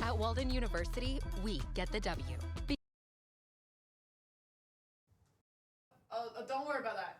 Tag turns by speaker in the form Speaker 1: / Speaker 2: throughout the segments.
Speaker 1: At Walden University, we get the W.
Speaker 2: Don't worry about that.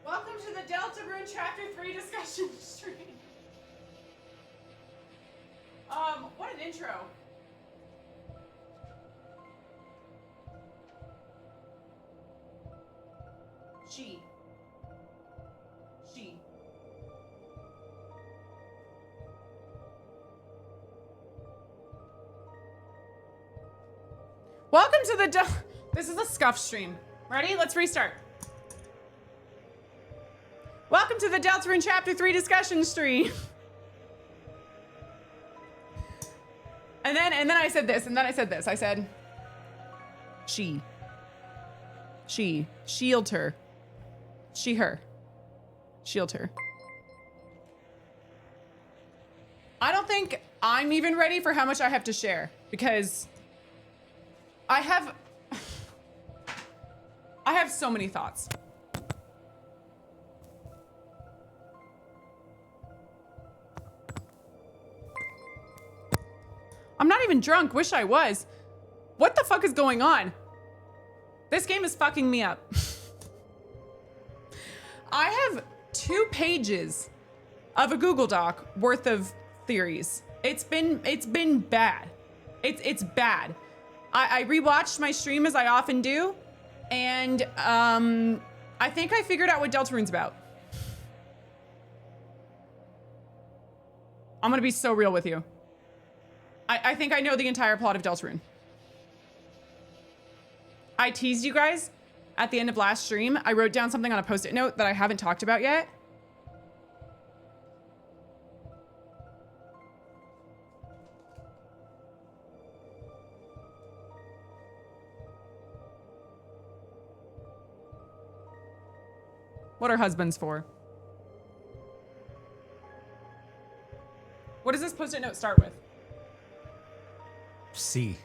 Speaker 2: Welcome to the Deltarune Chapter 3 discussion stream. What an intro. She. Welcome to the this is a scuff stream. Ready? Let's restart. Welcome to the Deltarune Chapter 3 discussion stream. And then I said this, and then I said this. I said, she, shield her. She, her, shield her. I don't think I'm even ready for how much I have to share, because I have so many thoughts. I'm not even drunk. Wish I was. What the fuck is going on? This game is fucking me up. I have 2 pages of a Google Doc worth of theories. It's been bad. It's bad. I rewatched my stream as I often do, and I think I figured out what Deltarune's about. I'm gonna be so real with you. I think I know the entire plot of Deltarune. I teased you guys at the end of last stream. I wrote down something on a post-it note that I haven't talked about yet. What are husbands for? What does this post-it note start with?
Speaker 3: C.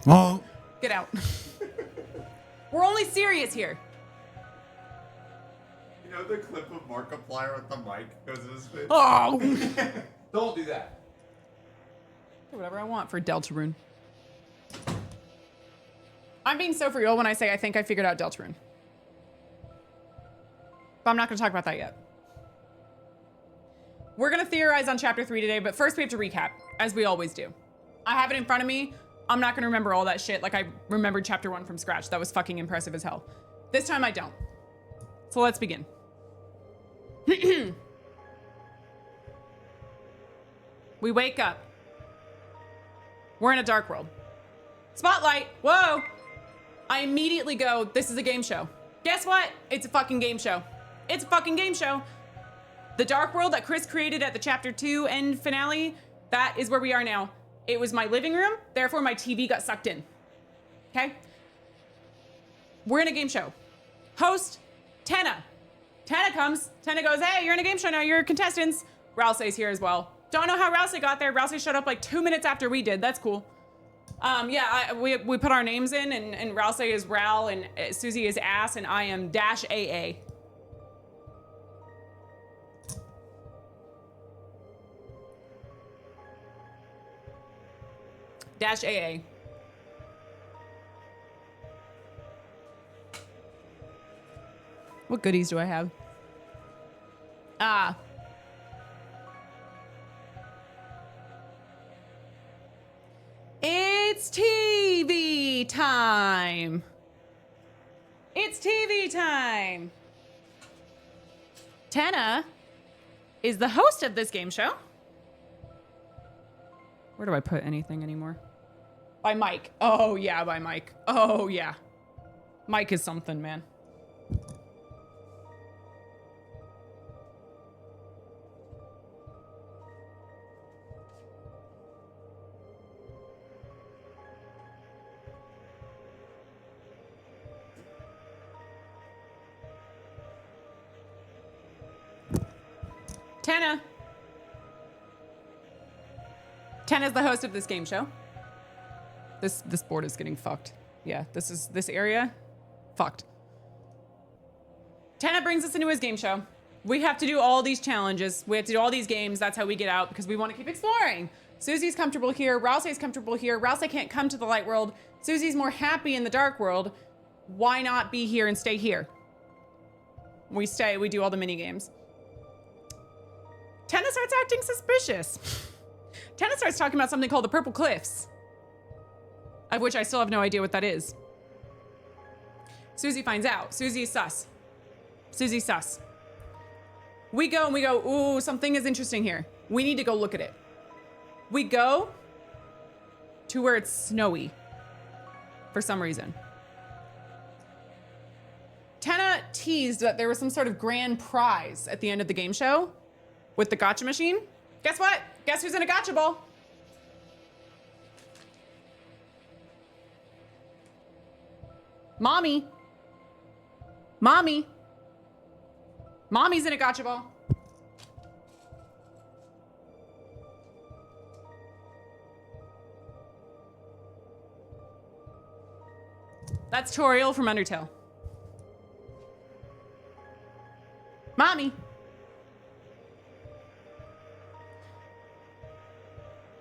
Speaker 3: Oh.
Speaker 2: Get out. We're only serious here.
Speaker 4: You know the clip of Markiplier with the mic goes in his face?
Speaker 2: Oh!
Speaker 4: Don't do that.
Speaker 2: Do whatever I want for Deltarune. I'm being so for real when I say I think I figured out Deltarune. But I'm not going to talk about that yet. We're going to theorize on chapter 3 today, but first we have to recap, as we always do. I have it in front of me. I'm not going to remember all that shit like I remembered chapter 1 from scratch. That was fucking impressive as hell. This time I don't. So let's begin. We wake up. We're in a dark world. Spotlight. Whoa. I immediately go, this is a game show. Guess what? It's a fucking game show. It's a fucking game show. The dark world that Chris created at the chapter 2 end finale, that is where we are now. It was my living room, therefore my TV got sucked in. Okay? We're in a game show. Host, Tenna. Tenna comes. Tenna goes, hey, you're in a game show now. You're contestants. Rousey's here as well. Don't know how Rousey got there. Rousey showed up like 2 minutes after we did. That's cool. We put our names in, and Rousey is Ral, and Susie is Ass, and I am Dash AA. Dash AA. What goodies do I have? It's TV time. It's TV time. Tenna is the host of this game show. Where do I put anything anymore? By Mike. Oh, yeah, by Mike. Oh, yeah. Mike is something, man. Tenna. Tenna's the host of this game show. This board is getting fucked. Yeah, this area, fucked. Tenna brings us into his game show. We have to do all these challenges. We have to do all these games. That's how we get out because we want to keep exploring. Susie's comfortable here. Rousey's comfortable here. Rousey can't come to the light world. Susie's more happy in the dark world. Why not be here and stay here? We stay, we do all the mini games. Tenna starts acting suspicious. Tenna starts talking about something called the Purple Cliffs, of which I still have no idea what that is. Susie finds out. Susie's sus. Susie's sus. We go and we go, ooh, something is interesting here. We need to go look at it. We go to where it's snowy for some reason. Tenna teased that there was some sort of grand prize at the end of the game show with the gotcha machine. Guess what? Guess who's in a gotcha ball? Mommy. Mommy. Mommy's in a gotcha ball. That's Toriel from Undertale. Mommy.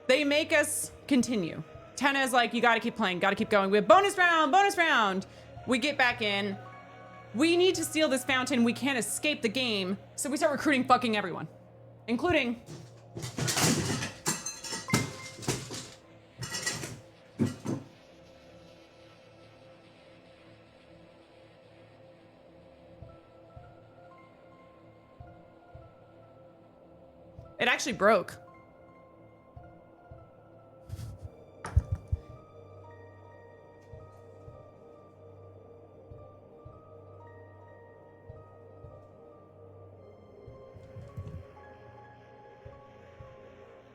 Speaker 2: They make us continue. Tenna is like, you gotta keep playing, gotta keep going. We have bonus round, bonus round. We get back in. We need to steal this fountain. We can't escape the game. So we start recruiting fucking everyone, including... It actually broke.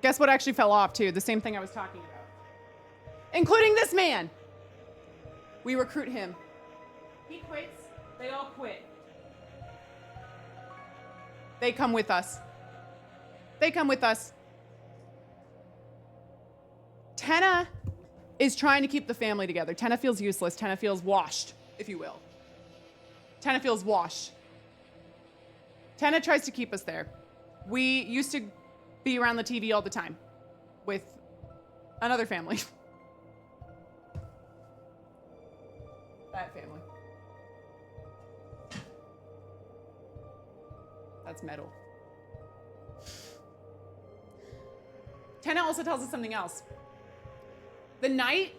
Speaker 2: Guess what actually fell off too? The same thing I was talking about. Including this man. We recruit him. He quits. They all quit. They come with us. They come with us. Tenna is trying to keep the family together. Tenna feels useless. Tenna feels washed, if you will. Tenna feels washed. Tenna tries to keep us there. We used to be around the TV all the time with another family. That family. That's metal. Tenna also tells us something else. The Knight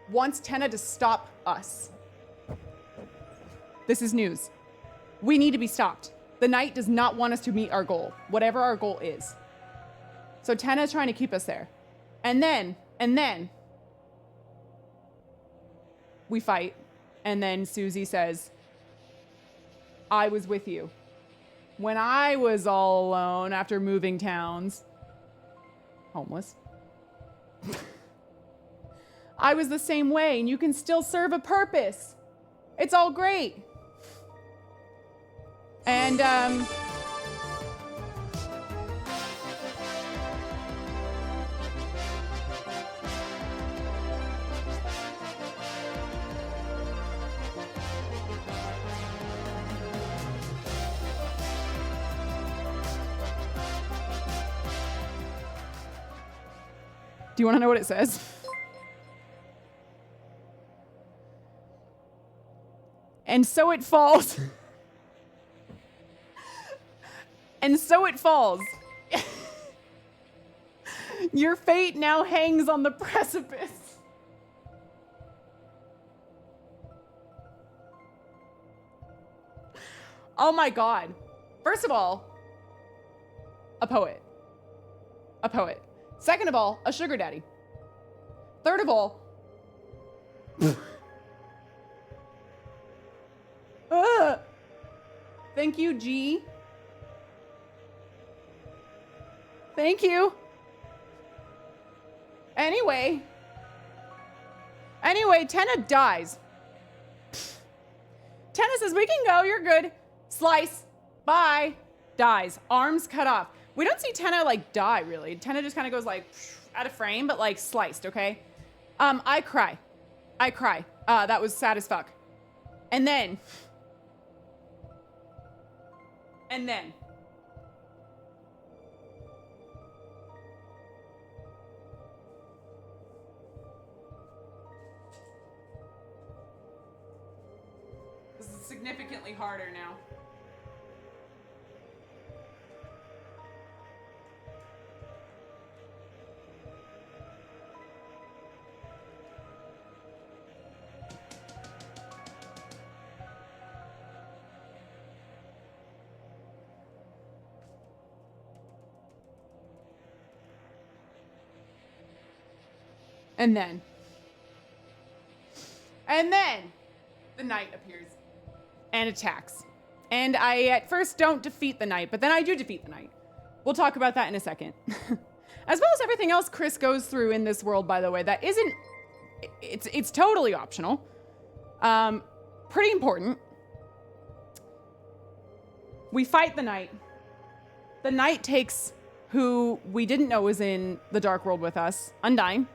Speaker 2: wants Tenna to stop us. This is news. We need to be stopped. The Knight does not want us to meet our goal, whatever our goal is. So Tenna is trying to keep us there. And then, we fight. And then Susie says, I was with you. When I was all alone after moving towns, homeless, I was the same way, and you can still serve a purpose. It's all great. And, do you want to know what it says? And so it falls. And so it falls. Your fate now hangs on the precipice. Oh my God. First of all, a poet. A poet. Second of all, a sugar daddy. Third of all, thank you, G. Thank you. Anyway, Tenna dies. Tenna says, we can go, you're good. Slice, bye, dies, arms cut off. We don't see Tenna like die really. Tenna just kind of goes like out of frame, but like sliced, okay? I cry. That was sad as fuck. And then. This is significantly harder now. And then the Knight appears and attacks. And I at first don't defeat the Knight, but then I do defeat the Knight. We'll talk about that in a second. As well as everything else Chris goes through in this world, by the way, that isn't, it's totally optional. Pretty important. We fight the Knight. The Knight takes who we didn't know was in the Dark World with us, Undyne.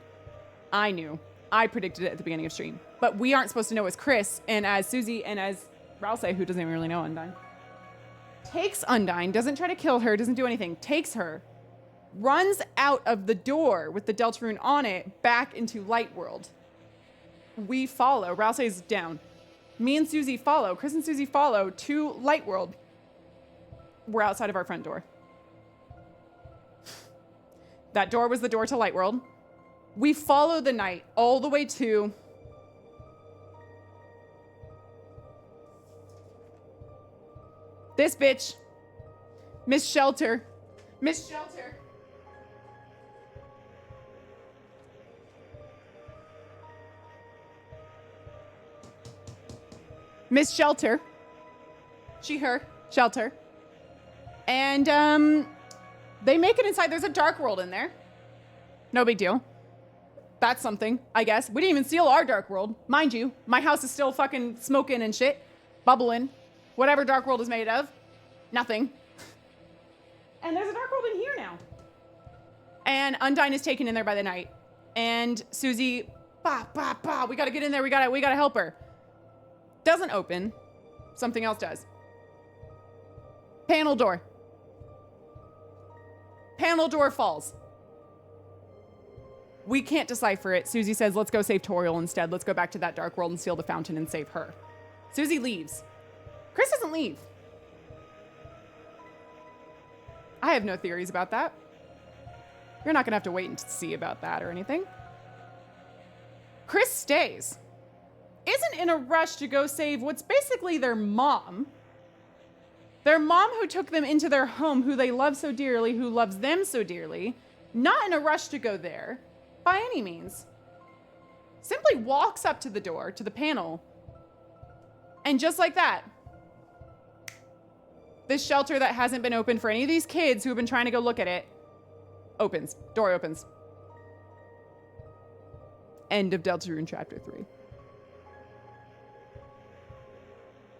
Speaker 2: I knew. I predicted it at the beginning of stream. But we aren't supposed to know as Chris and as Susie and as Rouse, who doesn't even really know Undyne. Takes Undyne, doesn't try to kill her, doesn't do anything, takes her, runs out of the door with the Deltarune on it back into Light World. we follow. Rousey's down. Me and Susie follow. Chris and Susie follow to Light World. We're outside of our front door. That door was the door to Light World. We follow the knight all the way to this bitch, Miss Shelter. Miss Shelter. Miss Shelter. She, her, Shelter. And they make it inside. There's a dark world in there. No big deal. That's something, I guess. We didn't even seal our dark world. Mind you, my house is still fucking smoking and shit. Bubbling. Whatever dark world is made of. Nothing. And there's a dark world in here now. And Undyne is taken in there by the night. And Susie, we gotta get in there. We gotta help her. Doesn't open. Something else does. Panel door. Panel door falls. We can't decipher it. Susie says, let's go save Toriel instead. Let's go back to that dark world and seal the fountain and save her. Susie leaves. Chris doesn't leave. I have no theories about that. You're not gonna have to wait and see about that or anything. Chris stays. Isn't in a rush to go save what's basically their mom. Their mom who took them into their home, who they love so dearly, who loves them so dearly. Not in a rush to go there, by any means. Simply walks up to the door, to the panel, and just like that, this shelter that hasn't been opened for any of these kids who have been trying to go look at it, opens. Door opens. End of Deltarune Chapter 3.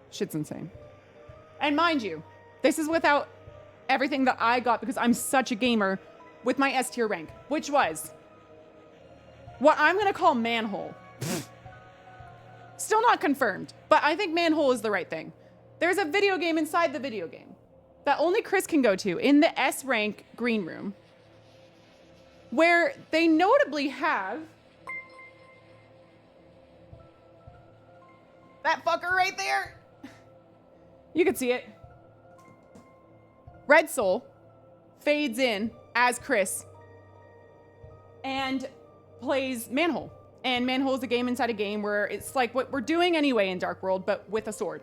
Speaker 2: Shit's insane. And mind you, this is without everything that I got because I'm such a gamer with my S tier rank, which was what I'm going to call manhole. Still not confirmed, but I think manhole is the right thing. There's a video game inside the video game that only Chris can go to in the S rank green room where they notably have that fucker right there. You can see it. Red Soul fades in as Chris and plays Manhole. And Manhole is a game inside a game where it's like what we're doing anyway in Dark World, but with a sword.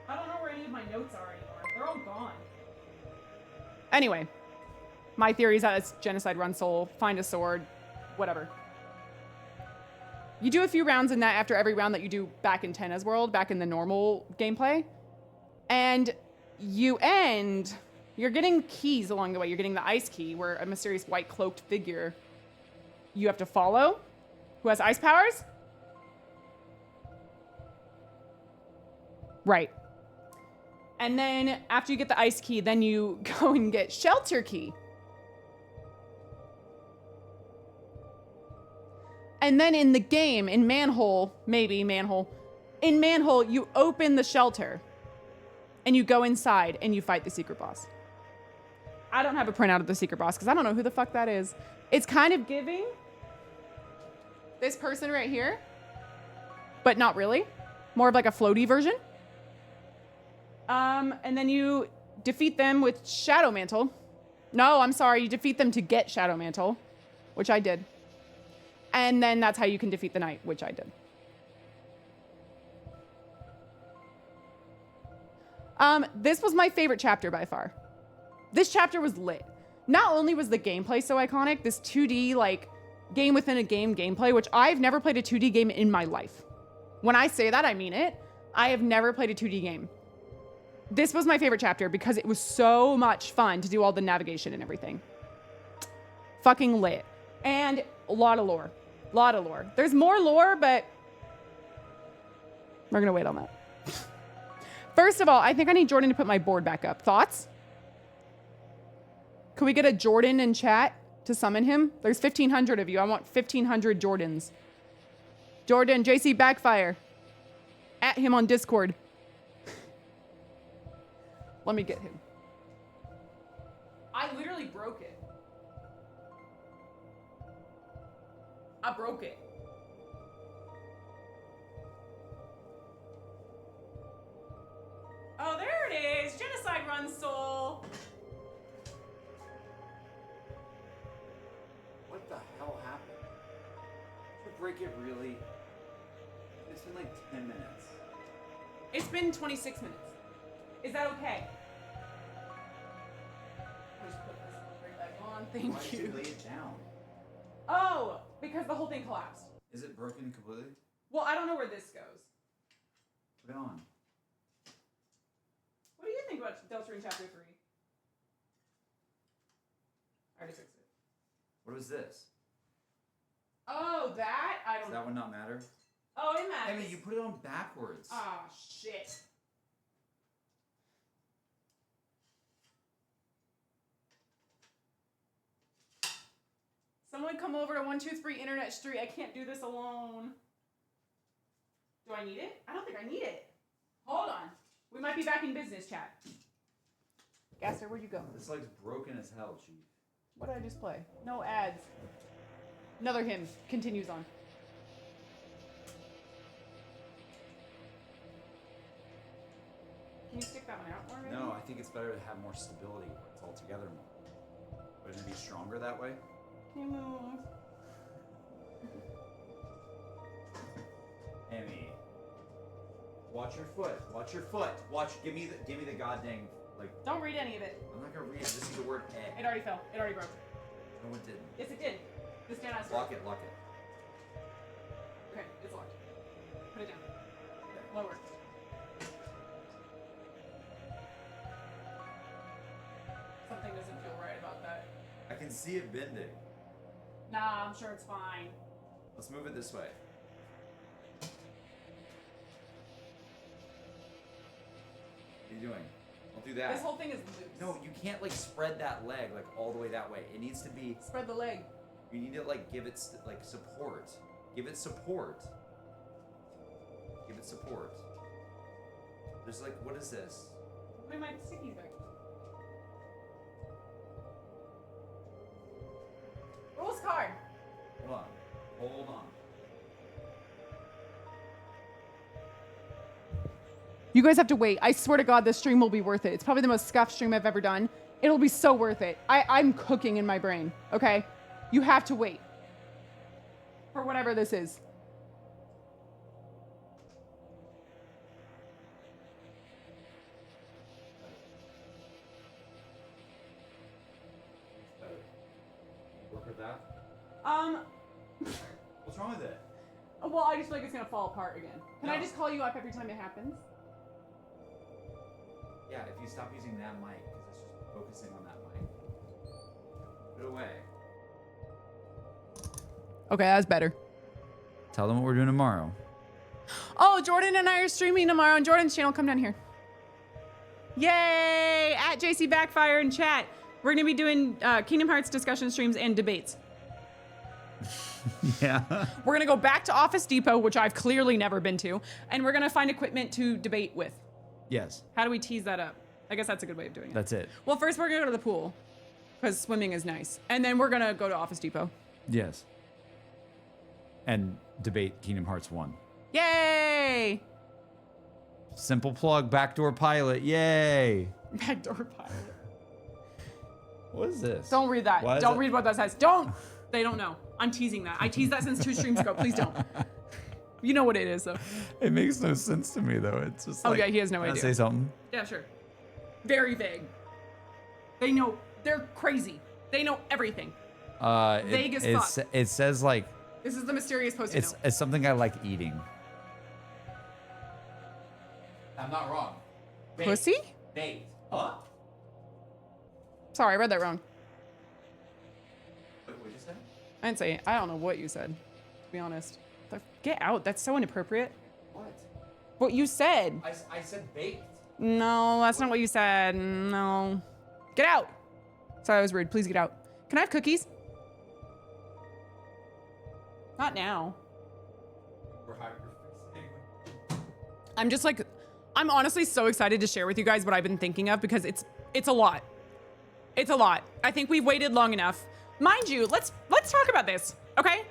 Speaker 2: I don't know where any of my notes are anymore. They're all gone. Anyway, my theory is that it's genocide, run soul, find a sword, whatever. You do a few rounds in that after every round that you do back in Tenna's world, back in the normal gameplay. And you end, you're getting keys along the way. You're getting the ice key where a mysterious white cloaked figure you have to follow who has ice powers. Right. And then after you get the ice key, then you go and get shelter key. And then in the game, in Manhole, maybe Manhole, in Manhole, you open the shelter and you go inside and you fight the secret boss. I don't have a printout of the secret boss because I don't know who the fuck that is. It's kind of giving this person right here, but not really. More of like a floaty version. And then you defeat them with Shadow Mantle. No, I'm sorry. You defeat them to get Shadow Mantle, which I did. And then that's how you can defeat the knight, which I did. This was my favorite chapter by far. This chapter was lit. Not only was the gameplay so iconic, this 2D like game within a game gameplay, which I've never played a 2D game in my life. When I say that, I mean it. I have never played a 2D game. This was my favorite chapter because it was so much fun to do all the navigation and everything. Fucking lit. And a lot of lore. A lot of lore. There's more lore, but we're gonna wait on that. First of all, I think I need Jordan to put my board back up. Thoughts? Can we get a Jordan in chat to summon him? There's 1,500 of you. I want 1,500 Jordans. Jordan, JCbackfire. At him on Discord. Let me get him. I literally broke it. I broke it. Oh, there it is. Genocide Run Soul.
Speaker 3: What the hell happened? Did you break it really? It's been like 10 minutes.
Speaker 2: It's been 26 minutes. Is that okay? Just put this right back on. Thank
Speaker 3: Why did
Speaker 2: you.
Speaker 3: you lay it down?
Speaker 2: Oh, because the whole thing collapsed.
Speaker 3: Is it broken completely?
Speaker 2: Well, I don't know where this goes.
Speaker 3: Put it on.
Speaker 2: What do you think about Deltarune Chapter 3? I already fixed it.
Speaker 3: What was this?
Speaker 2: Oh, that? I
Speaker 3: Does
Speaker 2: don't
Speaker 3: that
Speaker 2: know.
Speaker 3: one not matter?
Speaker 2: Oh, it matters.
Speaker 3: Emmy, you put it on backwards.
Speaker 2: Ah, shit. Someone come over to 123 Internet Street. I can't do this alone. Do I need it? I don't think I need it. Hold on. We might be back in business, chat. Gasser, where'd you go?
Speaker 3: This leg's broken as hell, Chief.
Speaker 2: What did I just play? No ads. Another hymn continues on. Can you stick that one out more, maybe?
Speaker 3: No, I think it's better to have more stability where it's all together more. Wouldn't it be stronger that way?
Speaker 2: Can you move?
Speaker 3: Emmy. Watch your foot. Watch your foot. Watch. Give me the goddamn like.
Speaker 2: Don't read any of it.
Speaker 3: I'm not gonna read it. Just see the word egg.
Speaker 2: It already fell. It already broke.
Speaker 3: No, it didn't.
Speaker 2: Yes, it did. This down has
Speaker 3: Lock it. Lock it.
Speaker 2: Okay, it's locked. Put it down.
Speaker 3: Okay.
Speaker 2: Lower. Something doesn't feel right about that.
Speaker 3: I can see it bending.
Speaker 2: Nah, I'm sure it's fine.
Speaker 3: Let's move it this way. What are you doing? Don't do that.
Speaker 2: This whole thing is loose.
Speaker 3: No, you can't like spread that leg like all the way that way. It needs to be.
Speaker 2: Spread the leg.
Speaker 3: You need to like give it like support. Give it support. Give it support. There's like, what is this?
Speaker 2: Put my stickies back. Rules card.
Speaker 3: Hold on. Hold on.
Speaker 2: You guys have to wait. I swear to God, this stream will be worth it. It's probably the most scuffed stream I've ever done. It'll be so worth it. I'm cooking in my brain, okay? You have to wait. For whatever this is.
Speaker 3: Work with that. What's wrong with it?
Speaker 2: Well, I just feel like it's gonna fall apart again. Can I
Speaker 3: No.
Speaker 2: just call you up every time it happens?
Speaker 3: Yeah, if you stop using that mic, because it's just focusing on that mic. Put it away.
Speaker 2: Okay, that's better.
Speaker 3: Tell them what we're doing tomorrow.
Speaker 2: Oh, Jordan and I are streaming tomorrow on Jordan's channel. Come down here. Yay! At JCbackfire in chat. We're gonna be doing Kingdom Hearts discussion streams and debates.
Speaker 3: Yeah.
Speaker 2: We're gonna go back to Office Depot, which I've clearly never been to, and we're gonna find equipment to debate with.
Speaker 3: Yes.
Speaker 2: How do we tease that up? I guess that's a good way of doing it.
Speaker 3: That's it.
Speaker 2: Well, first we're gonna go to the pool, because swimming is nice. And then we're gonna go to Office Depot.
Speaker 3: Yes. And debate Kingdom Hearts 1.
Speaker 2: Yay!
Speaker 3: Simple plug, backdoor pilot. Yay.
Speaker 2: Backdoor pilot.
Speaker 3: What is this?
Speaker 2: Don't read that.
Speaker 3: Why is
Speaker 2: Don't
Speaker 3: it-
Speaker 2: read what that says. Don't! They don't know. I'm teasing that. I teased that since 2 streams ago. Please don't. You know what it is, though.
Speaker 3: It makes no sense to me, though. It's just
Speaker 2: Oh,
Speaker 3: like,
Speaker 2: yeah, he has no
Speaker 3: can I
Speaker 2: idea.
Speaker 3: say something?
Speaker 2: Yeah, sure. Very vague. They know. They're crazy. They know everything. Vague as fuck.
Speaker 3: It says like
Speaker 2: This is the mysterious post-it note.
Speaker 3: it's something I like eating. I'm not wrong.
Speaker 2: Pussy?
Speaker 3: Bait. Huh?
Speaker 2: Sorry, I read that wrong.
Speaker 3: What did you say?
Speaker 2: I didn't say it. I don't know what you said, to be honest. Get out. That's so inappropriate.
Speaker 3: What?
Speaker 2: What you said.
Speaker 3: I said baked.
Speaker 2: No, that's not what you said. No. Get out. Sorry, I was rude. Please get out. Can I have cookies? Not now.
Speaker 3: We're hyperfixating.
Speaker 2: I'm just like, I'm honestly so excited to share with you guys what I've been thinking of because it's a lot. It's a lot. I think we've waited long enough. Mind you, let's talk about this, okay?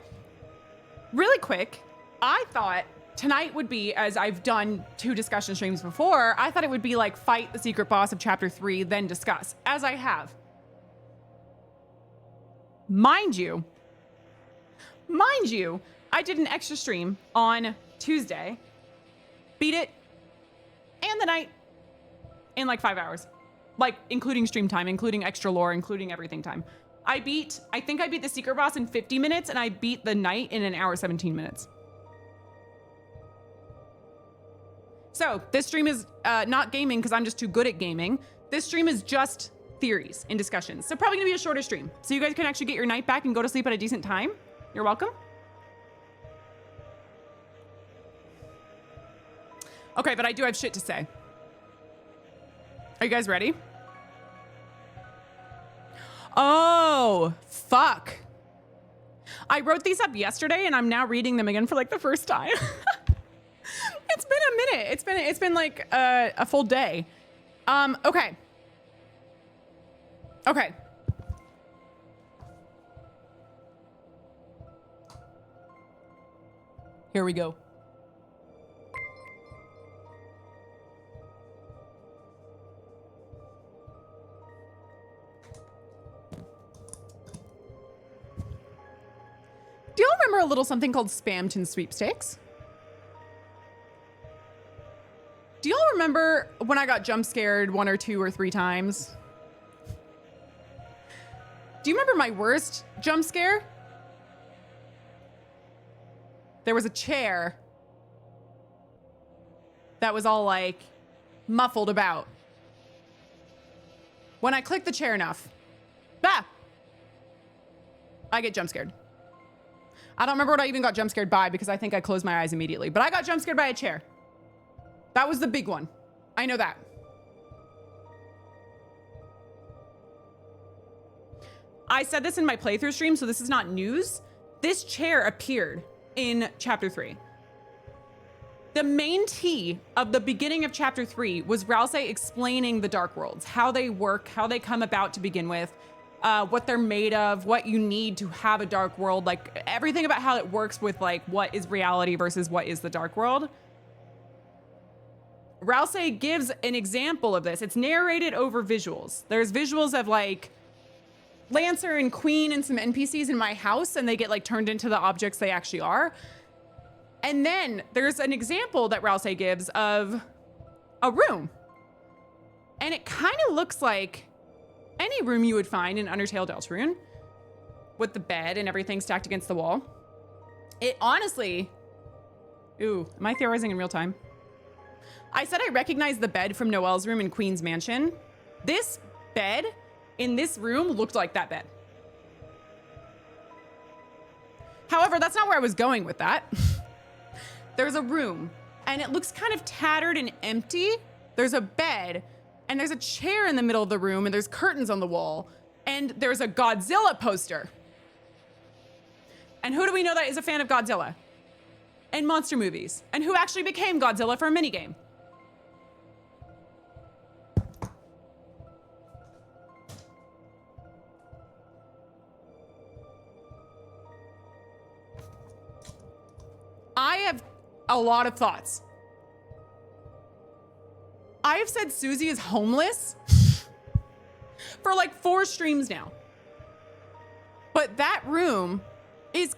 Speaker 2: Really quick, I thought tonight would be, as I've done 2 discussion streams before, I thought it would be like fight the secret boss of chapter 3, then discuss, as I have. Mind you, I did an extra stream on Tuesday, beat it, and the night in like 5 hours. Like, including stream time, including extra lore, including everything time. I think I beat the secret boss in 50 minutes, and I beat the knight in 1 hour, 17 minutes. So, this stream is not gaming because I'm just too good at gaming. This stream is just theories and discussions. So probably gonna be a shorter stream. So you guys can actually get your night back and go to sleep at a decent time. You're welcome. Okay, but I do have shit to say. Are you guys ready? Oh, fuck. I wrote these up yesterday and I'm now reading them again for like the first time. It's been a minute. It's been like a full day. Okay. Okay. Here we go. Do y'all remember a little something called Spamton Sweepstakes? Do y'all remember when I got jump scared 1 or 2 or 3 times? Do you remember my worst jump scare? There was a chair that was all like muffled about. When I click the chair enough, I get jump scared. I don't remember what I even got jump scared by because I think I closed my eyes immediately, but I got jump scared by a chair. That was the big one. I know that. I said this in my playthrough stream, so this is not news. This chair appeared in chapter 3. The main tea of the beginning of chapter 3 was Ralsei explaining the Dark Worlds, how they work, how they come about to begin with, what they're made of, what you need to have a Dark World, like everything about how it works with like what is reality versus what is the Dark World. Ralsei gives an example of this. It's narrated over visuals. There's visuals of like Lancer and Queen and some NPCs in my house, and they get like turned into the objects they actually are. And then there's an example that Ralsei gives of a room. And it kind of looks like any room you would find in Undertale Deltarune with the bed and everything stacked against the wall. It honestly, ooh, am I theorizing in real time? I said I recognized the bed from Noelle's room in Queen's Mansion. This bed in this room looked like that bed. However, that's not where I was going with that. There's a room and it looks kind of tattered and empty. There's a bed and there's a chair in the middle of the room and there's curtains on the wall and there's a Godzilla poster. And who do we know that is a fan of Godzilla and monster movies and who actually became Godzilla for a minigame? I have a lot of thoughts. I have said Susie is homeless for like 4 streams now. But that room is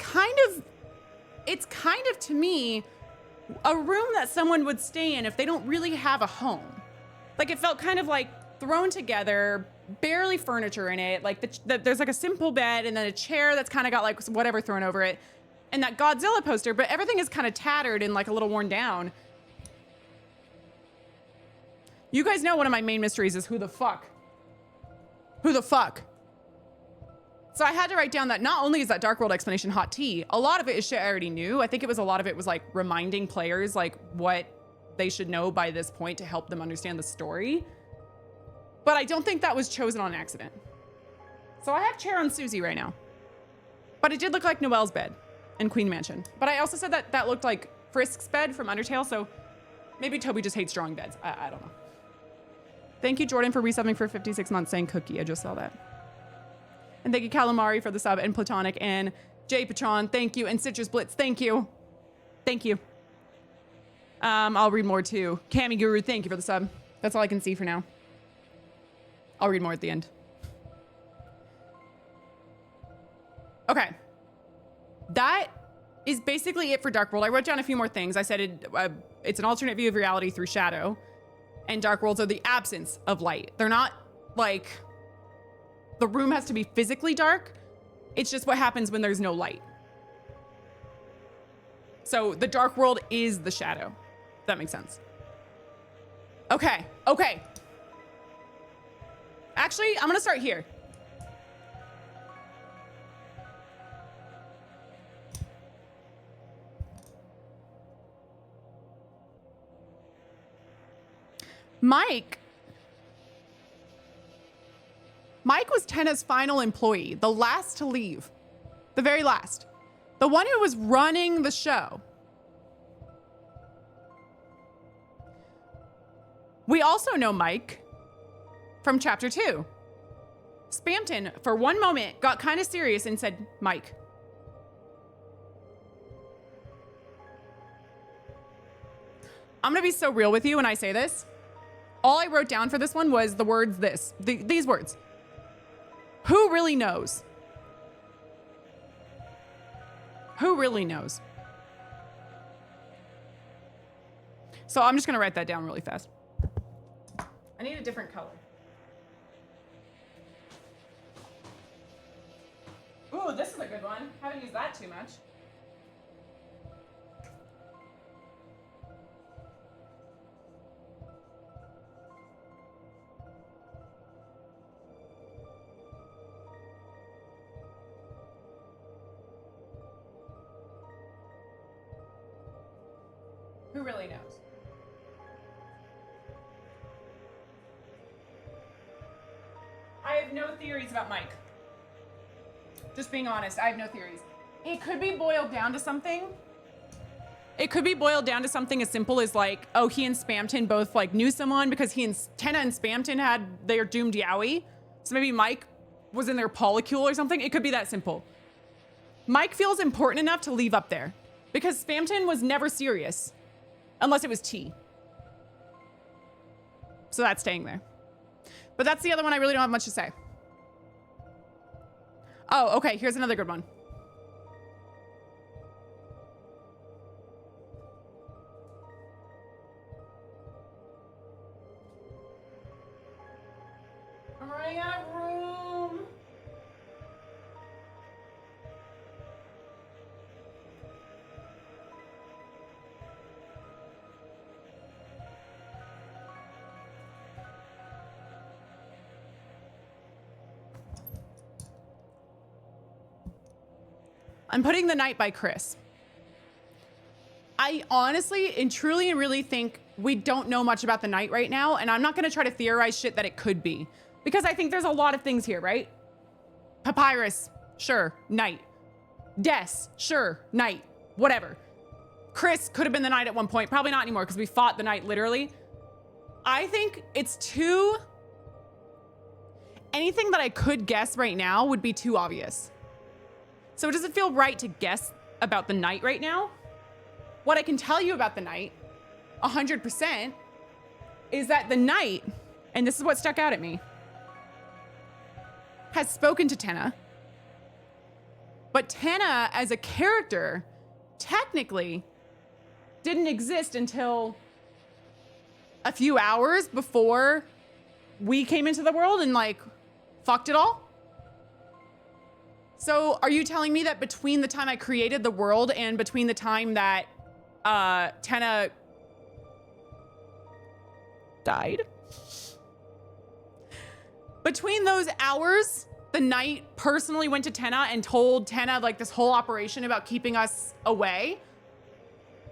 Speaker 2: it's kind of to me, a room that someone would stay in if they don't really have a home. Like it felt kind of like thrown together, barely furniture in it. Like there's like a simple bed and then a chair that's kind of got like whatever thrown over it. And that Godzilla poster, but everything is kind of tattered and like a little worn down. You guys know one of my main mysteries is who the fuck? Who the fuck? So I had to write down that not only is that Dark World explanation hot tea, a lot of it is shit I already knew. I think a lot of it was like reminding players like what they should know by this point to help them understand the story. But I don't think that was chosen on accident. So I have chair on Susie right now. But it did look like Noelle's bed in Queen Mansion. But I also said that that looked like Frisk's bed from Undertale, so maybe Toby just hates drawing beds. I don't know. Thank you, Jordan, for resubbing for 56 months saying cookie. I just saw that. And thank you, Calamari, for the sub, and Platonic, and J Patron, thank you. And Citrus Blitz, thank you. Thank you. I'll read more too. Cami Guru, thank you for the sub. That's all I can see for now. I'll read more at the end. Okay. That is basically it for Dark World. I wrote down a few more things. I said it's an alternate view of reality through shadow. And Dark Worlds are the absence of light. They're not like the room has to be physically dark. It's just what happens when there's no light. So the Dark World is the shadow. If that makes sense. Okay. Okay. Actually, I'm going to start here. Mike was Tenna's final employee, the last to leave, the very last, the one who was running the show. We also know Mike from chapter 2. Spamton, for one moment, got kind of serious and said, Mike. I'm going to be so real with you when I say this. All I wrote down for this one was the words these words. Who really knows? Who really knows? So I'm just going to write that down really fast. I need a different color. Ooh, this is a good one. Haven't used that too much. Who really knows? I have no theories about Mike. Just being honest, I have no theories. It could be boiled down to something. It could be boiled down to something as simple as like, oh, he and Spamton both like knew someone because Tenna and Spamton had their doomed Yowie. So maybe Mike was in their polycule or something. It could be that simple. Mike feels important enough to leave up there because Spamton was never serious unless it was T. So that's staying there. But that's the other one I really don't have much to say. Oh, okay, here's another good one. I'm running out of room. I'm putting The Night by Chris. I honestly and truly and really think we don't know much about The Night right now, and I'm not going to try to theorize shit that it could be, because I think there's a lot of things here, right? Papyrus, sure, Night. Des, sure, Night, whatever. Chris could have been The Night at one point, probably not anymore because we fought The Night literally. I think it's too... Anything that I could guess right now would be too obvious. So it doesn't feel right to guess about The Night right now. What I can tell you about The Night, 100%, is that The Night, and this is what stuck out at me, has spoken to Tenna. But Tenna, as a character, technically didn't exist until a few hours before we came into the world and, like, fucked it all. So are you telling me that between the time I created the world and between the time that Tenna died? Between those hours, The Night personally went to Tenna and told Tenna like this whole operation about keeping us away?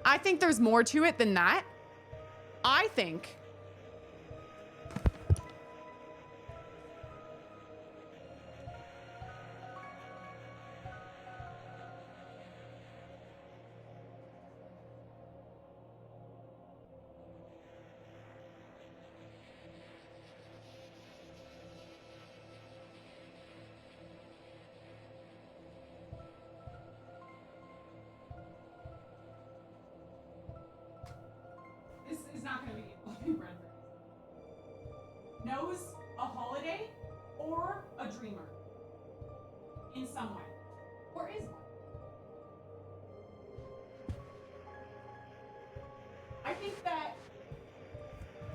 Speaker 2: I think there's more to it than that. I think knows a holiday or a dreamer in some way, or is one.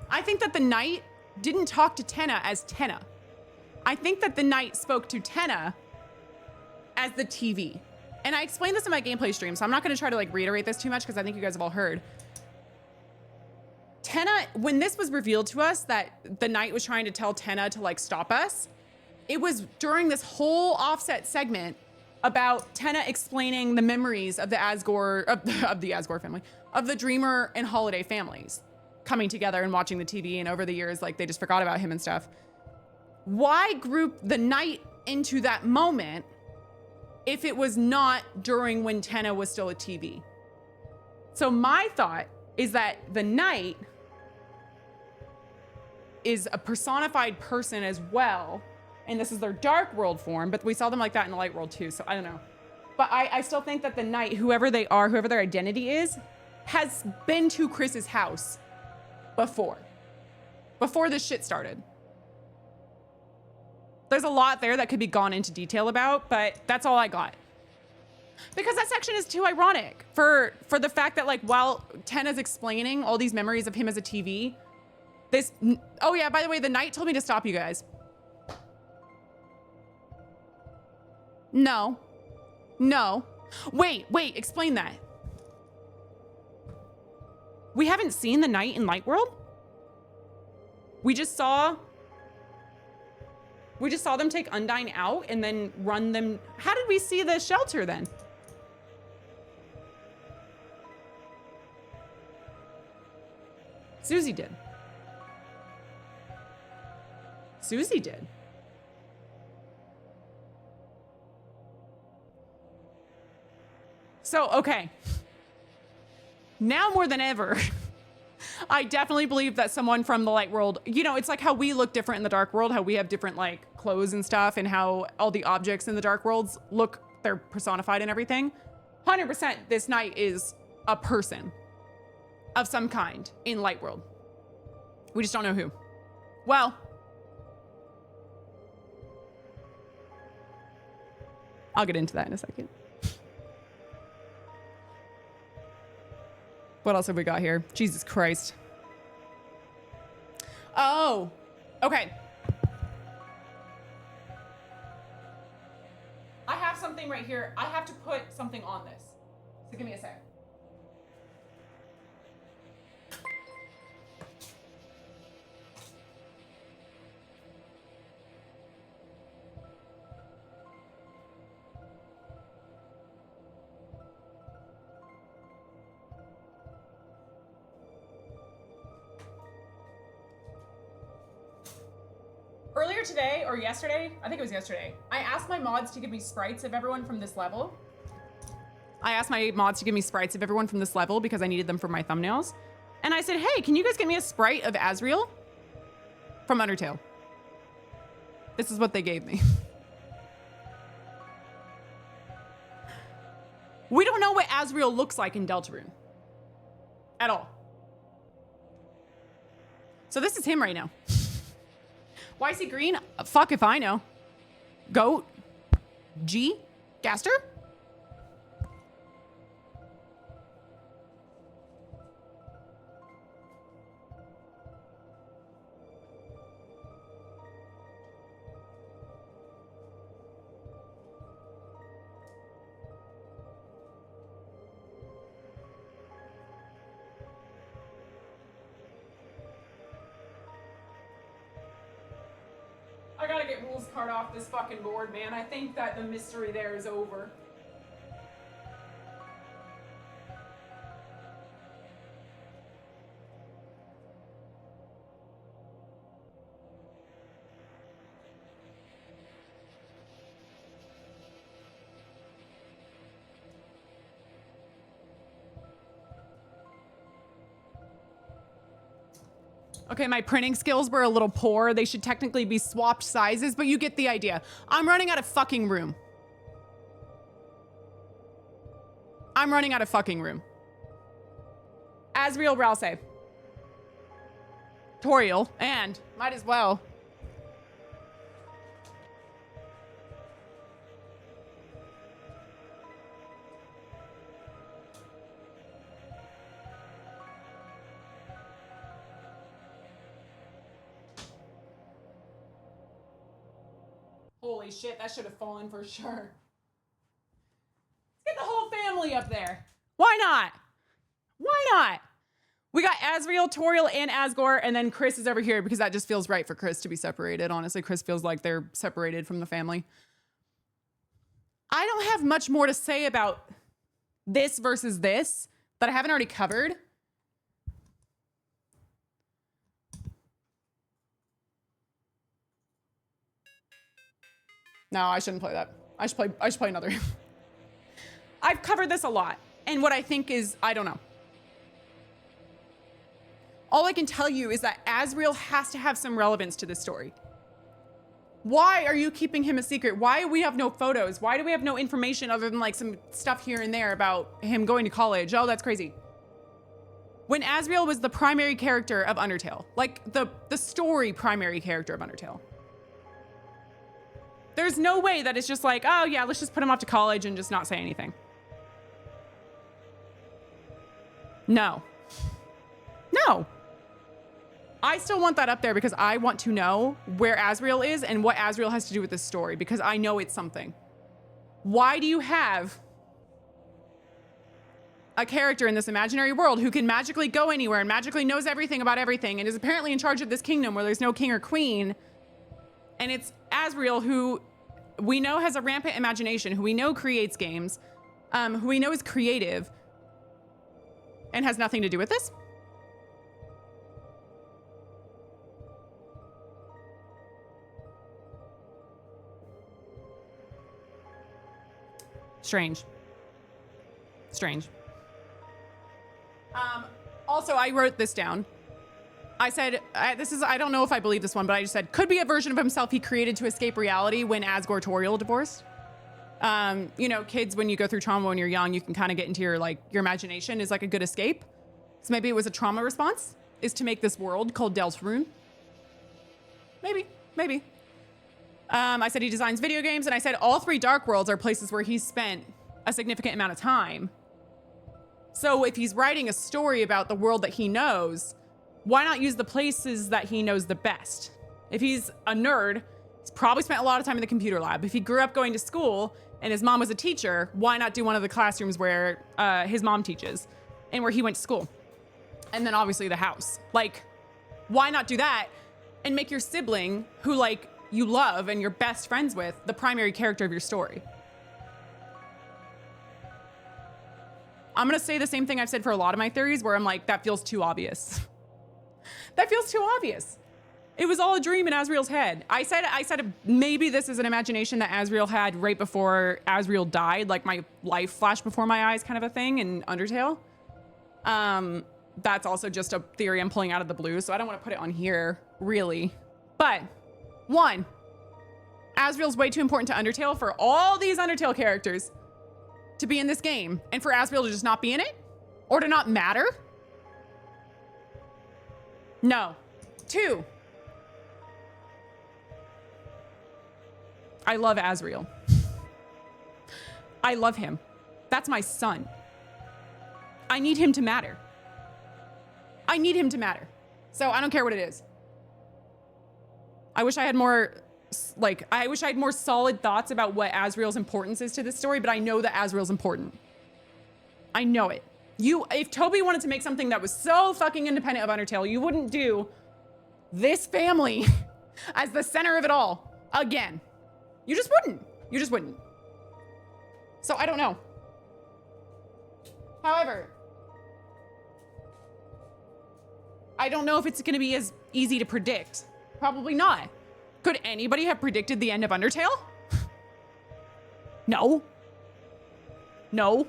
Speaker 2: I think that the knight didn't talk to Tenna as Tenna. I think that the knight spoke to Tenna as the TV. And I explained this in my gameplay stream, so I'm not going to try to like reiterate this too much because I think you guys have all heard. Tenna, when this was revealed to us that the knight was trying to tell Tenna to like stop us, it was during this whole offset segment about Tenna explaining the memories of the Asgore, of the Asgore family, of the Dreamer and Holiday families coming together and watching the TV, and over the years, like they just forgot about him and stuff. Why group the knight into that moment if it was not during when Tenna was still a TV? So my thought is that the knight is a personified person as well, and this is their dark world form, but we saw them like that in the light world too, so I don't know. But I still think that the knight, whoever they are, whoever their identity is, has been to Chris's house before this shit started. There's a lot there that could be gone into detail about, but that's all I got. Because that section is too ironic for the fact that like while Tenna's explaining all these memories of him as a TV, oh yeah, by the way, the knight told me to stop you guys. No. Wait, explain that. We haven't seen the knight in Lightworld? We just saw them take Undyne out and then run them. How did we see the shelter then? Susie did. So, okay. Now more than ever, I definitely believe that someone from the light world, you know, it's like how we look different in the dark world, how we have different like clothes and stuff, and how all the objects in the dark worlds look, they're personified and everything. 100% this knight is a person of some kind in light world. We just don't know who. Well, I'll get into that in a second. What else have we got here? Jesus Christ. Oh, okay. I have something right here. I have to put something on this. So give me a sec. Earlier today, or yesterday, I think it was yesterday, I asked my mods to give me sprites of everyone from this level. Because I needed them for my thumbnails. And I said, hey, can you guys get me a sprite of Asriel from Undertale? This is what they gave me. We don't know what Asriel looks like in Deltarune. At all. So this is him right now. Why is he green? Fuck if I know. Goat? G? Gaster? I gotta get rules card off this fucking board, man. I think that the mystery there is over. Okay, my printing skills were a little poor. They should technically be swapped sizes, but you get the idea. I'm running out of fucking room. Asriel Ralsei. Toriel, and might as well. Holy shit, that should have fallen for sure. Let's get the whole family up there. Why not? Why not? We got Asriel, Toriel, and Asgore, and then Chris is over here because that just feels right for Chris to be separated. Honestly, Chris feels like they're separated from the family. I don't have much more to say about this versus this that I haven't already covered. No, I shouldn't play that. I should play another. I've covered this a lot. And what I think is, I don't know. All I can tell you is that Asriel has to have some relevance to this story. Why are you keeping him a secret? Why do we have no photos? Why do we have no information other than like some stuff here and there about him going to college? Oh, that's crazy. When Asriel was the primary character of Undertale, like the story primary character of Undertale. There's no way that it's just like, oh yeah, let's just put him off to college and just not say anything. No. No. I still want that up there because I want to know where Asriel is and what Asriel has to do with this story because I know it's something. Why do you have a character in this imaginary world who can magically go anywhere and magically knows everything about everything and is apparently in charge of this kingdom where there's no king or queen? And it's Asriel, who we know has a rampant imagination, who we know creates games, who we know is creative, and has nothing to do with this? Strange. Strange. Also, I wrote this down. I said, I don't know if I believe this one, but I just said, could be a version of himself he created to escape reality when Asgore Toriel divorced. You know, kids, when you go through trauma when you're young, you can kind of get into your imagination is like a good escape. So maybe it was a trauma response, is to make this world called Deltarune. Maybe. I said he designs video games, and I said all 3 Dark Worlds are places where he's spent a significant amount of time. So if he's writing a story about the world that he knows, why not use the places that he knows the best? If he's a nerd, he's probably spent a lot of time in the computer lab. If he grew up going to school and his mom was a teacher, why not do one of the classrooms where his mom teaches and where he went to school? And then obviously the house. Like, why not do that and make your sibling, who like you love and you're best friends with, the primary character of your story? I'm gonna say the same thing I've said for a lot of my theories, where I'm like, that feels too obvious. That feels too obvious. It was all a dream in Asriel's head. I said maybe this is an imagination that Asriel had right before Asriel died, like my life flashed before my eyes kind of a thing in Undertale. That's also just a theory I'm pulling out of the blue, so I don't want to put it on here, really. But, 1, Asriel's way too important to Undertale for all these Undertale characters to be in this game, and for Asriel to just not be in it? Or to not matter? No. 2, I love Asriel. I love him. That's my son. I need him to matter. I need him to matter. So I don't care what it is. I wish I had more, solid thoughts about what Asriel's importance is to this story, but I know that Asriel's important. I know it. If Toby wanted to make something that was so fucking independent of Undertale, you wouldn't do this family as the center of it all again. You just wouldn't. You just wouldn't. So I don't know. However, I don't know if it's going to be as easy to predict. Probably not. Could anybody have predicted the end of Undertale? No. No.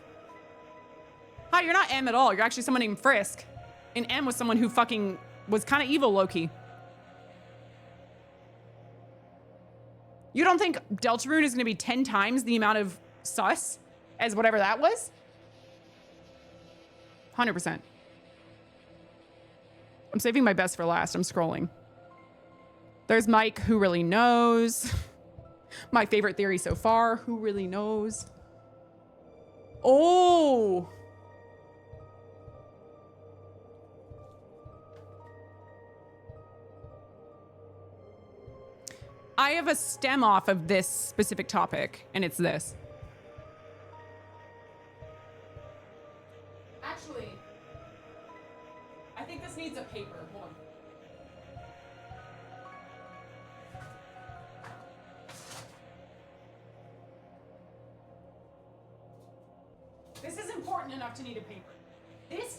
Speaker 2: Hi, you're not M at all. You're actually someone named Frisk. And M was someone who fucking was kind of evil, low-key. You don't think Deltarune is going to be 10 times the amount of sus as whatever that was? 100%. I'm saving my best for last. I'm scrolling. There's Mike, who really knows? My favorite theory so far, who really knows? Oh! I have a stem off of this specific topic, and it's this. Actually, I think this needs a paper. Hold on. This is important enough to need a paper. This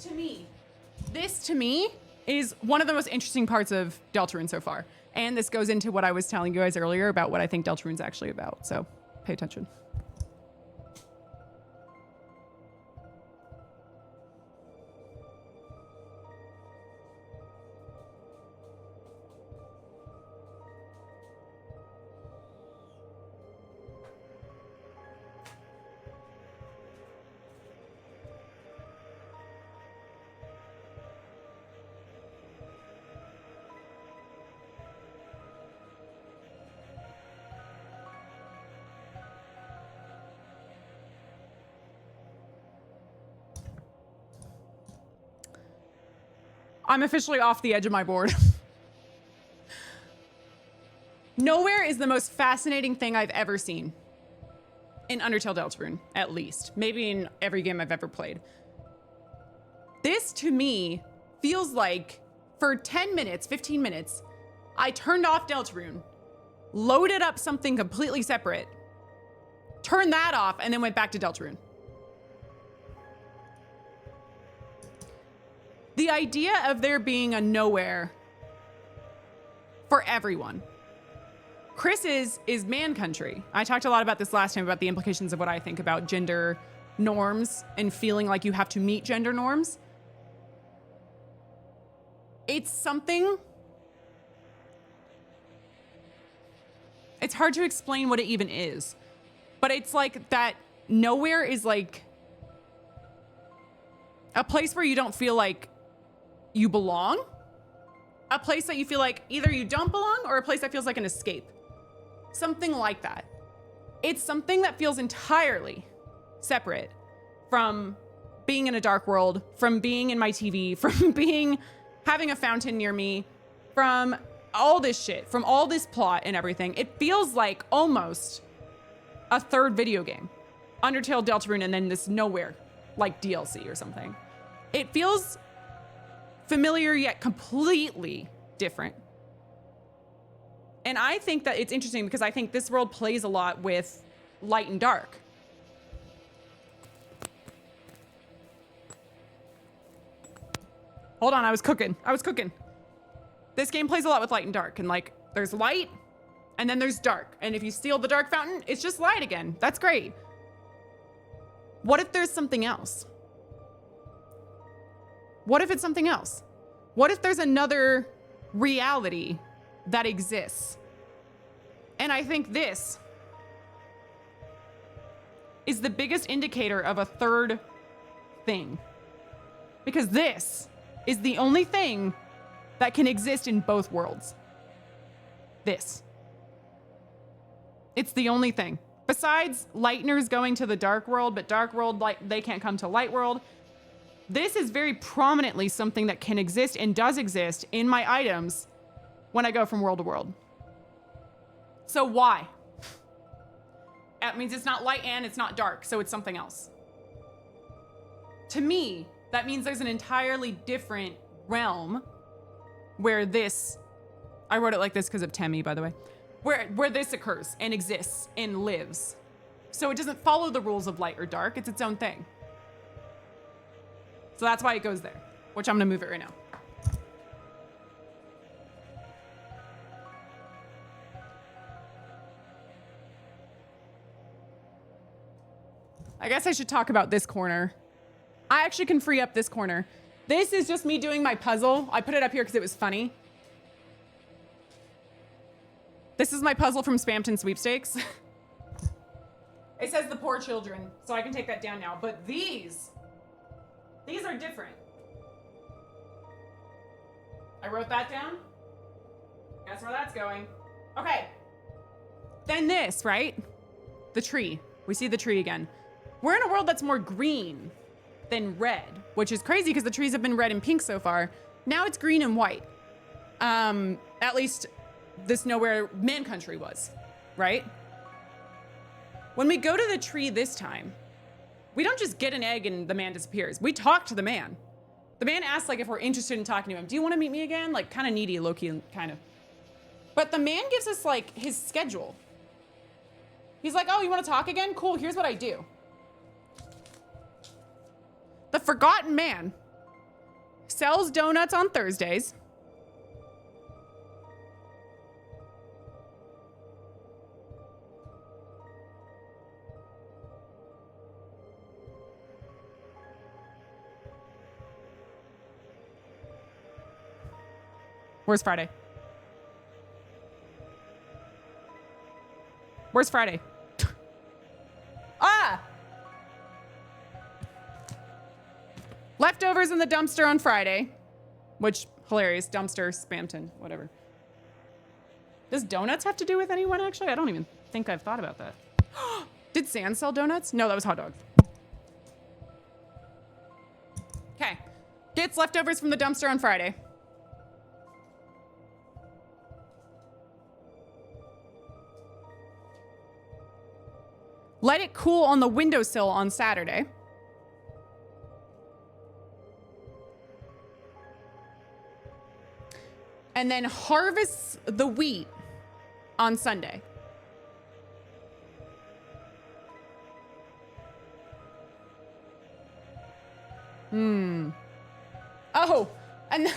Speaker 2: to me is one of the most interesting parts of Deltarune so far. And this goes into what I was telling you guys earlier about what I think Deltarune's actually about. So pay attention. I'm officially off the edge of my board. Nowhere is the most fascinating thing I've ever seen. In Undertale Deltarune, at least. Maybe in every game I've ever played. This, to me, feels like for 10 minutes, 15 minutes, I turned off Deltarune, loaded up something completely separate, turned that off, and then went back to Deltarune. The idea of there being a nowhere for everyone. Chris's is man country. I talked a lot about this last time about the implications of what I think about gender norms and feeling like you have to meet gender norms. It's something, it's hard to explain what it even is, but it's like that nowhere is like a place where you don't feel like you belong, a place that you feel like either you don't belong or a place that feels like an escape. Something like that. It's something that feels entirely separate from being in a dark world, from being in my TV, from having a fountain near me, from all this shit, from all this plot and everything. It feels like almost a third video game. Undertale, Deltarune, and then this nowhere, like DLC or something. It feels familiar yet completely different. And I think that it's interesting because I think this world plays a lot with light and dark. Hold on, I was cooking. This game plays a lot with light and dark, and like there's light and then there's dark. And if you steal the dark fountain, it's just light again. That's great. What if there's something else? What if it's something else? What if there's another reality that exists? And I think this is the biggest indicator of a third thing. Because this is the only thing that can exist in both worlds. This. It's the only thing. Besides Lightners going to the dark world, but dark world, they can't come to light world. This is very prominently something that can exist and does exist in my items when I go from world to world. So why? That means it's not light and it's not dark, so it's something else. To me, that means there's an entirely different realm where this, I wrote it like this because of Temmie, by the way, where this occurs and exists and lives. So it doesn't follow the rules of light or dark, it's its own thing. So that's why it goes there, which I'm gonna move it right now. I guess I should talk about this corner. I actually can free up this corner. This is just me doing my puzzle. I put it up here because it was funny. This is my puzzle from Spamton Sweepstakes. It says the poor children, so I can take that down now. But these are different. I wrote that down. Guess where that's going. Okay. Then this, right? The tree. We see the tree again. We're in a world that's more green than red, which is crazy because the trees have been red and pink so far. Now it's green and white. At least this nowhere man country was, right? When we go to the tree this time, we don't just get an egg and the man disappears. We talk to the man. The man asks like if we're interested in talking to him. Do you want to meet me again? Like kind of needy, low-key, kind of. But the man gives us like his schedule. He's like, oh, you want to talk again? Cool, here's what I do. The Forgotten Man sells donuts on Thursdays. Where's Friday? Where's Friday? Ah! Leftovers in the dumpster on Friday. Which, hilarious. Dumpster, Spamton, whatever. Does donuts have to do with anyone, actually? I don't even think I've thought about that. Did Sand sell donuts? No, that was hot dogs. Okay. Gets leftovers from the dumpster on Friday. Let it cool on the windowsill on Saturday. And then harvests the wheat on Sunday. Oh, and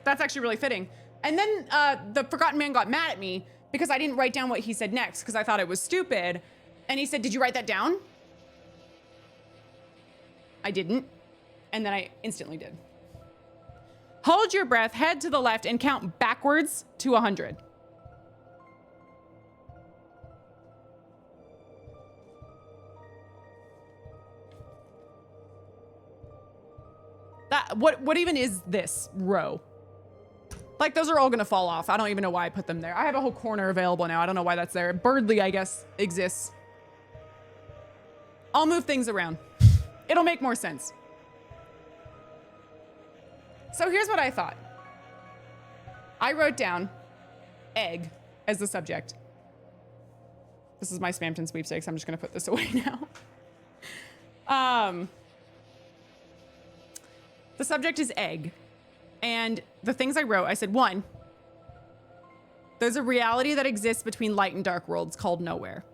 Speaker 2: that's actually really fitting. And then the Forgotten Man got mad at me because I didn't write down what he said next because I thought it was stupid. And he said, did you write that down? I didn't. And then I instantly did. Hold your breath, head to the left, and count backwards to 100. What even is this row? Like, those are all gonna fall off. I don't even know why I put them there. I have a whole corner available now. I don't know why that's there. Birdly, I guess, exists. I'll move things around. It'll make more sense. So here's what I thought. I wrote down egg as the subject. This is my Spamton sweepstakes. I'm just gonna put this away now. The subject is egg. And the things I wrote, I said, 1, there's a reality that exists between light and dark worlds called nowhere.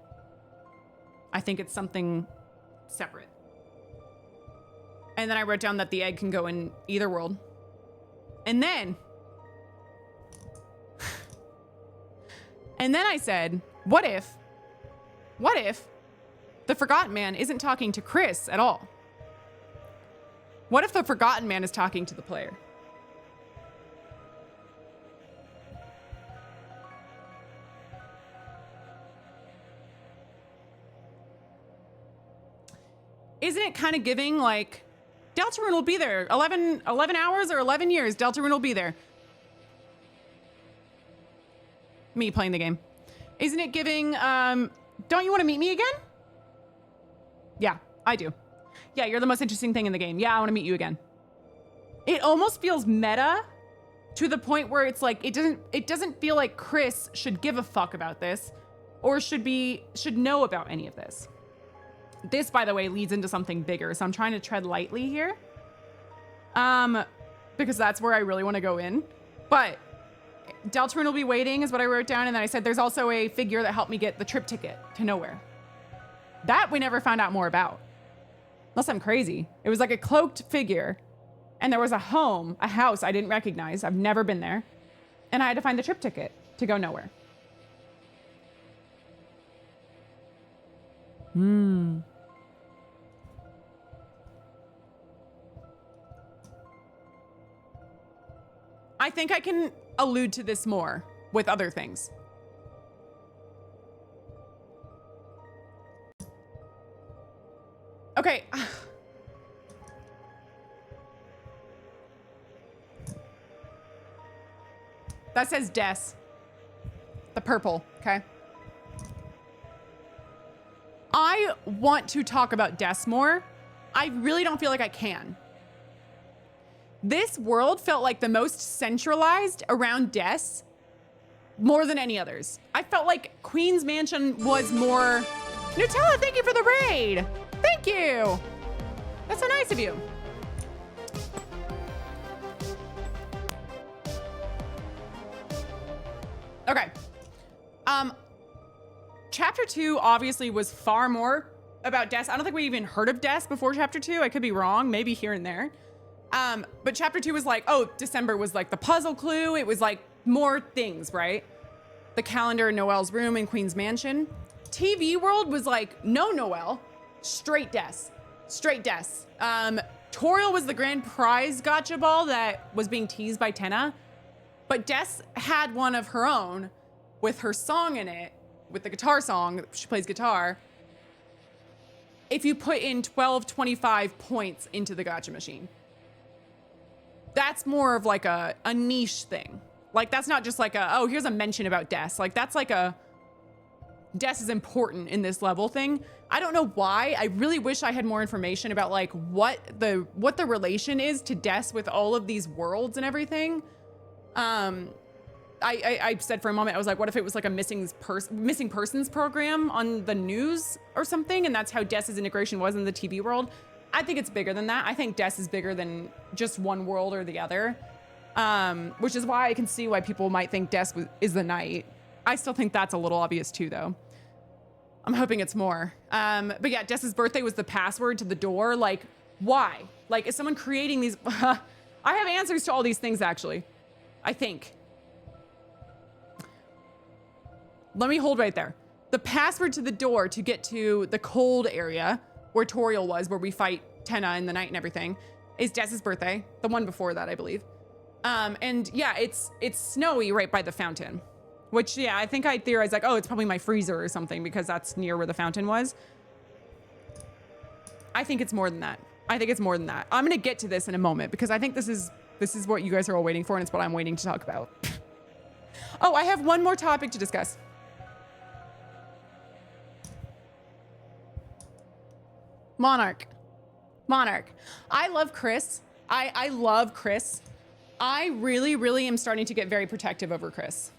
Speaker 2: I think it's something separate. And then I wrote down that the egg can go in either world. And then I said, what if the Forgotten Man isn't talking to Chris at all? What if the Forgotten Man is talking to the player? Isn't it kind of giving like Deltarune will be there 11 hours or 11 years? Deltarune will be there. Me playing the game. Isn't it giving, don't you want to meet me again? Yeah, I do. Yeah, you're the most interesting thing in the game. Yeah, I want to meet you again. It almost feels meta to the point where it's like, it doesn't feel like Chris should give a fuck about this or should know about any of this. This, by the way, leads into something bigger. So I'm trying to tread lightly here. Because that's where I really want to go in. But Deltarune will be waiting is what I wrote down. And then I said, there's also a figure that helped me get the trip ticket to nowhere. That we never found out more about. Unless I'm crazy. It was like a cloaked figure. And there was a house I didn't recognize. I've never been there. And I had to find the trip ticket to go nowhere. I think I can allude to this more with other things. Okay. That says Des. The purple, okay? I want to talk about Des more. I really don't feel like I can. This world felt like the most centralized around Des more than any others. I felt like Queen's Mansion was more... Nutella, thank you for the raid. Thank you. That's so nice of you. Okay. Chapter 2 obviously was far more about Des. I don't think we even heard of Des before chapter 2. I could be wrong, maybe here and there. But chapter 2 was like, oh, December was like the puzzle clue. It was like more things, right? The calendar in Noelle's room in Queen's Mansion. TV World was like, no Noelle, straight Des. Straight Des. Toriel was the grand prize gotcha ball that was being teased by Tenna. But Des had one of her own with her song in it, with the guitar song. She plays guitar. If you put in 1225 points into the gotcha machine. That's more of like a niche thing. Like, that's not just like oh, here's a mention about Des. Like, that's like Des is important in this level thing. I don't know why. I really wish I had more information about like what the relation is to Des with all of these worlds and everything. I said for a moment, I was like, what if it was like a missing persons program on the news or something? And that's how Des's integration was in the TV world. I think it's bigger than that. I think Des is bigger than just one world or the other. Which is why I can see why people might think Des is the knight. I still think that's a little obvious too, though. I'm hoping it's more. But yeah, Des's birthday was the password to the door. Like, why? Like, is someone creating these? I have answers to all these things, actually. I think. Let me hold right there. The password to the door to get to the cold area where Toriel was, where we fight Tenna in the night and everything, is Des's birthday. The one before that, I believe. And yeah, it's snowy right by the fountain. Which, yeah, I think I theorized like, oh, it's probably my freezer or something because that's near where the fountain was. I think it's more than that. I think it's more than that. I'm gonna get to this in a moment because I think this is what you guys are all waiting for and it's what I'm waiting to talk about. Oh, I have one more topic to discuss. Monarch. I love Chris. I love Chris. I really, really am starting to get very protective over Chris.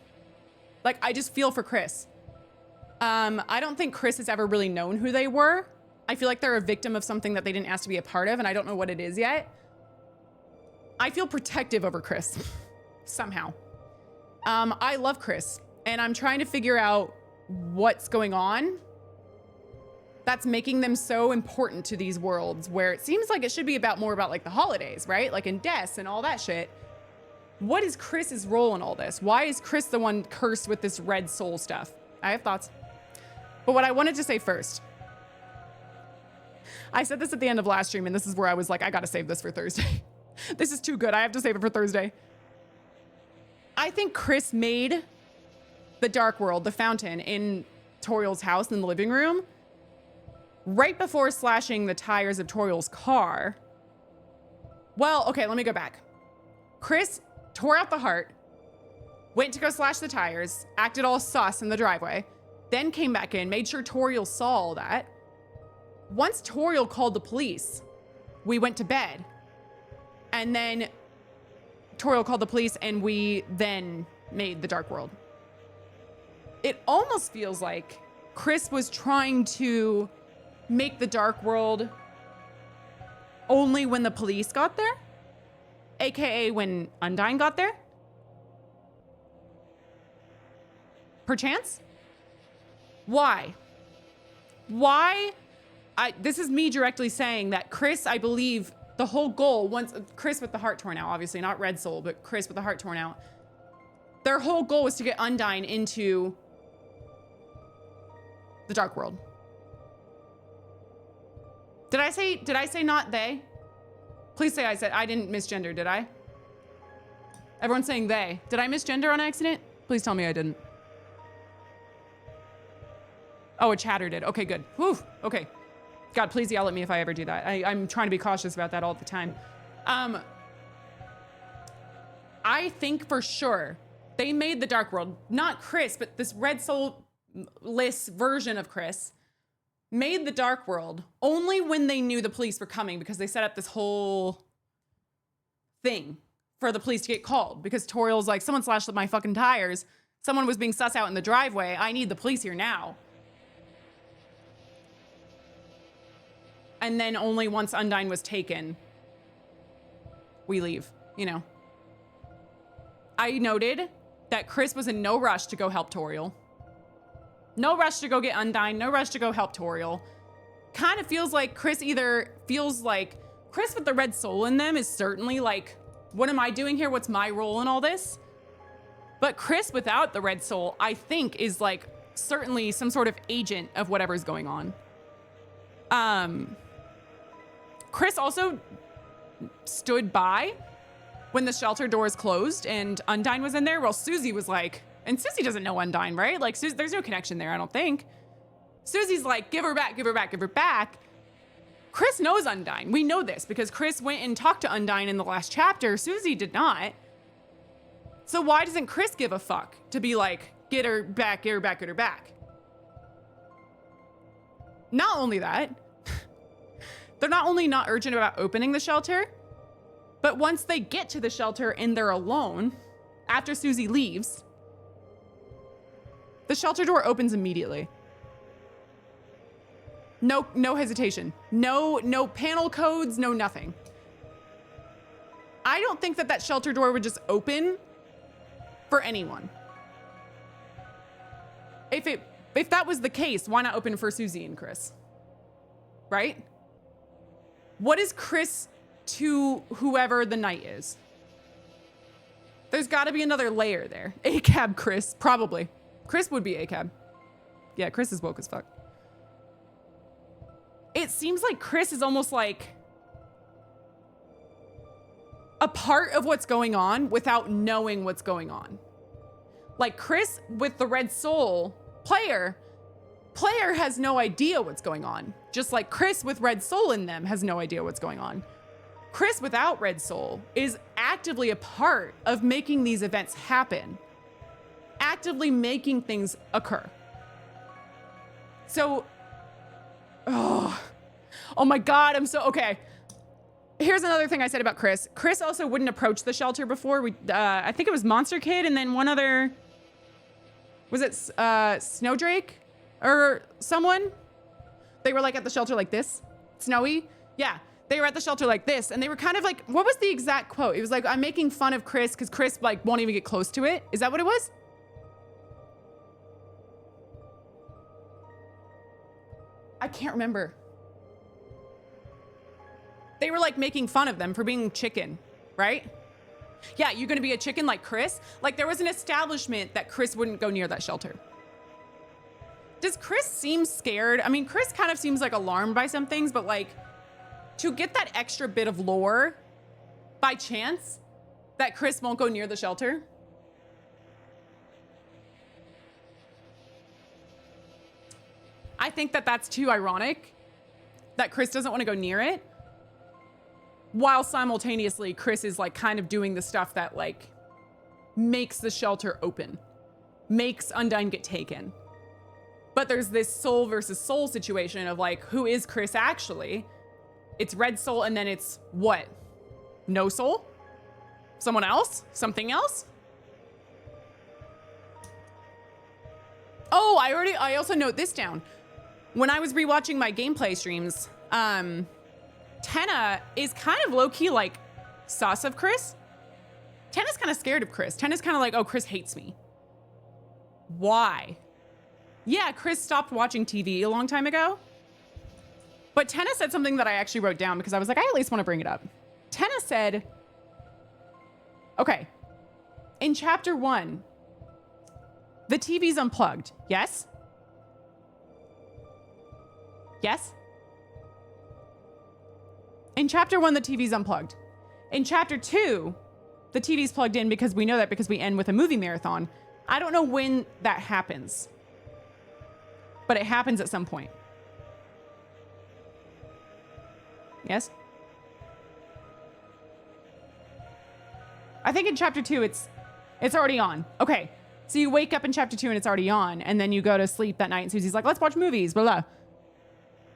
Speaker 2: Like, I just feel for Chris. I don't think Chris has ever really known who they were. I feel like they're a victim of something that they didn't ask to be a part of, and I don't know what it is yet. I feel protective over Chris, somehow. I love Chris, and I'm trying to figure out what's going on that's making them so important to these worlds where it seems like it should be more about like the holidays, right? Like in Des and all that shit. What is Chris's role in all this? Why is Chris the one cursed with this red soul stuff? I have thoughts. But what I wanted to say first, I said this at the end of last stream, and this is where I was like, I gotta save this for Thursday. This is too good. I have to save it for Thursday. I think Chris made the Dark World, the fountain, in Toriel's house in the living room, right before slashing the tires of Toriel's car. Well, okay, let me go back. Chris tore out the heart, went to go slash the tires, acted all sus in the driveway, then came back in, made sure Toriel saw all that. Once Toriel called the police, we went to bed. And then Toriel called the police and we then made the Dark World. It almost feels like Chris was trying to make the Dark World only when the police got there. AKA when Undyne got there? Perchance? Why? This is me directly saying that Chris, I believe, the whole goal, once Chris with the heart torn out, obviously not Red Soul, but Chris with the heart torn out, their whole goal was to get Undyne into the Dark World. Did I say not they? Please say I didn't misgender, did I? Everyone's saying they. Did I misgender on accident? Please tell me I didn't. Oh, a chatter did. Okay, good. Whew, okay. God, please yell at me if I ever do that. I'm trying to be cautious about that all the time. I think for sure They made the Dark World, not Chris, but this Red Soul-less version of Chris made the Dark World only when they knew the police were coming, because they set up this whole thing for the police to get called, because Toriel's like, someone slashed up my fucking tires. Someone was being sus out in the driveway. I need the police here now. And then only once Undyne was taken, we leave, you know. I noted that Chris was in no rush to go help Toriel. No rush to go get Undyne, no rush to go help Toriel. Kind of feels like Chris Chris with the red soul in them is certainly like, what am I doing here? What's my role in all this? But Chris without the red soul, I think, is like certainly some sort of agent of whatever's going on. Chris also stood by when the shelter doors closed and Undyne was in there. Well, Susie was like, and Susie doesn't know Undyne, right? Like, there's no connection there, I don't think. Susie's like, give her back, give her back, give her back. Chris knows Undyne. We know this because Chris went and talked to Undyne in the last chapter. Susie did not. So why doesn't Chris give a fuck to be like, get her back, get her back, get her back? Not only that, they're not only not urgent about opening the shelter, but once they get to the shelter and they're alone, after Susie leaves, the shelter door opens immediately. No hesitation. No panel codes, no nothing. I don't think that shelter door would just open for anyone. If that was the case, why not open for Susie and Chris? Right? What is Chris to whoever the knight is? There's got to be another layer there. ACAB Chris, probably. Chris would be ACAB. Yeah, Chris is woke as fuck. It seems like Chris is almost like a part of what's going on without knowing what's going on. Like Chris with the red soul, player has no idea what's going on. Just like Chris with red soul in them has no idea what's going on. Chris without red soul is actively a part of making these events happen. Actively making things occur. So, oh my God, okay. Here's another thing I said about Chris. Chris also wouldn't approach the shelter before. I think it was Monster Kid and then one other, was it Snowdrake or someone? They were like at the shelter like this, Snowy. Yeah, they were at the shelter like this and they were kind of like, what was the exact quote? It was like, I'm making fun of Chris because Chris like won't even get close to it. Is that what it was? I can't remember. They were like making fun of them for being chicken, right? Yeah, you're gonna be a chicken like Chris? Like there was an establishment that Chris wouldn't go near that shelter. Does Chris seem scared? I mean, Chris kind of seems like alarmed by some things, but like to get that extra bit of lore by chance that Chris won't go near the shelter. I think that that's too ironic that Chris doesn't want to go near it. While simultaneously, Chris is like kind of doing the stuff that like makes the shelter open, makes Undyne get taken. But there's this soul versus soul situation of like, who is Chris actually? It's red soul and then it's what? No soul? Someone else? Something else? Oh, I also note this down. When I was rewatching my gameplay streams, Tenna is kind of low-key like sus of Chris. Tenna's kind of scared of Chris. Tenna's kind of like, oh, Chris hates me. Why? Yeah, Chris stopped watching TV a long time ago. But Tenna said something that I actually wrote down because I was like, I at least want to bring it up. Tenna said, okay, in chapter 1, the TV's unplugged, yes? Yes? In chapter 1, the TV's unplugged. In chapter 2, the TV's plugged in because we know that because we end with a movie marathon. I don't know when that happens, but it happens at some point. Yes? I think in chapter 2, it's It's already on. Okay. So you wake up in chapter 2 and it's already on. And then you go to sleep that night and Susie's like, let's watch movies, blah, blah.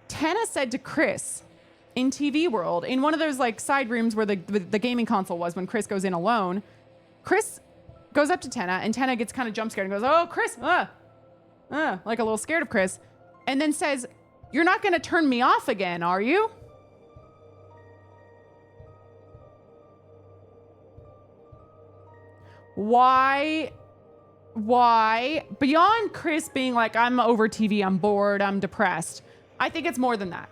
Speaker 2: Tenna said to Chris in TV World, in one of those like side rooms where the gaming console was when Chris goes in alone, Chris goes up to Tenna and Tenna gets kind of jump scared and goes, oh, Chris, like a little scared of Chris. And then says, you're not going to turn me off again, are you? Why? Beyond Chris being like, I'm over TV, I'm bored, I'm depressed. I think it's more than that.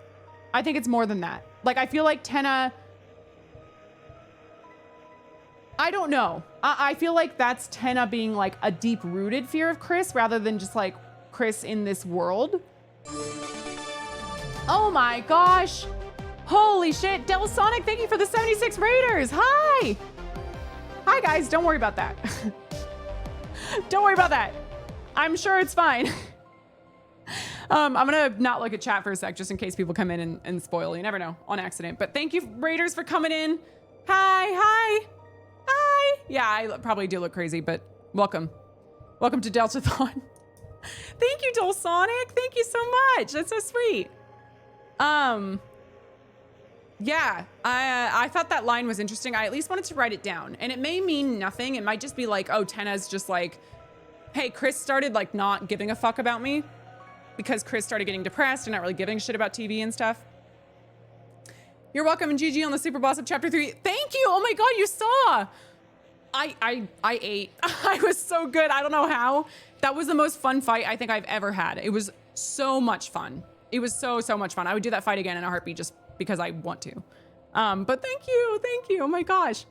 Speaker 2: Like, I feel like Tenna, I don't know. I feel like that's Tenna being like a deep-rooted fear of Chris rather than just like Chris in this world. Oh my gosh. Holy shit. Sonic, thank you for the 76 Raiders. Hi. Hi guys, don't worry about that. Don't worry about that. I'm sure it's fine. I'm gonna not look at chat for a sec just in case people come in and spoil. You never know, on accident. But thank you Raiders for coming in. Hi. Yeah, I probably do look crazy, but welcome. Welcome to Deltathon. Thank you, Sonic. Thank you so much. That's so sweet. Yeah, I thought that line was interesting. I at least wanted to write it down. And it may mean nothing. It might just be like, oh, Tenna's just like, hey, Chris started like not giving a fuck about me because Chris started getting depressed and not really giving a shit about TV and stuff. You're welcome, and GG on the Super Boss of Chapter 3. Thank you. Oh my God, you saw. I ate. I was so good. I don't know how. That was the most fun fight I think I've ever had. It was so much fun. It was so much fun. I would do that fight again in a heartbeat just because I want to. But thank you. Oh my gosh.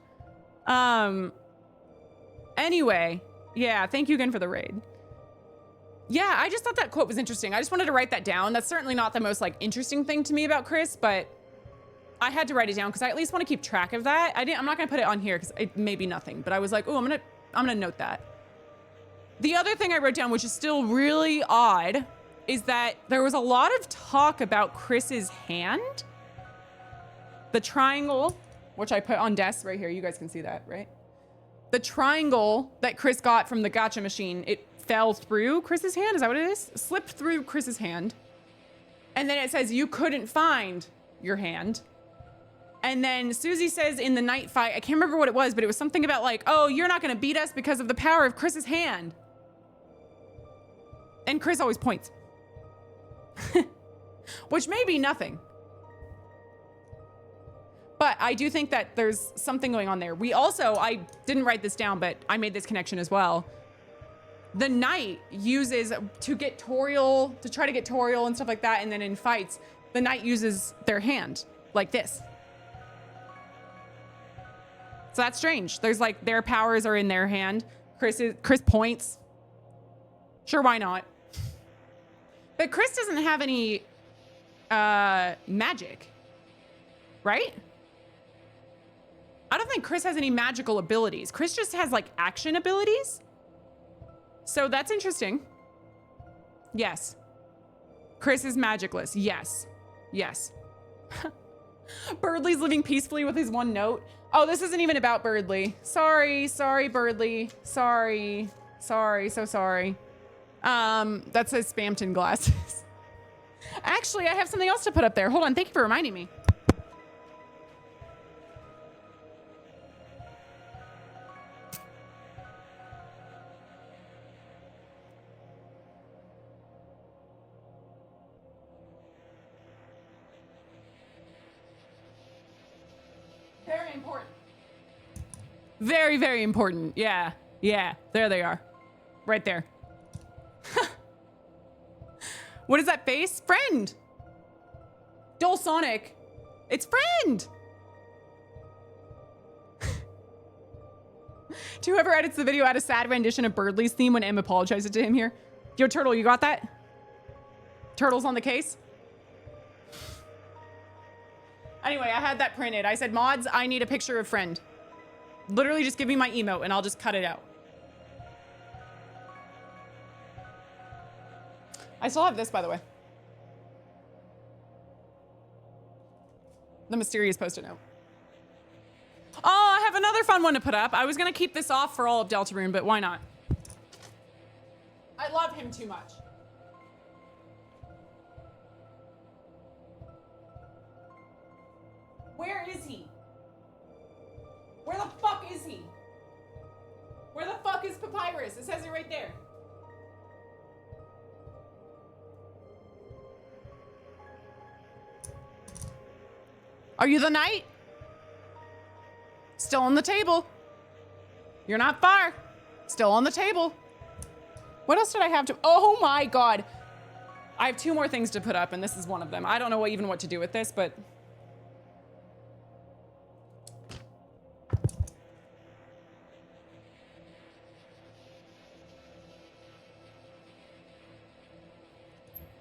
Speaker 2: Anyway, yeah, thank you again for the raid. Yeah, I just thought that quote was interesting. I just wanted to write that down. That's certainly not the most like interesting thing to me about Chris, but I had to write it down because I at least want to keep track of that. I'm not gonna put it on here because it may be nothing, but I was like, oh, I'm gonna note that. The other thing I wrote down, which is still really odd, is that there was a lot of talk about Chris's hand. The triangle, which I put on desk right here. You guys can see that, right? The triangle that Chris got from the gacha machine, it fell through Chris's hand. Is that what it is? Slipped through Chris's hand. And then it says, you couldn't find your hand. And then Susie says in the night fight, I can't remember what it was, but it was something about like, oh, you're not going to beat us because of the power of Chris's hand. And Chris always points. Which may be nothing. But I do think that there's something going on there. We also, I didn't write this down, but I made this connection as well. The knight uses to get Toriel, to try to get Toriel and stuff like that. And then in fights, the knight uses their hand like this. So that's strange. There's like their powers are in their hand. Chris points. Sure, why not? But Chris doesn't have any magic, right? I don't think Chris has any magical abilities. Chris just has like action abilities. So that's interesting. Yes. Chris is magicless. Yes. Birdley's living peacefully with his one note. Oh, this isn't even about Birdley. Sorry, Birdley. Sorry, so sorry. That says Spamton glasses. Actually, I have something else to put up there. Hold on, thank you for reminding me. Very important. Very, very important. Yeah, there they are. Right there. What is that face? Friend. Sonic. It's friend. To whoever edits the video, add a sad rendition of Birdley's theme when M apologizes to him here. Yo, Turtle, you got that? Turtle's on the case? Anyway, I had that printed. I said, mods, I need a picture of friend. Literally just give me my emote and I'll just cut it out. I still have this, by the way. The mysterious post-it note. Oh, I have another another fun one to put up. I was gonna keep this off for all of Deltarune, but why not? I love him too much. Where is he? Where the fuck is he? Where the fuck is Papyrus? It says it right there. Are you the knight? Still on the table. You're not far. Still on the table. What else did I have to? Oh my God. I have 2 more things to put up and this is one of them. I don't know even what to do with this, but.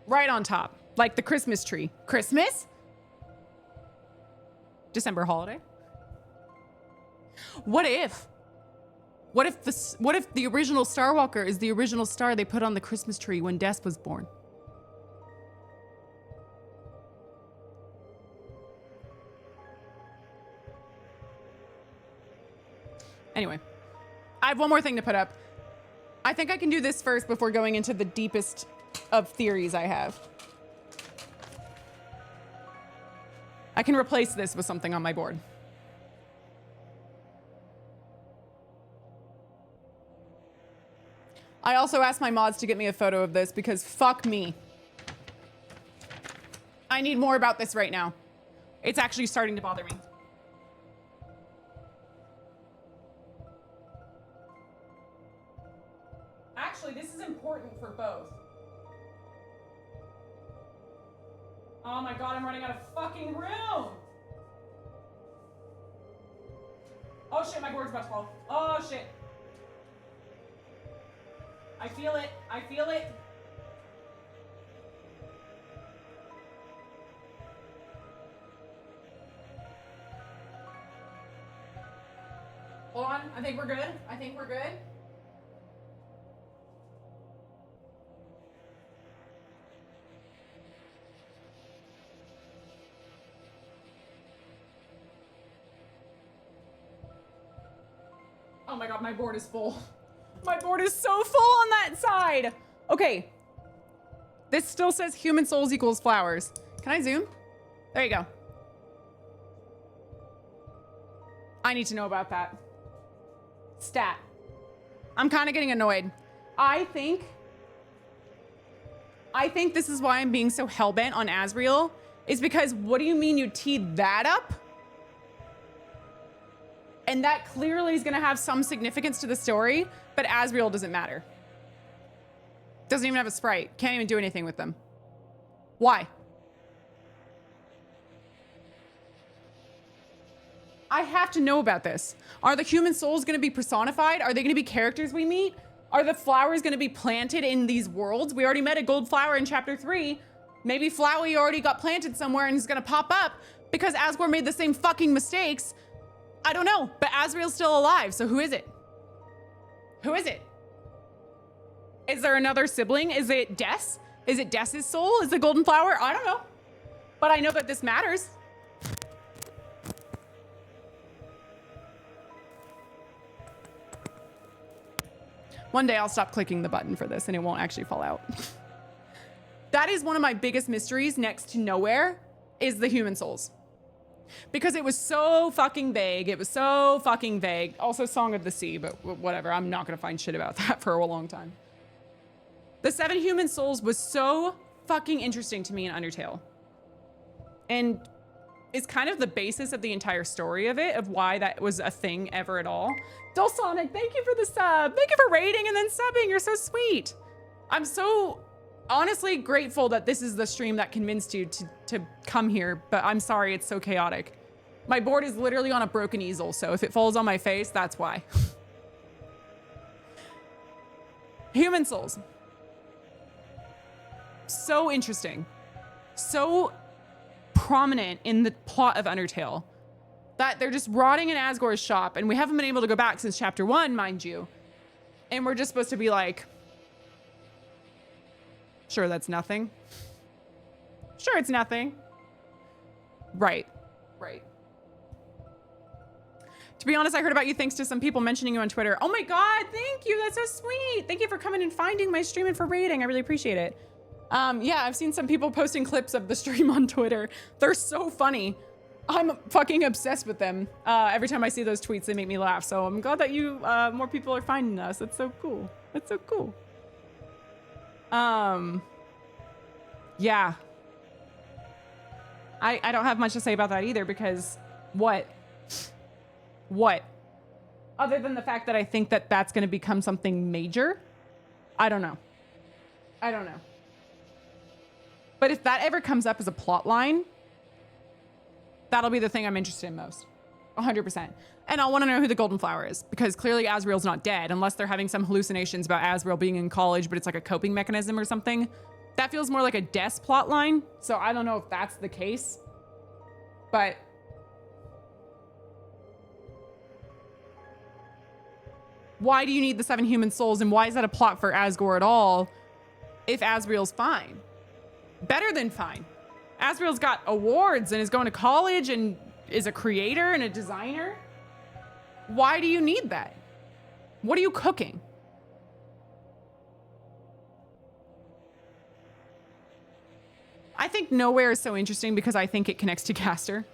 Speaker 2: Right on top, like the Christmas tree. Christmas? December holiday? What if the original Starwalker is the original star they put on the Christmas tree when Des was born? Anyway, I have one more thing to put up. I think I can do this first before going into the deepest of theories I have. I can replace this with something on my board. I also asked my mods to get me a photo of this because fuck me. I need more about this right now. It's actually starting to bother me. Actually, this is important for both. Oh my God, I'm running out of fucking room. Oh shit, my board's about to fall. Oh shit. I feel it. I feel it. Hold on. I think we're good. I think we're good. Oh my God, my board is full. My board is so full on that side. Okay. This still says human souls equals flowers. Can I zoom? There you go. I need to know about that. Stat. I'm kind of getting annoyed. I think this is why I'm being so hellbent on Asriel, is because what do you mean you teed that up? And that clearly is gonna have some significance to the story, but Asriel doesn't matter. Doesn't even have a sprite. Can't even do anything with them. Why? I have to know about this. Are the human souls gonna be personified? Are they gonna be characters we meet? Are the flowers gonna be planted in these worlds? We already met a gold flower in chapter 3. Maybe Flowey already got planted somewhere and is gonna pop up because Asgore made the same fucking mistakes. I don't know, but Asriel's still alive, so who is it? Who is it? Is there another sibling? Is it Des? Is it Des's soul? Is the golden flower? I don't know. But I know that this matters. One day I'll stop clicking the button for this and it won't actually fall out. That is one of my biggest mysteries next to nowhere is the human souls. Because it was so fucking vague. It was so fucking vague. Also Song of the Sea, but whatever. I'm not gonna find shit about that for a long time. The 7 human souls was so fucking interesting to me in Undertale. And it's kind of the basis of the entire story of it, of why that was a thing ever at all. Dulsonic, thank you for the sub. Thank you for rating and then subbing. You're so sweet. I'm so honestly grateful that this is the stream that convinced you to come here, but I'm sorry it's so chaotic. My board is literally on a broken easel, so if it falls on my face, that's why. Human souls. So interesting. So prominent in the plot of Undertale that they're just rotting in Asgore's shop, and we haven't been able to go back since chapter 1, mind you. And we're just supposed to be like, sure, that's nothing. Sure, it's nothing. Right, right. To be honest, I heard about you thanks to some people mentioning you on Twitter. Oh my God, thank you. That's so sweet. Thank you for coming and finding my stream and for rating. I really appreciate it. Yeah, I've seen some people posting clips of the stream on Twitter. They're so funny. I'm fucking obsessed with them. Every time I see those tweets, they make me laugh. So I'm glad that you, more people are finding us. That's so cool. That's so cool. Yeah. I don't have much to say about that either because what? Other than the fact that I think that that's going to become something major? I don't know. But if that ever comes up as a plot line, that'll be the thing I'm interested in most. 100%. And I'll want to know who the Golden Flower is because clearly Asriel's not dead unless they're having some hallucinations about Asriel being in college, but it's like a coping mechanism or something. That feels more like a Des plot line. So I don't know if that's the case, but why do you need the 7 human souls and why is that a plot for Asgore at all if Asriel's fine? Better than fine. Asriel's got awards and is going to college and is a creator and a designer. Why do you need that? What are you cooking? I think Nowhere is so interesting because I think it connects to Caster.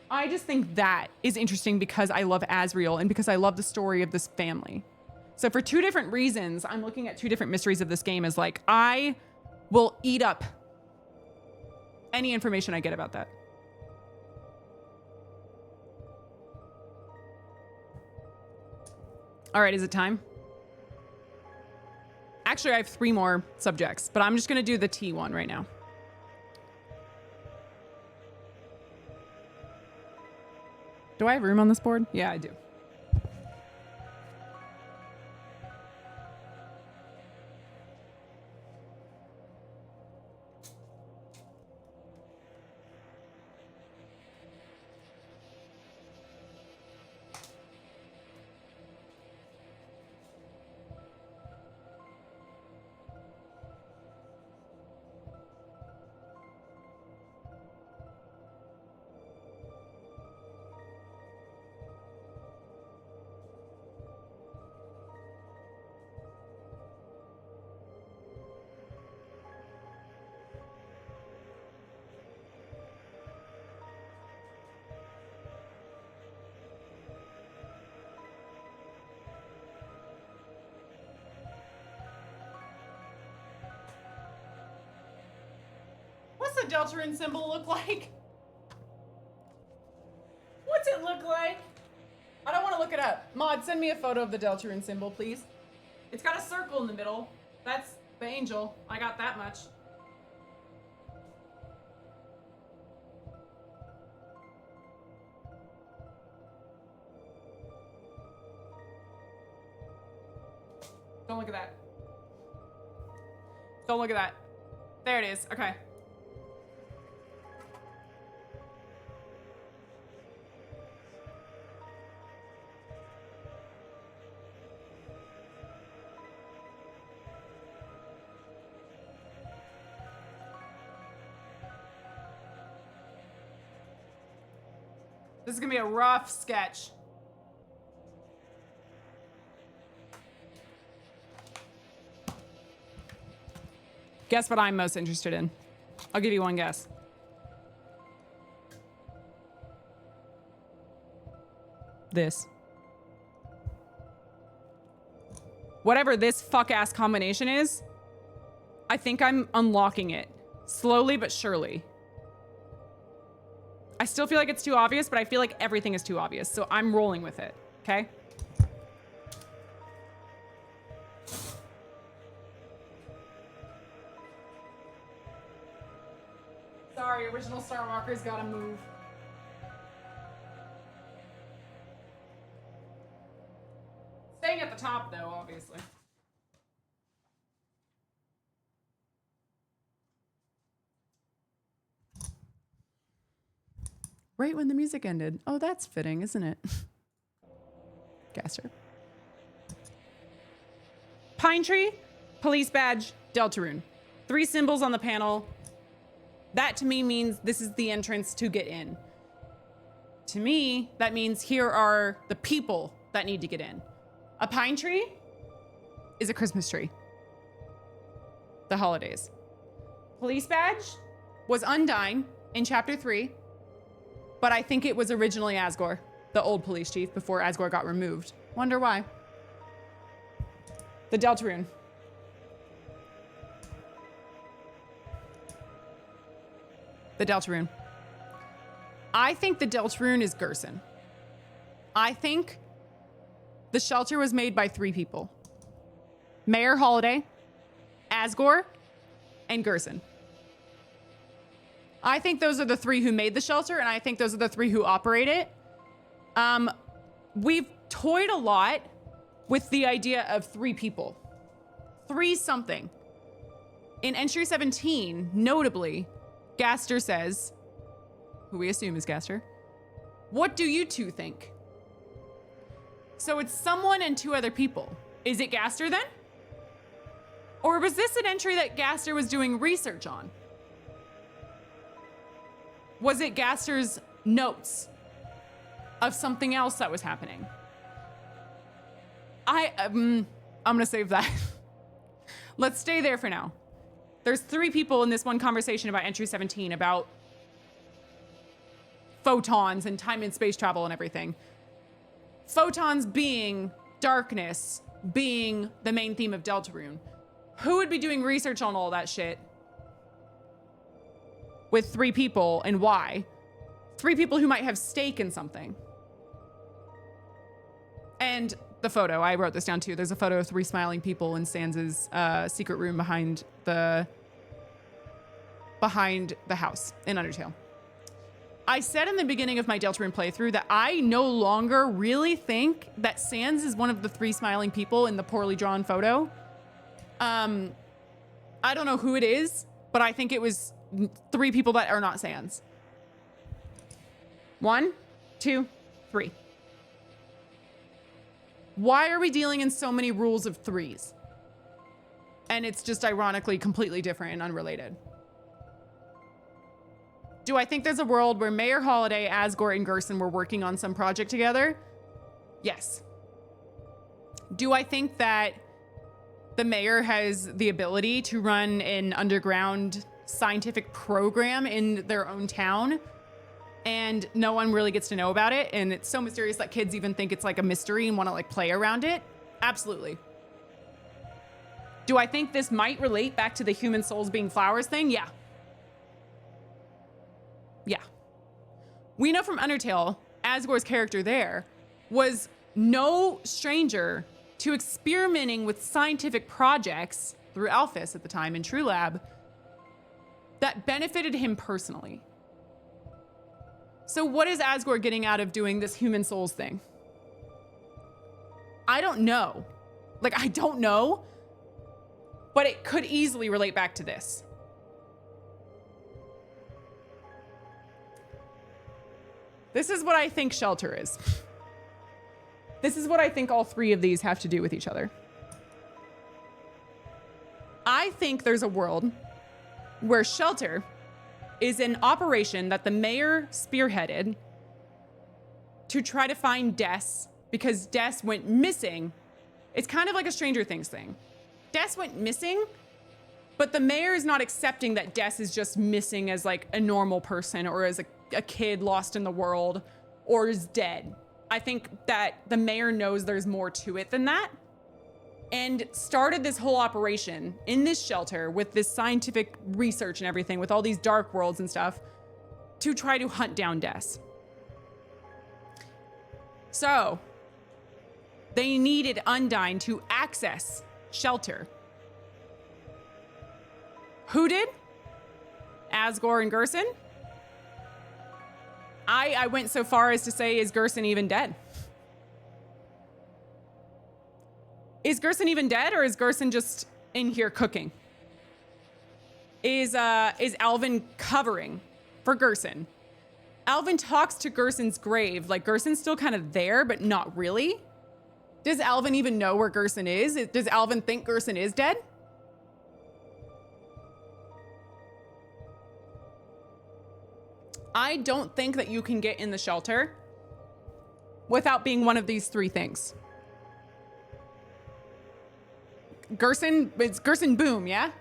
Speaker 2: I just think that is interesting because I love Asriel and because I love the story of this family. So for 2 different reasons, I'm looking at 2 different mysteries of this game as like, I will eat up any information I get about that. All right, is it time? Actually, I have 3 more subjects, but I'm just gonna do the T one right now. Do I have room on this board? Yeah, I do. What's the Deltarune symbol look like? What's it look like? I don't want to look it up. Mod, send me a photo of the Deltarune symbol, please. It's got a circle in the middle. That's the angel. I got that much. Don't look at that. Don't look at that. There it is. Okay. This is gonna be a rough sketch. Guess what I'm most interested in? I'll give you one guess. This. Whatever this fuck-ass combination is, I think I'm unlocking it. Slowly but surely. I still feel like it's too obvious, but I feel like everything is too obvious, so I'm rolling with it, okay? Sorry, original Star Walker's gotta move. Staying at the top, though, obviously. Right when the music ended. Oh, that's fitting, isn't it? Gaster. Pine tree, police badge, Deltarune. 3 symbols on the panel. That to me means this is the entrance to get in. To me, that means here are the people that need to get in. A pine tree is a Christmas tree. The holidays. Police badge was Undyne in chapter 3, but I think it was originally Asgore, the old police chief, before Asgore got removed. Wonder why. The Deltarune. The Deltarune. I think the Deltarune is Gerson. I think the shelter was made by 3 people. Mayor Holiday, Asgore, and Gerson. I think those are the 3 who made the shelter, and I think those are the 3 who operate it. We've toyed a lot with the idea of 3 people. 3 something. In entry 17, notably, Gaster says, who we assume is Gaster, "What do you 2 think?" So it's someone and 2 other people. Is it Gaster then? Or was this an entry that Gaster was doing research on? Was it Gaster's notes of something else that was happening? I'm gonna save that. Let's stay there for now. There's 3 people in this one conversation about entry 17 about photons and time and space travel and everything. Photons being darkness, being the main theme of Deltarune. Who would be doing research on all that shit with 3 people, and why? 3 people who might have stake in something. And the photo, I wrote this down too. There's a photo of 3 smiling people in Sans's secret room behind the house in Undertale. I said in the beginning of my Deltarune playthrough that I no longer really think that Sans is one of the 3 smiling people in the poorly drawn photo. I don't know who it is, but I think it was 3 people that are not Sans. 1, 2, 3. Why are we dealing in so many rules of 3s? And it's just ironically completely different and unrelated. Do I think there's a world where Mayor Holiday, Asgore, and Gerson were working on some project together? Yes. Do I think that the mayor has the ability to run an underground scientific program in their own town and no one really gets to know about it, and it's so mysterious that kids even think it's like a mystery and want to like play around it? Absolutely. Do I think this might relate back to the human souls being flowers thing? Yeah. Yeah. We know from Undertale, Asgore's character there was no stranger to experimenting with scientific projects through Alphys at the time in True Lab that benefited him personally. So what is Asgore getting out of doing this human souls thing? I don't know. Like, I don't know, but it could easily relate back to this. This is what I think shelter is. This is what I think all 3 of these have to do with each other. I think there's a world where shelter is an operation that the mayor spearheaded to try to find Des, because Des went missing. It's kind of like a Stranger Things thing. Des went missing, but the mayor is not accepting that Des is just missing as like a normal person or as a kid lost in the world or is dead. I think that the mayor knows there's more to it than that and started this whole operation in this shelter with this scientific research and everything, with all these dark worlds and stuff, to try to hunt down Des. So they needed Undyne to access shelter. Who did? Asgore and Gerson? I went so far as to say, is Gerson even dead? Is Gerson even dead, or is Gerson just in here cooking? Is Alvin covering for Gerson? Alvin talks to Gerson's grave, like Gerson's still kind of there, but not really. Does Alvin even know where Gerson is? Does Alvin think Gerson is dead? I don't think that you can get in the shelter without being one of these three things. It's Gerson Boom, yeah?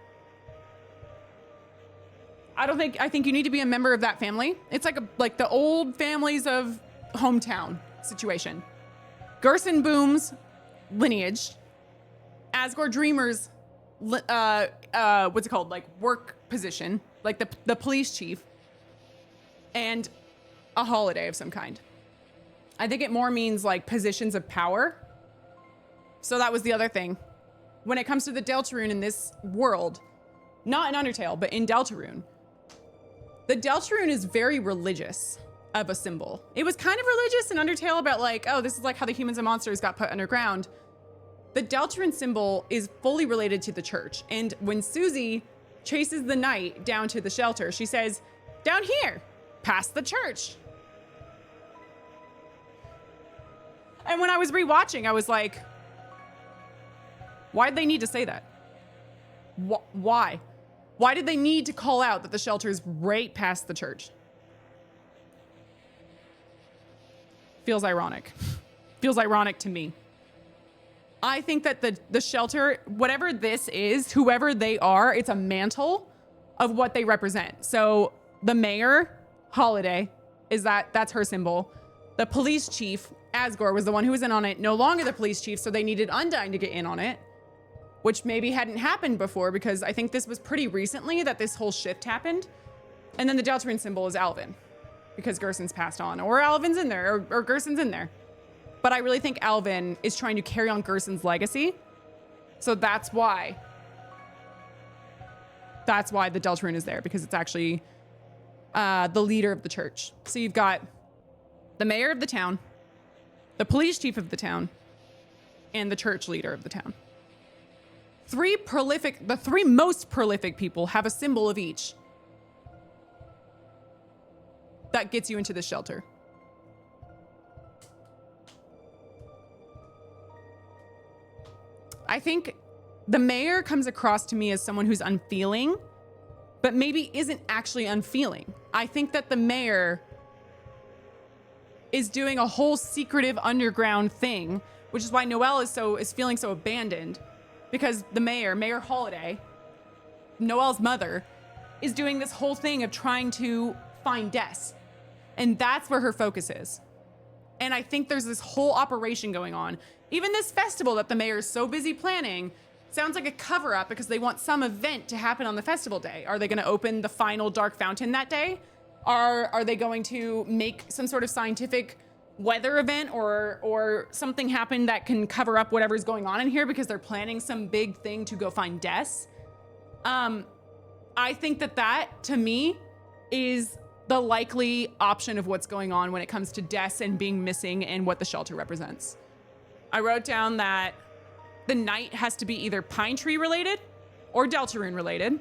Speaker 2: I think you need to be a member of that family. It's like the old families of hometown situation. Gerson Boom's lineage, Asgore Dreamer's what's it called? Like work position, like the police chief, and a holiday of some kind. I think it more means like positions of power. So that was the other thing. When it comes to the Deltarune in this world, not in Undertale, but in Deltarune, the Deltarune is very religious of a symbol. It was kind of religious in Undertale about like, oh, this is like how the humans and monsters got put underground. The Deltarune symbol is fully related to the church. And when Susie chases the knight down to the shelter, she says, down here, past the church. And when I was rewatching, I was like, why'd they need to say that? Why? Why did they need to call out that the shelter is right past the church? Feels ironic. Feels ironic to me. I think that the shelter, whatever this is, whoever they are, it's a mantle of what they represent. So the mayor, Holiday, that's her symbol. The police chief, Asgore, was the one who was in on it, no longer the police chief, so they needed Undyne to get in on it, which maybe hadn't happened before because I think this was pretty recently that this whole shift happened. And then the Deltarune symbol is Alvin because Gerson's passed on, or Alvin's in there, or Gerson's in there. But I really think Alvin is trying to carry on Gerson's legacy. So that's why the Deltarune is there, because it's actually the leader of the church. So you've got the mayor of the town, the police chief of the town, and the church leader of the town. The three most prolific people have a symbol of each that gets you into the shelter. I think the mayor comes across to me as someone who's unfeeling, but maybe isn't actually unfeeling. I think that the mayor is doing a whole secretive underground thing, which is why Noelle is feeling so abandoned, because the Mayor Holiday, Noelle's mother, is doing this whole thing of trying to find Des. And that's where her focus is. And I think there's this whole operation going on. Even this festival that the mayor is so busy planning sounds like a cover-up because they want some event to happen on the festival day. Are they going to open the final dark fountain that day? Are they going to make some sort of scientific weather event or something happen that can cover up whatever's going on in here because they're planning some big thing to go find Des? I think that to me is the likely option of what's going on when it comes to Des and being missing and what the shelter represents. I wrote down that the knight has to be either Pine Tree related or Deltarune related,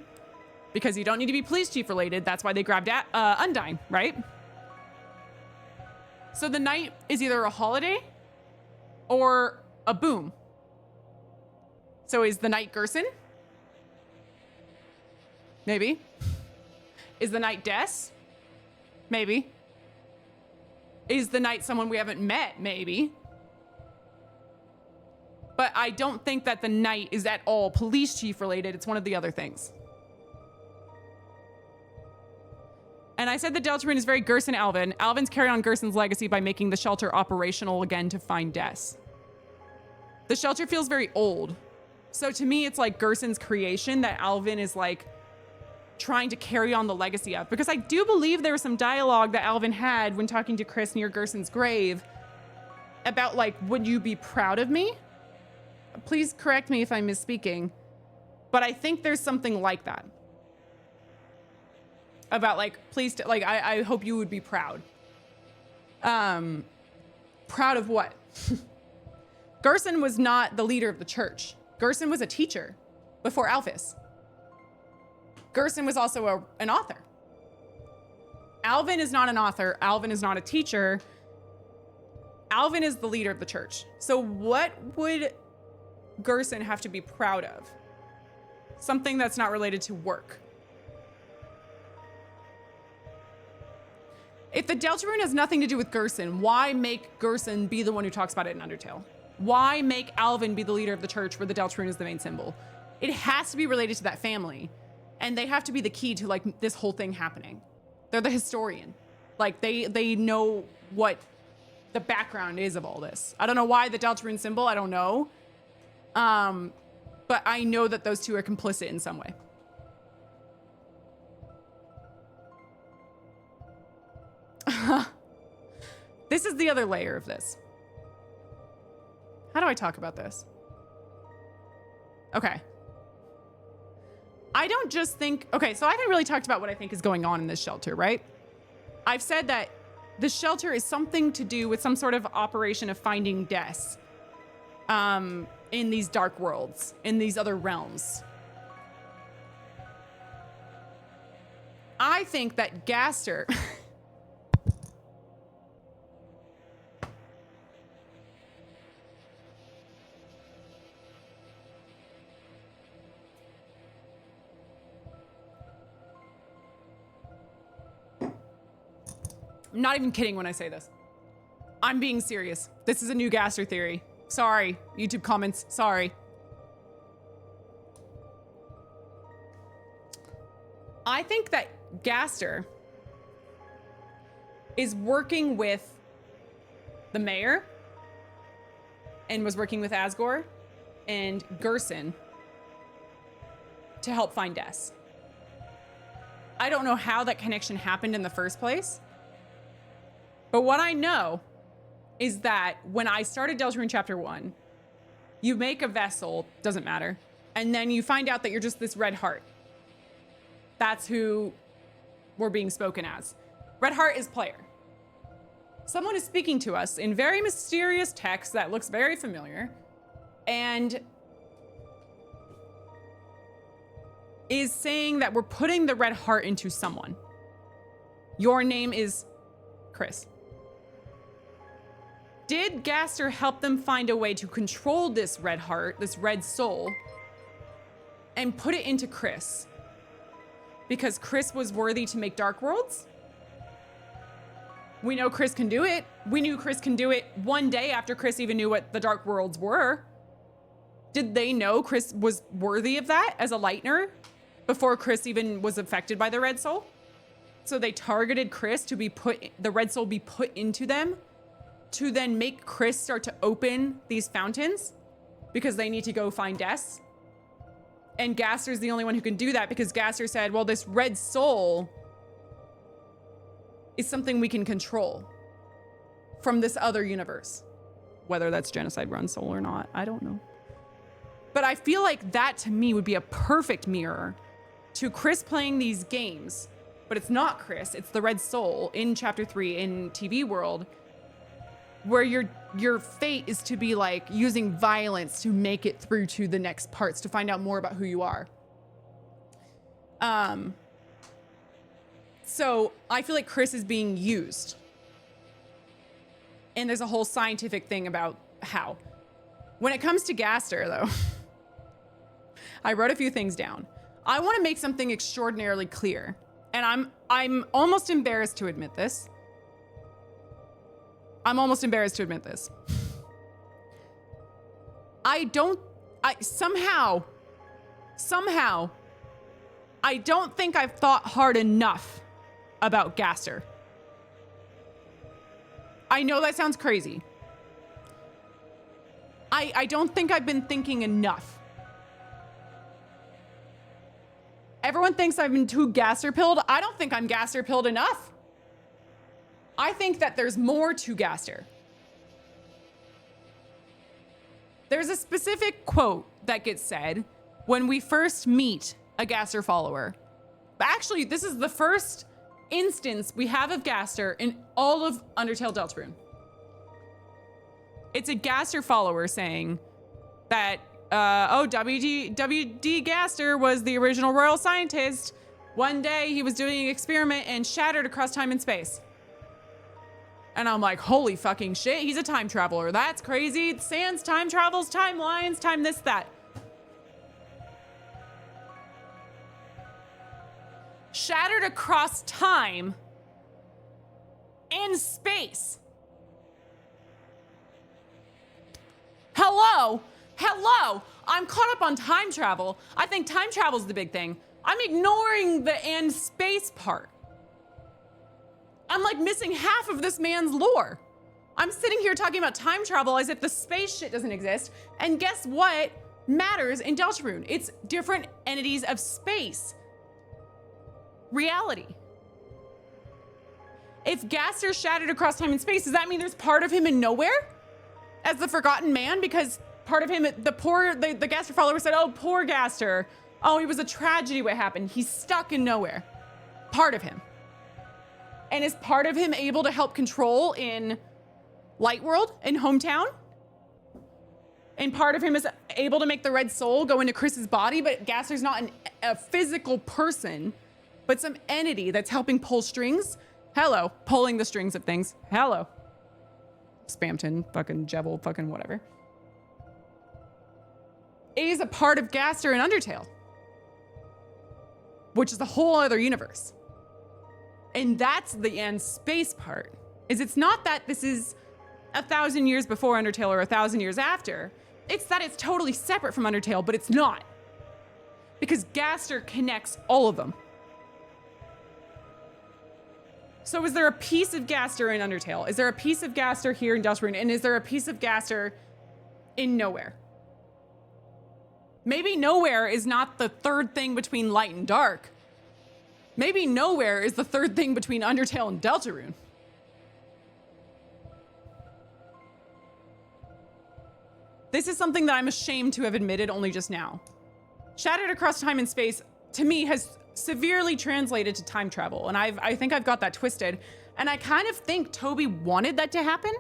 Speaker 2: because you don't need to be police chief related. That's why they grabbed Undyne, right? So the knight is either a Holiday or a Boom. So is the knight Gerson? Maybe. Is the knight Des? Maybe. Is the knight someone we haven't met? Maybe. But I don't think that the knight is at all police chief related. It's one of the other things. And I said that Deltarune is very Gerson Alvin. Alvin's carried on Gerson's legacy by making the shelter operational again to find Des. The shelter feels very old. So to me, it's like Gerson's creation that Alvin is like trying to carry on the legacy of. Because I do believe there was some dialogue that Alvin had when talking to Chris near Gerson's grave about like, would you be proud of me? Please correct me if I'm misspeaking. But I think there's something like that. About like, please, like, I hope you would be proud. Proud of what? Gerson was not the leader of the church. Gerson was a teacher before Alphys. Gerson was also an author. Alvin is not an author. Alvin is not a teacher. Alvin is the leader of the church. So what would Gerson have to be proud of? Something that's not related to work. If the Deltarune has nothing to do with Gerson, why make Gerson be the one who talks about it in Undertale? Why make Alvin be the leader of the church where the Deltarune is the main symbol? It has to be related to that family. And they have to be the key to like this whole thing happening. They're the historian. Like they know what the background is of all this. I don't know why the Deltarune symbol, I don't know. But I know that those two are complicit in some way. This is the other layer of this. How do I talk about this? Okay. I don't just think, okay, so I haven't really talked about what I think is going on in this shelter, right? I've said that the shelter is something to do with some sort of operation of finding deaths in these dark worlds, in these other realms. I think that Gaster I'm not even kidding when I say this. I'm being serious. This is a new Gaster theory. Sorry, YouTube comments, sorry. I think that Gaster is working with the mayor and was working with Asgore and Gerson to help find Des. I don't know how that connection happened in the first place. But what I know is that when I started Deltarune Chapter 1, you make a vessel, doesn't matter, and then you find out that you're just this red heart. That's who we're being spoken as. Red heart is player. Someone is speaking to us in very mysterious text that looks very familiar and is saying that we're putting the red heart into someone. Your name is Chris. Did Gaster help them find a way to control this red heart, this red soul, and put it into Chris? Because Chris was worthy to make Dark Worlds? We know Chris can do it. We knew Chris can do it one day after Chris even knew what the Dark Worlds were. Did they know Chris was worthy of that as a Lightner before Chris even was affected by the red soul? So they targeted Chris to be the red soul be put into them to then make Chris start to open these fountains because they need to go find Des. And Gaster's the only one who can do that because Gaster said, well, this red soul is something we can control from this other universe. Whether that's Genocide Run Soul or not, I don't know. But I feel like that to me would be a perfect mirror to Chris playing these games, but it's not Chris, it's the red soul in Chapter 3 in TV World, where your fate is to be like using violence to make it through to the next parts to find out more about who you are. So I feel like Chris is being used. And there's a whole scientific thing about how. When it comes to Gaster though, I wrote a few things down. I want to make something extraordinarily clear. And I'm almost embarrassed to admit this. Somehow, I don't think I've thought hard enough about Gaster. I know that sounds crazy. I don't think I've been thinking enough. Everyone thinks I've been too Gaster-pilled. I don't think I'm Gaster-pilled enough. I think that there's more to Gaster. There's a specific quote that gets said when we first meet a Gaster follower. But actually, this is the first instance we have of Gaster in all of Undertale Deltarune. It's a Gaster follower saying that, W.D. Gaster was the original royal scientist. One day he was doing an experiment and shattered across time and space. And I'm like, holy fucking shit, he's a time traveler. That's crazy. Sans time travels, timelines, time this, that. Shattered across time in space. Hello? I'm caught up on time travel. I think time travel's the big thing. I'm ignoring the and space part. I'm like missing half of this man's lore. I'm sitting here talking about time travel as if the space shit doesn't exist. And guess what matters in Deltarune? It's different entities of space. Reality. If Gaster shattered across time and space, does that mean there's part of him in nowhere? As the forgotten man? Because part of him, the Gaster follower said, oh, poor Gaster. Oh, it was a tragedy what happened. He's stuck in nowhere. Part of him. And is part of him able to help control in Light World, in Hometown? And part of him is able to make the red soul go into Chris's body, but Gaster's not a physical person, but some entity that's helping pull strings. Hello, pulling the strings of things. Hello. Spamton, fucking Jebel, fucking whatever. Is a part of Gaster and Undertale, which is a whole other universe. And that's the end space part. Is it's not that this is 1,000 years before Undertale or 1,000 years after. It's that it's totally separate from Undertale, but it's not. Because Gaster connects all of them. So is there a piece of Gaster in Undertale? Is there a piece of Gaster here in Deltarune? And is there a piece of Gaster in Nowhere? Maybe Nowhere is not the third thing between light and dark. Maybe Nowhere is the third thing between Undertale and Deltarune. This is something that I'm ashamed to have admitted only just now. Shattered across time and space, to me, has severely translated to time travel. And I think I've got that twisted. And I kind of think Toby wanted that to happen.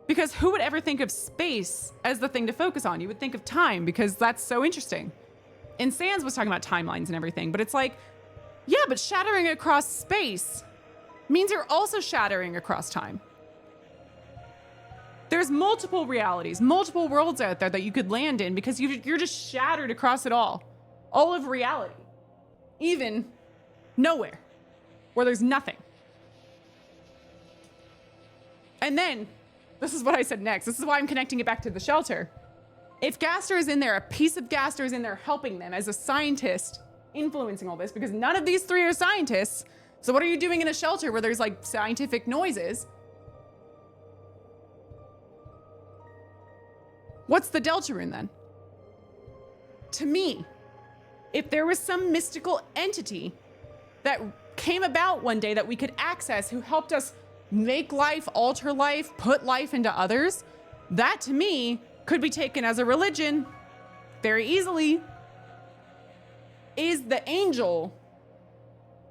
Speaker 2: Because who would ever think of space as the thing to focus on? You would think of time, because that's so interesting. And Sans was talking about timelines and everything, but it's like, yeah, but shattering across space means you're also shattering across time. There's multiple realities, multiple worlds out there that you could land in because you're just shattered across it all of reality, even Nowhere, where there's nothing. And then, this is what I said next. This is why I'm connecting it back to the shelter. If Gaster is in there, a piece of Gaster is in there helping them as a scientist influencing all this, because none of these three are scientists. So what are you doing in a shelter where there's like scientific noises? What's the Deltarune then? To me, if there was some mystical entity that came about one day that we could access, who helped us make life, alter life, put life into others, that to me could be taken as a religion very easily. Is the angel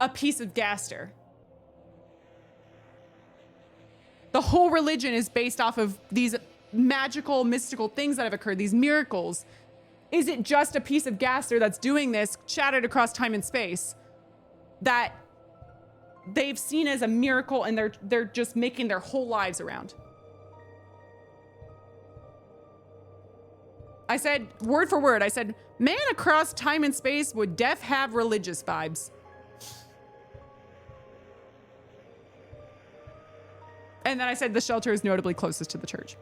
Speaker 2: a piece of Gaster? The whole religion is based off of these magical, mystical things that have occurred, these miracles. Is it just a piece of Gaster that's doing this, shattered across time and space, that they've seen as a miracle and they're just making their whole lives around? I said, word for word, I said, man across time and space would def have religious vibes. And then I said the shelter is notably closest to the church.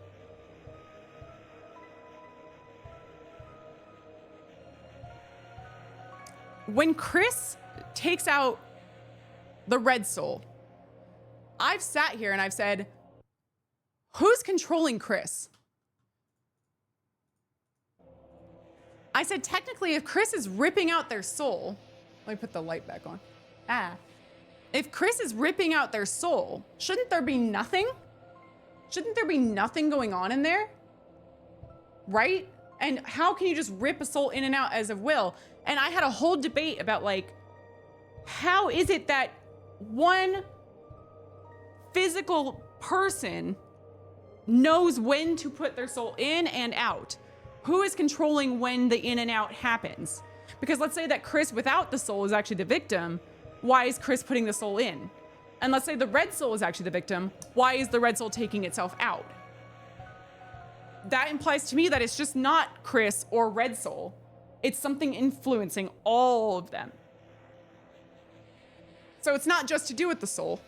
Speaker 2: When Chris takes out the red soul, I've sat here and I've said, who's controlling Chris? I said, technically, if Chris is ripping out their soul, let me put the light back on. If Chris is ripping out their soul, shouldn't there be nothing? Shouldn't there be nothing going on in there? Right? And how can you just rip a soul in and out as of will? And I had a whole debate about like, how is it that one physical person knows when to put their soul in and out? Who is controlling when the in and out happens? Because let's say that Chris without the soul is actually the victim. Why is Chris putting the soul in? And let's say the red soul is actually the victim. Why is the red soul taking itself out? That implies to me that it's just not Chris or red soul. It's something influencing all of them. So it's not just to do with the soul.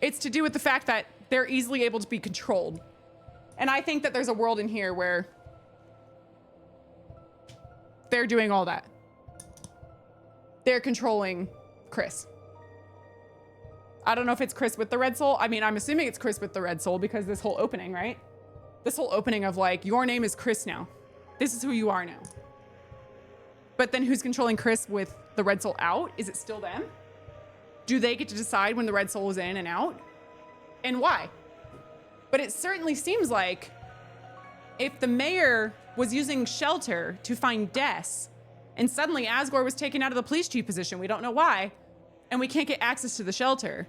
Speaker 2: It's to do with the fact that they're easily able to be controlled. And I think that there's a world in here where they're doing all that. They're controlling Chris. I don't know if it's Chris with the red soul. I mean, I'm assuming it's Chris with the red soul because this whole opening, right? This whole opening of like, your name is Chris now. This is who you are now. But then who's controlling Chris with the red soul out? Is it still them? Do they get to decide when the red soul is in and out? And why? But it certainly seems like if the mayor was using shelter to find Des, and suddenly Asgore was taken out of the police chief position, we don't know why, and we can't get access to the shelter,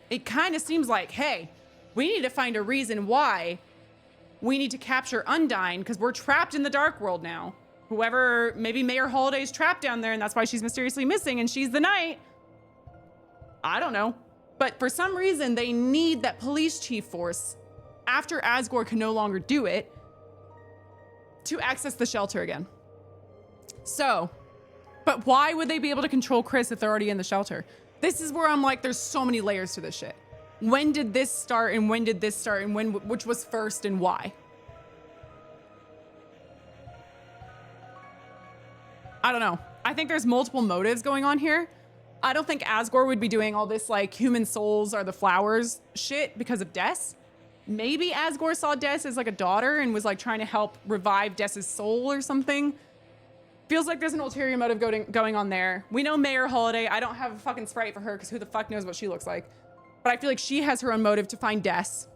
Speaker 2: it kind of seems like, hey, we need to find a reason why we need to capture Undyne because we're trapped in the dark world now. Whoever, maybe Mayor Holiday's trapped down there and that's why she's mysteriously missing and she's the knight. I don't know. But for some reason, they need that police chief force after Asgore can no longer do it to access the shelter again. So, but why would they be able to control Chris if they're already in the shelter? This is where I'm like, there's so many layers to this shit. When did this start and when did this start and when, which was first and why? I don't know. I think there's multiple motives going on here. I don't think Asgore would be doing all this like human souls are the flowers shit because of Des. Maybe Asgore saw Des as like a daughter and was like trying to help revive Des's soul or something. Feels like there's an ulterior motive going on there. We know Mayor Holiday. I don't have a fucking sprite for her because who the fuck knows what she looks like. But I feel like she has her own motive to find Des.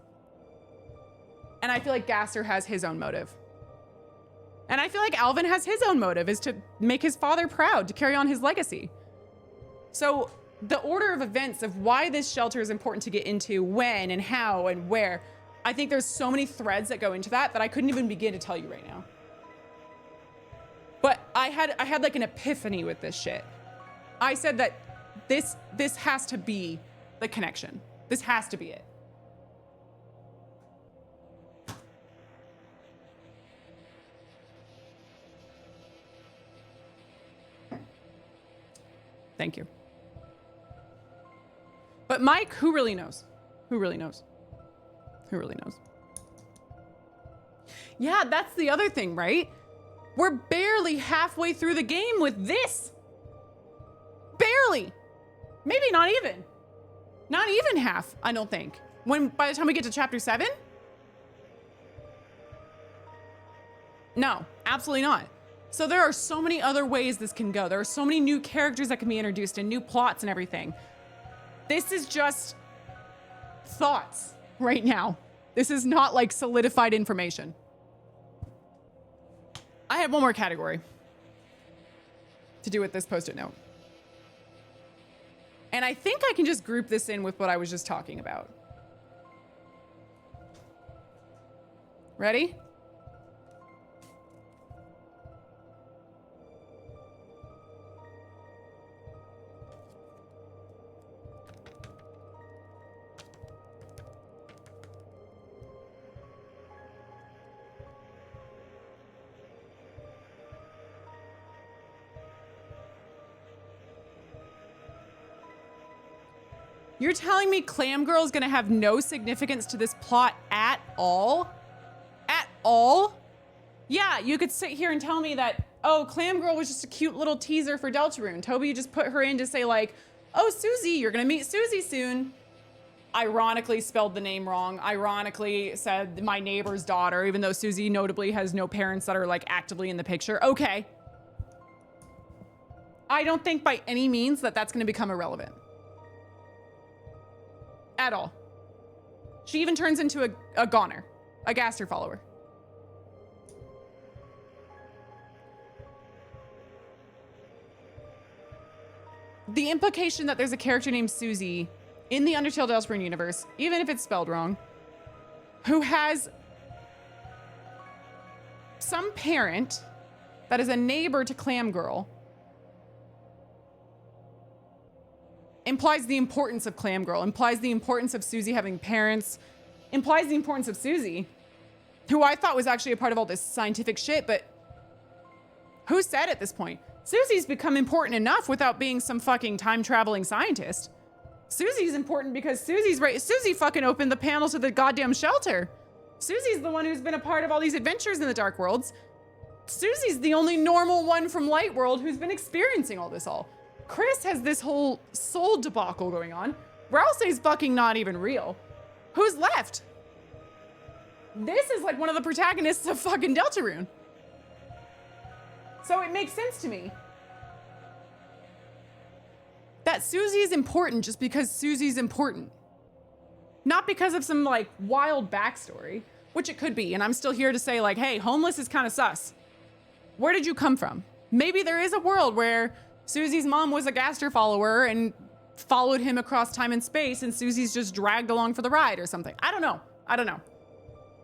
Speaker 2: And I feel like Gaster has his own motive. And I feel like Alvin has his own motive, is to make his father proud, to carry on his legacy. So the order of events of why this shelter is important to get into, when and how and where, I think there's so many threads that go into that I couldn't even begin to tell you right now. But I had like an epiphany with this shit. I said that this has to be the connection. This has to be it. Thank you. But Mike, who really knows? Who really knows? Who really knows? Yeah, that's the other thing, right? We're barely halfway through the game with this. Barely. Maybe not even. Not even half, I don't think. By the time we get to chapter 7? No, absolutely not. So there are so many other ways this can go. There are so many new characters that can be introduced and new plots and everything. This is just thoughts right now. This is not like solidified information. I have one more category to do with this post-it note. And I think I can just group this in with what I was just talking about. Ready? You're telling me Clam Girl is gonna have no significance to this plot at all? At all? Yeah, you could sit here and tell me that, oh, Clam Girl was just a cute little teaser for Deltarune. Toby, you just put her in to say like, oh, Susie, you're gonna meet Susie soon. Ironically spelled the name wrong. Ironically said my neighbor's daughter, even though Susie notably has no parents that are like actively in the picture. Okay. I don't think by any means that that's gonna become irrelevant. At all. She even turns into a goner, a Gaster follower. The implication that there's a character named Susie in the Undertale Deltarune universe, even if it's spelled wrong, who has some parent that is a neighbor to Clam Girl, implies the importance of Clam Girl, implies the importance of Susie having parents, implies the importance of Susie, who I thought was actually a part of all this scientific shit, but who said at this point? Susie's become important enough without being some fucking time-traveling scientist. Susie's important because Susie's right. Susie fucking opened the panel to the goddamn shelter. Susie's the one who's been a part of all these adventures in the Dark Worlds. Susie's the only normal one from Light World who's been experiencing all this all. Chris has this whole soul debacle going on. Rousey's fucking not even real. Who's left? This is like one of the protagonists of fucking Deltarune. So it makes sense to me that Susie is important just because Susie's important. Not because of some like wild backstory, which it could be. And I'm still here to say like, hey, homeless is kind of sus. Where did you come from? Maybe there is a world where Susie's mom was a Gaster follower and followed him across time and space and Susie's just dragged along for the ride or something. I don't know.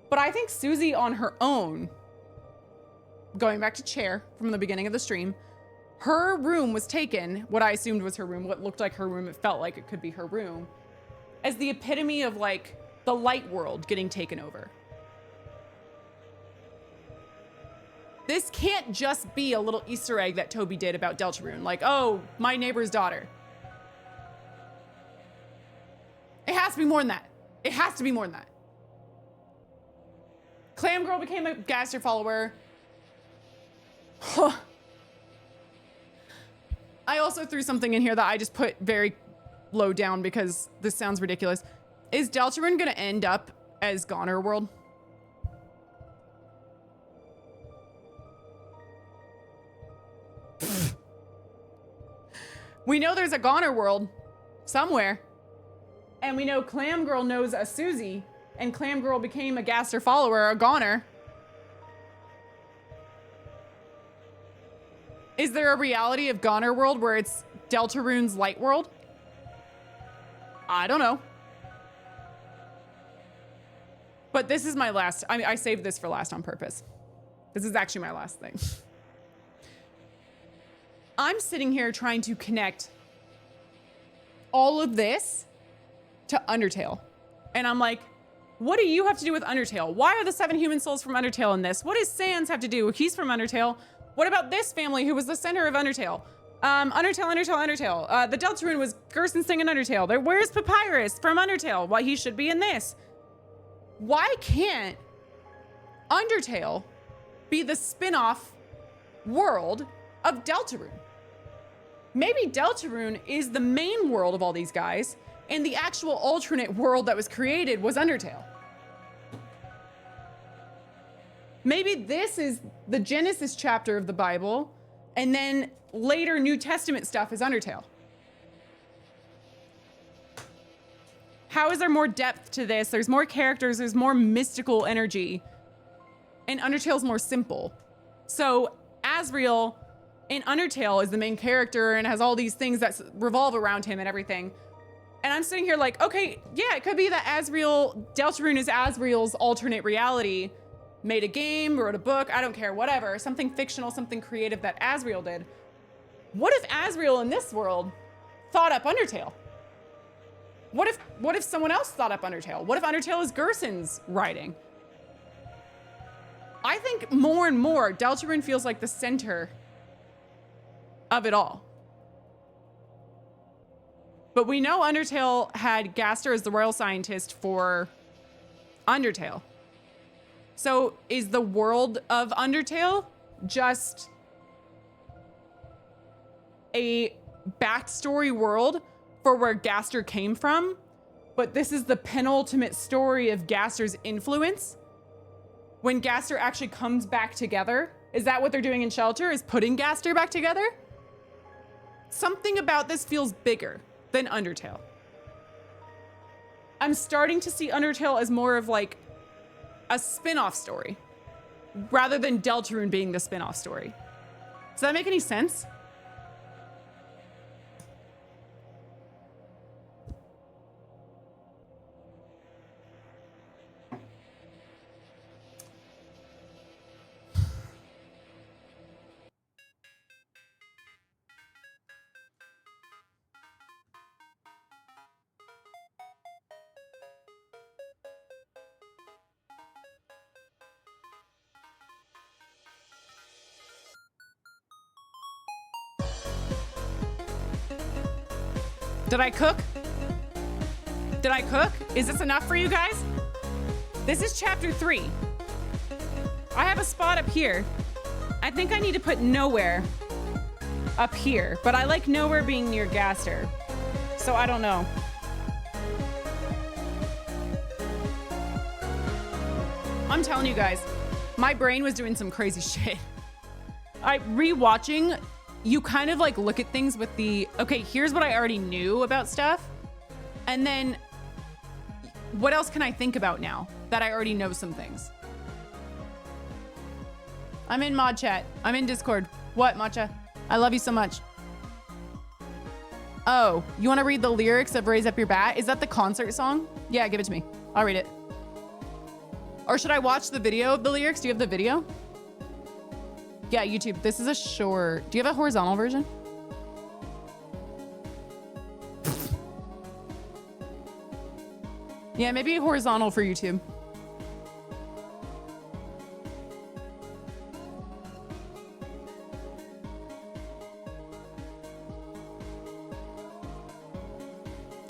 Speaker 2: But I think Susie on her own, going back to Chair from the beginning of the stream, her room was taken, what I assumed was her room, what looked like her room, it felt like it could be her room, as the epitome of like the light world getting taken over. This can't just be a little Easter egg that Toby did about Deltarune, like, oh, my neighbor's daughter. It has to be more than that. It has to be more than that. Clam Girl became a Gaster follower. I also threw something in here that I just put very low down because this sounds ridiculous. Is Deltarune gonna end up as Goner World? We know there's a Goner World somewhere. And we know Clam Girl knows a Susie, and Clam Girl became a Gaster follower, a Goner. Is there a reality of Goner World where it's Deltarune's Light World? I don't know. But this is my last, I saved this for last on purpose. This is actually my last thing. I'm sitting here trying to connect all of this to Undertale. And I'm like, what do you have to do with Undertale? Why are the 7 human souls from Undertale in this? What does Sans have to do? He's from Undertale. What about this family who was the center of Undertale? Undertale. The Deltarune was Gerson's thing in Undertale. Where's Papyrus from Undertale? Why he should be in this. Why can't Undertale be the spin-off world of Deltarune? Maybe Deltarune is the main world of all these guys, and the actual alternate world that was created was Undertale. Maybe this is the Genesis chapter of the Bible, and then later New Testament stuff is Undertale. How is there more depth to this? There's more characters, there's more mystical energy, and Undertale's more simple. So Asriel in Undertale is the main character and has all these things that revolve around him and everything. And I'm sitting here like, okay, yeah, it could be that Deltarune is Asriel's alternate reality, made a game, wrote a book, I don't care, whatever, something fictional, something creative that Asriel did. What if Asriel in this world thought up Undertale? What if someone else thought up Undertale? What if Undertale is Gerson's writing? I think more and more Deltarune feels like the center of it all. But we know Undertale had Gaster as the royal scientist for Undertale. So is the world of Undertale just a backstory world for where Gaster came from? But this is the penultimate story of Gaster's influence? When Gaster actually comes back together? Is that what they're doing in Shelter, is putting Gaster back together? Something about this feels bigger than Undertale. I'm starting to see Undertale as more of like a spin-off story rather than Deltarune being the spin-off story. Does that make any sense? Did I cook? Did I cook? Is this enough for you guys? This is chapter 3. I have a spot up here. I think I need to put nowhere up here, but I like nowhere being near Gaster. So I don't know. I'm telling you guys, my brain was doing some crazy shit. Rewatching, you kind of like look at things with the, okay, here's what I already knew about stuff. And then what else can I think about now that I already know some things? I'm in mod chat. I'm in Discord. What, Matcha? I love you so much. Oh, you want to read the lyrics of Raise Up Your Bat? Is that the concert song? Yeah, give it to me. I'll read it. Or should I watch the video of the lyrics? Do you have the video? Yeah, YouTube. This is a short. Do you have a horizontal version? Yeah, maybe horizontal for YouTube.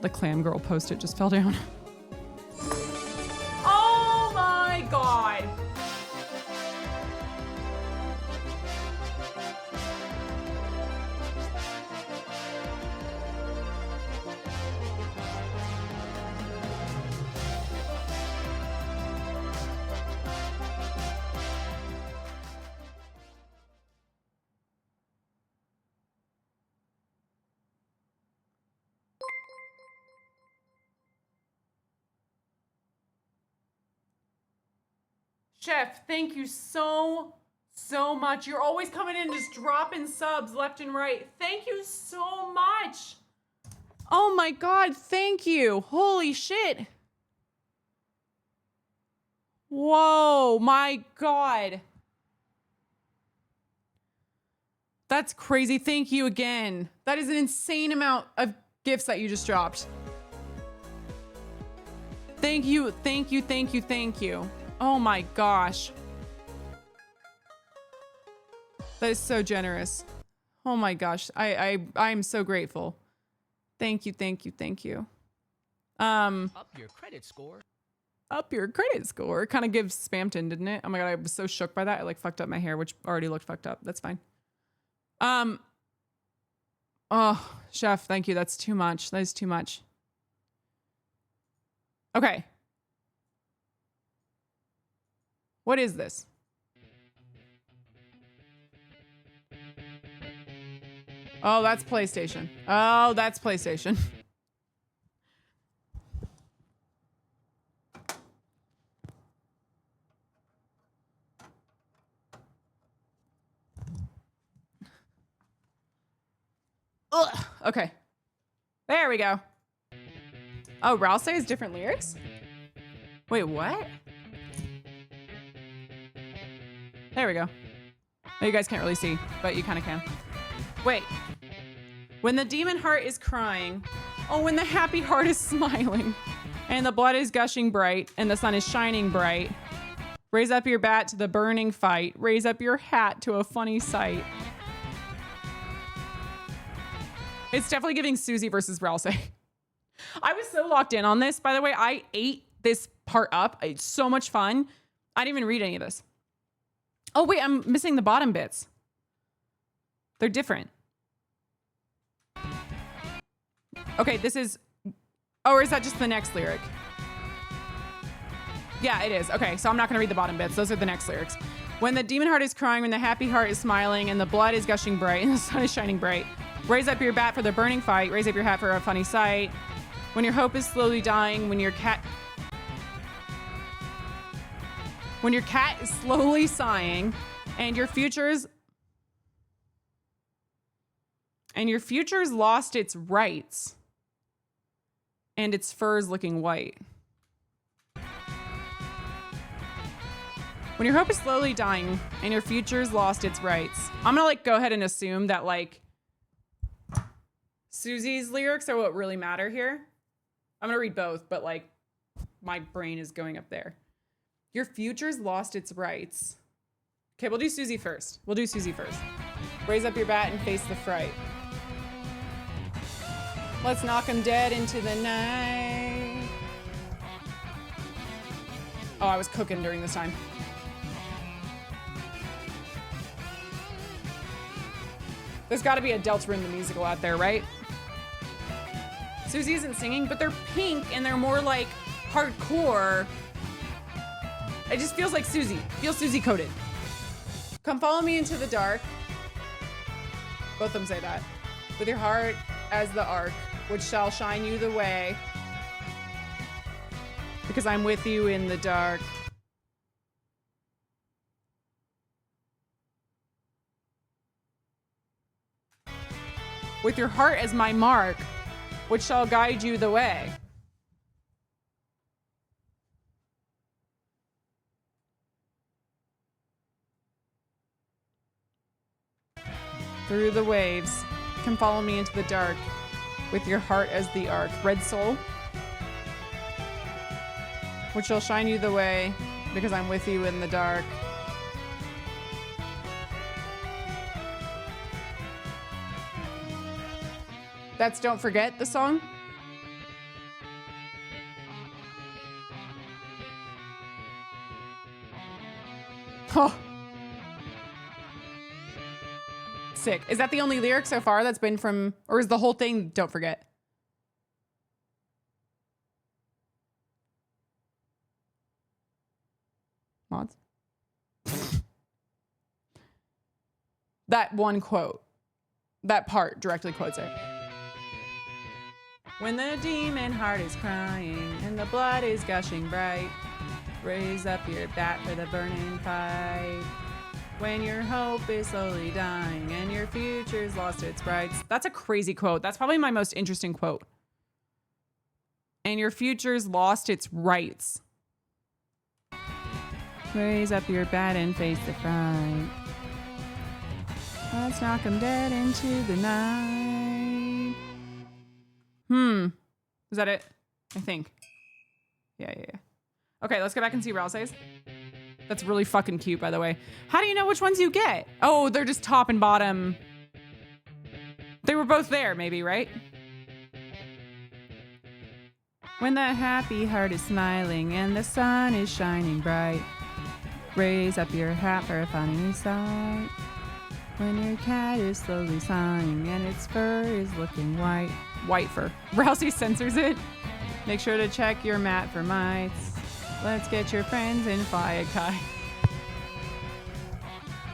Speaker 2: The clam girl post-it just fell down. Oh my God. Chef, thank you so much. You're always coming in just dropping subs left and right. Thank you so much. Oh my God, thank you. Holy shit. Whoa, my God. That's crazy. Thank you again. That is an insane amount of gifts that you just dropped. Thank you, thank you, thank you, thank you. Oh my gosh. That is so generous. Oh my gosh. I'm so grateful. Thank you, thank you, thank you.
Speaker 5: Up your credit score.
Speaker 2: Up your credit score. Kind of gives Spamton, didn't it? Oh my God, I was so shook by that. I like fucked up my hair, which already looked fucked up. That's fine. Oh, Chef, thank you. That's too much. That is too much. Okay. What is this? Oh, that's PlayStation. Oh, that's PlayStation. Ugh. Okay. There we go. Oh, Rouse has different lyrics? Wait, what? There we go. Oh, you guys can't really see, but you kind of can. Wait. When the demon heart is crying, oh, when the happy heart is smiling, and the blood is gushing bright, and the sun is shining bright, raise up your bat to the burning fight, raise up your hat to a funny sight. It's definitely giving Susie versus Rouse. I was so locked in on this. By the way, I ate this part up. It's so much fun. I didn't even read any of this. Oh, wait, I'm missing the bottom bits. They're different. Okay, this is... Oh, or is that just the next lyric? Yeah, it is. Okay, so I'm not going to read the bottom bits. Those are the next lyrics. When the demon heart is crying, when the happy heart is smiling, and the blood is gushing bright, and the sun is shining bright, raise up your bat for the burning fight, raise up your hat for a funny sight. When your hope is slowly dying, when your cat is slowly sighing, and your future's lost its rights, and its fur is looking white. When your hope is slowly dying, and your future's lost its rights. I'm gonna go ahead and assume that Susie's lyrics are what really matter here. I'm gonna read both, but my brain is going up there. Your future's lost its rights. Okay, we'll do Susie first. Raise up your bat and face the fright. Let's knock him dead into the night. Oh, I was cooking during this time. There's got to be a Deltarune the musical out there, right? Susie isn't singing, but they're pink and they're more like hardcore. It just feels like Susie. Feels Susie coded. Come follow me into the dark. Both of them say that. With your heart as the arc, which shall shine you the way. Because I'm with you in the dark. With your heart as my mark, which shall guide you the way. Through the waves, come follow me into the dark, with your heart as the arc. Red soul, which shall shine you the way, because I'm with you in the dark. That's Don't Forget the song. Oh. Sick. Is that the only lyric so far that's been from, or is the whole thing Don't Forget? Mods? That one quote, that part directly quotes it. When the demon heart is crying and the blood is gushing bright, raise up your bat for the burning fight. When your hope is slowly dying and your future's lost its brights. That's a crazy quote. That's probably my most interesting quote. And your future's lost its rights. Raise up your bat and face the fright. Let's knock 'em dead into the night. Is that it? I think. Yeah. Okay, let's go back and see what else says. That's really fucking cute, by the way. How do you know which ones you get? Oh, they're just top and bottom. They were both there, maybe, right? When the happy heart is smiling and the sun is shining bright, raise up your hat for a funny sight. When your cat is slowly sighing and its fur is looking white. White fur. Rousey censors it. Make sure to check your mat for mites. Let's get your friends and fly a kite.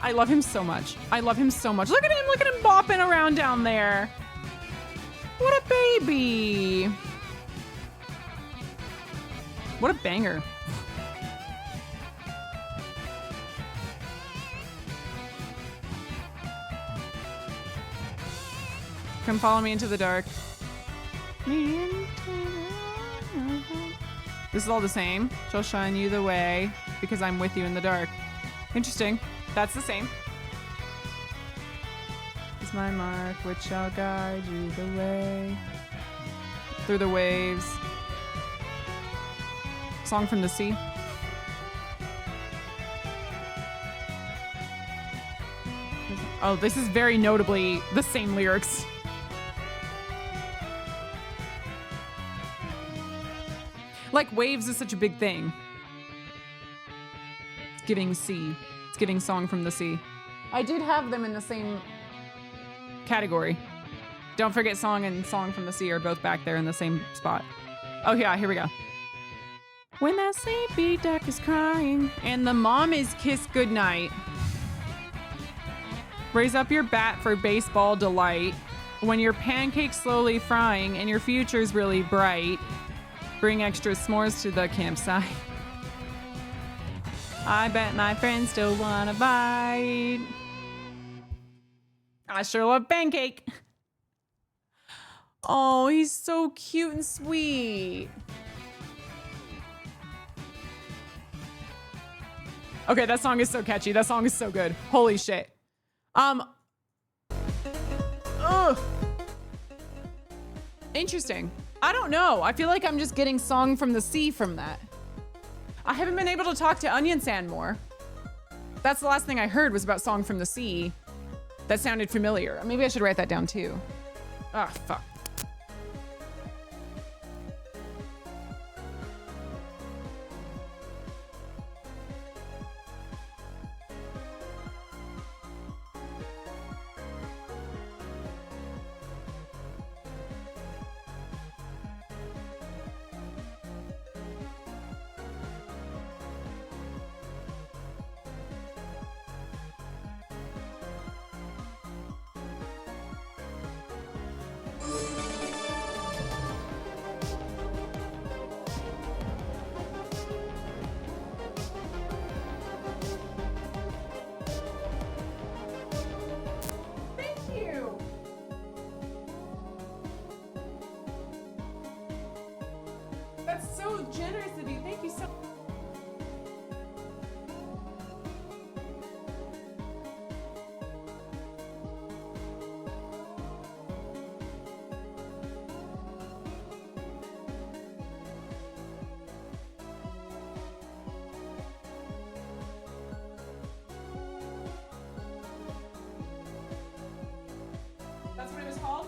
Speaker 2: I love him so much. I love him so much. Look at him bopping around down there. What a baby. What a banger. Come follow me into the dark. This is all the same. Shall shine you the way because I'm with you in the dark. Interesting. That's the same. Is my mark which shall guide you the way through the waves. Song from the Sea. Oh, this is very notably the same lyrics. Like waves is such a big thing. It's giving sea. It's giving Song from the Sea. I did have them in the same category. Don't Forget Song and Song from the Sea are both back there in the same spot. Oh yeah, here we go. When that sleepy duck is crying and the mom is kissed goodnight, raise up your bat for baseball delight. When your pancake's slowly frying and your future's really bright, bring extra s'mores to the campsite. I bet my friends still wanna bite. I sure love pancake. Oh, he's so cute and sweet. Okay, that song is so catchy. That song is so good. Holy shit. Interesting. I don't know. I feel like I'm just getting Song from the Sea from that. I haven't been able to talk to Onion Sand more. That's the last thing I heard was about Song from the Sea. That sounded familiar. Maybe I should write that down too. Ah, fuck. That's so generous of you. Thank you so. That's what it was called?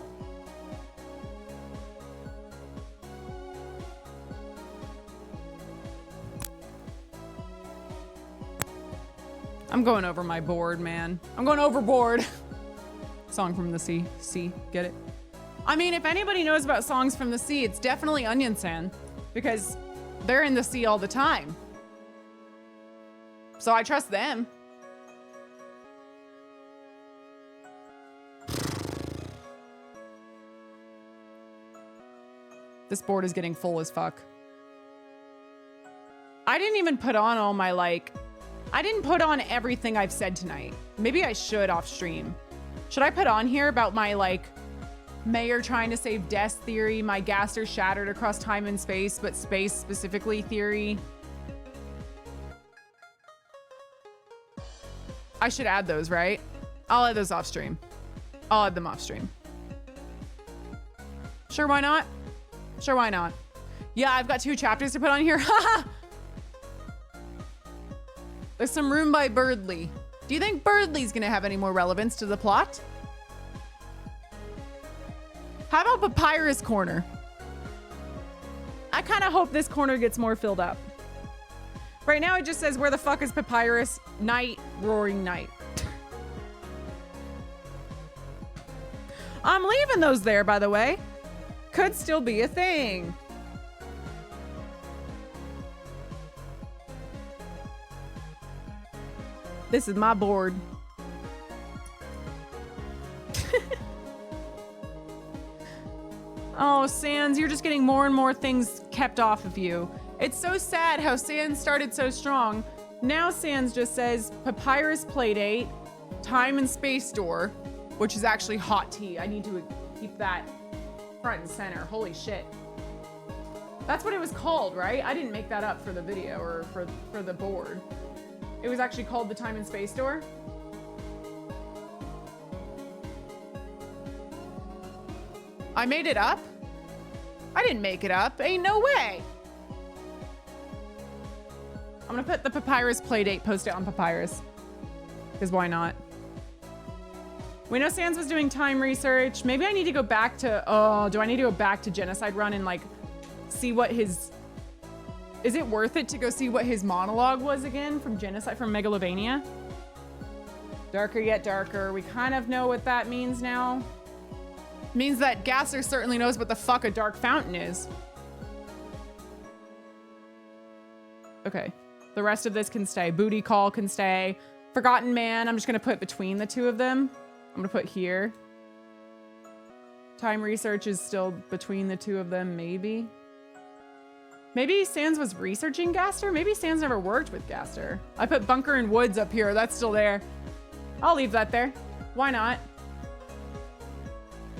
Speaker 2: I'm going over my board, man. I'm going overboard. Song from the Sea. Sea, get it? I mean, if anybody knows about songs from the sea, it's definitely Onion San, because they're in the sea all the time. So I trust them. This board is getting full as fuck. I didn't even put on all my, like, I didn't put on everything I've said tonight. Maybe I should off stream. Should I put on here about my, like, Mayor trying to save Des theory, my Gaster shattered across time and space, but space specifically theory? I should add those, right? I'll add those off stream. I'll add them off stream. Sure, why not? Sure, why not? Yeah, I've got 2 chapters to put on here. Haha! There's some room by Birdley. Do you think Birdley's gonna have any more relevance to the plot? How about Papyrus Corner? I kind of hope this corner gets more filled up. Right now it just says, where the fuck is Papyrus? Night, roaring night. I'm leaving those there, by the way. Could still be a thing. This is my board. Oh, Sans, you're just getting more and more things kept off of you. It's so sad how Sans started so strong. Now Sans just says Papyrus Playdate, Time and Space Door, which is actually hot tea. I need to keep that front and center. Holy shit. That's what it was called, right? I didn't make that up for the video or for the board. It was actually called the Time and Space Door. I made it up? I didn't make it up. Ain't no way. I'm gonna put the Papyrus Playdate, post it on Papyrus. Because why not? We know Sans was doing time research. Maybe I need to go back to, oh, do I need to go back to Genocide Run and like see what his, is it worth it to go see what his monologue was again from Genocide, from Megalovania? Darker yet darker. We kind of know what that means now. Means that Gasser certainly knows what the fuck a dark fountain is. Okay, the rest of this can stay. Booty Call can stay. Forgotten Man, I'm just gonna put between the 2 of them. I'm gonna put here. Time research is still between the 2 of them, maybe. Maybe Sans was researching Gaster? Maybe Sans never worked with Gaster. I put Bunker and Woods up here, that's still there. I'll leave that there. Why not?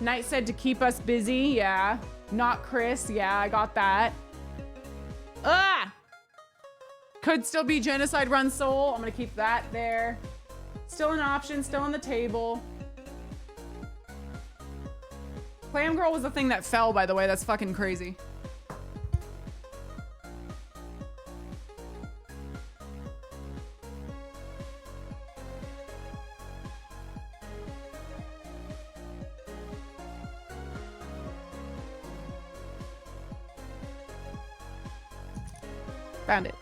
Speaker 2: Knight said to keep us busy, yeah. Not Chris, yeah, I got that. Ah! Could still be Genocide Run Soul. I'm gonna keep that there. Still an option, still on the table. Clam Girl was the thing that fell, by the way. That's fucking crazy. Found it.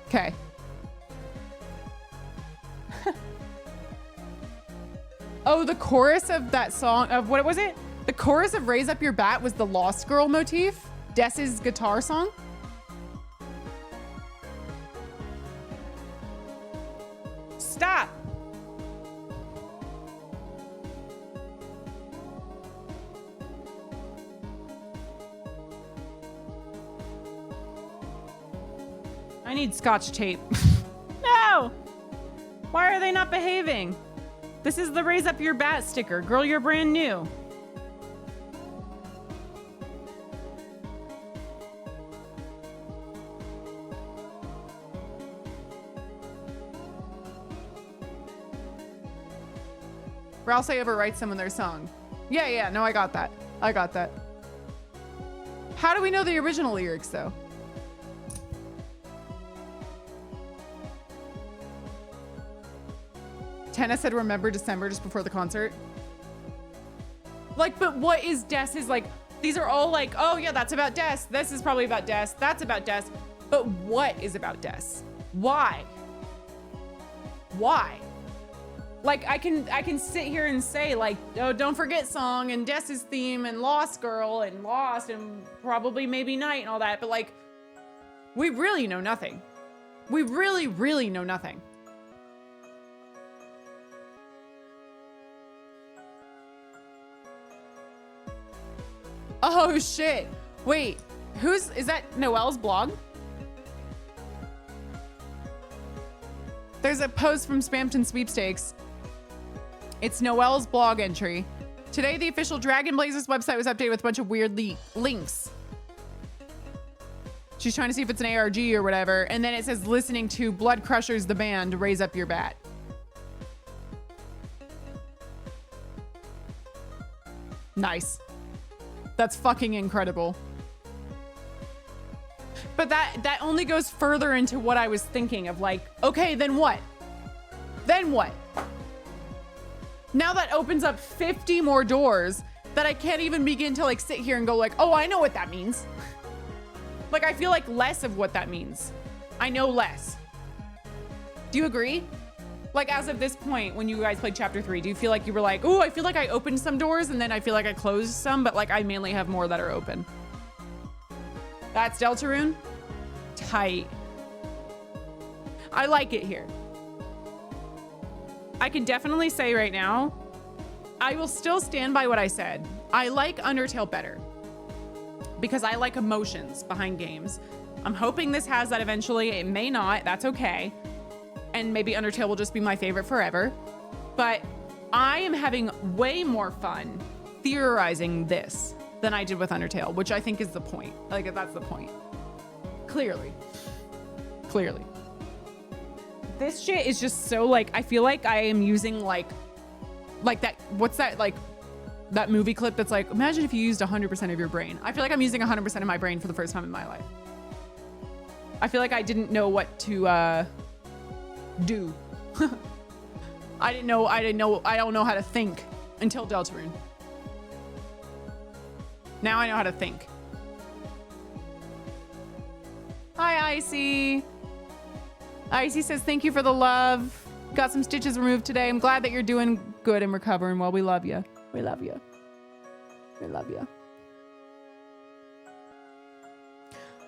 Speaker 2: Okay. Oh, the chorus of that song, of what was it? The chorus of Raise Up Your Bat was the Lost Girl motif? Dess's guitar song? Stop. I need scotch tape. No! Why are they not behaving? This is the Raise Up Your Bat sticker. Girl, you're brand new. Ralph overwrites someone their song. Yeah, no, I got that. How do we know the original lyrics though? Tenna said remember December just before the concert. Like, but what is Des? Like, these are all like, oh yeah, that's about Des. This is probably about Des. That's about Des. But what is about Des? Why? Like, I can sit here and say like, oh, don't forget song and Des's theme and Lost Girl and Lost and probably maybe Night and all that. But like, we really know nothing. We really, really know nothing. Oh shit. Wait, is that Noelle's blog? There's a post from Spampton Sweepstakes. It's Noelle's blog entry. Today, the official Dragon Blazers website was updated with a bunch of weird links. She's trying to see if it's an ARG or whatever. And then it says listening to Blood Crushers, the band, Raise Up Your Bat. Nice. That's fucking incredible. But that only goes further into what I was thinking of like, okay, then what? Then what? Now that opens up 50 more doors that I can't even begin to like sit here and go like, oh, I know what that means. Like, I feel like less of what that means. I know less. Do you agree? Like, as of this point, when you guys played chapter 3, do you feel like you were like, oh, I feel like I opened some doors and then I feel like I closed some, but like I mainly have more that are open? That's Deltarune? Tight. I like it here. I can definitely say right now, I will still stand by what I said. I like Undertale better because I like emotions behind games. I'm hoping this has that eventually. It may not, that's okay. And maybe Undertale will just be my favorite forever. But I am having way more fun theorizing this than I did with Undertale, which I think is the point. Like, that's the point. Clearly. This shit is just so like, I feel like I am using like that, what's that, like that movie clip that's like, imagine if you used 100% of your brain. I feel like I'm using 100% of my brain for the first time in my life. I feel like I didn't know what to do. I don't know how to think until Deltarune. Now I know how to think. Hi, Icy. Icy says, thank you for the love. Got some stitches removed today. I'm glad that you're doing good and recovering well. We love you. We love you. We love you.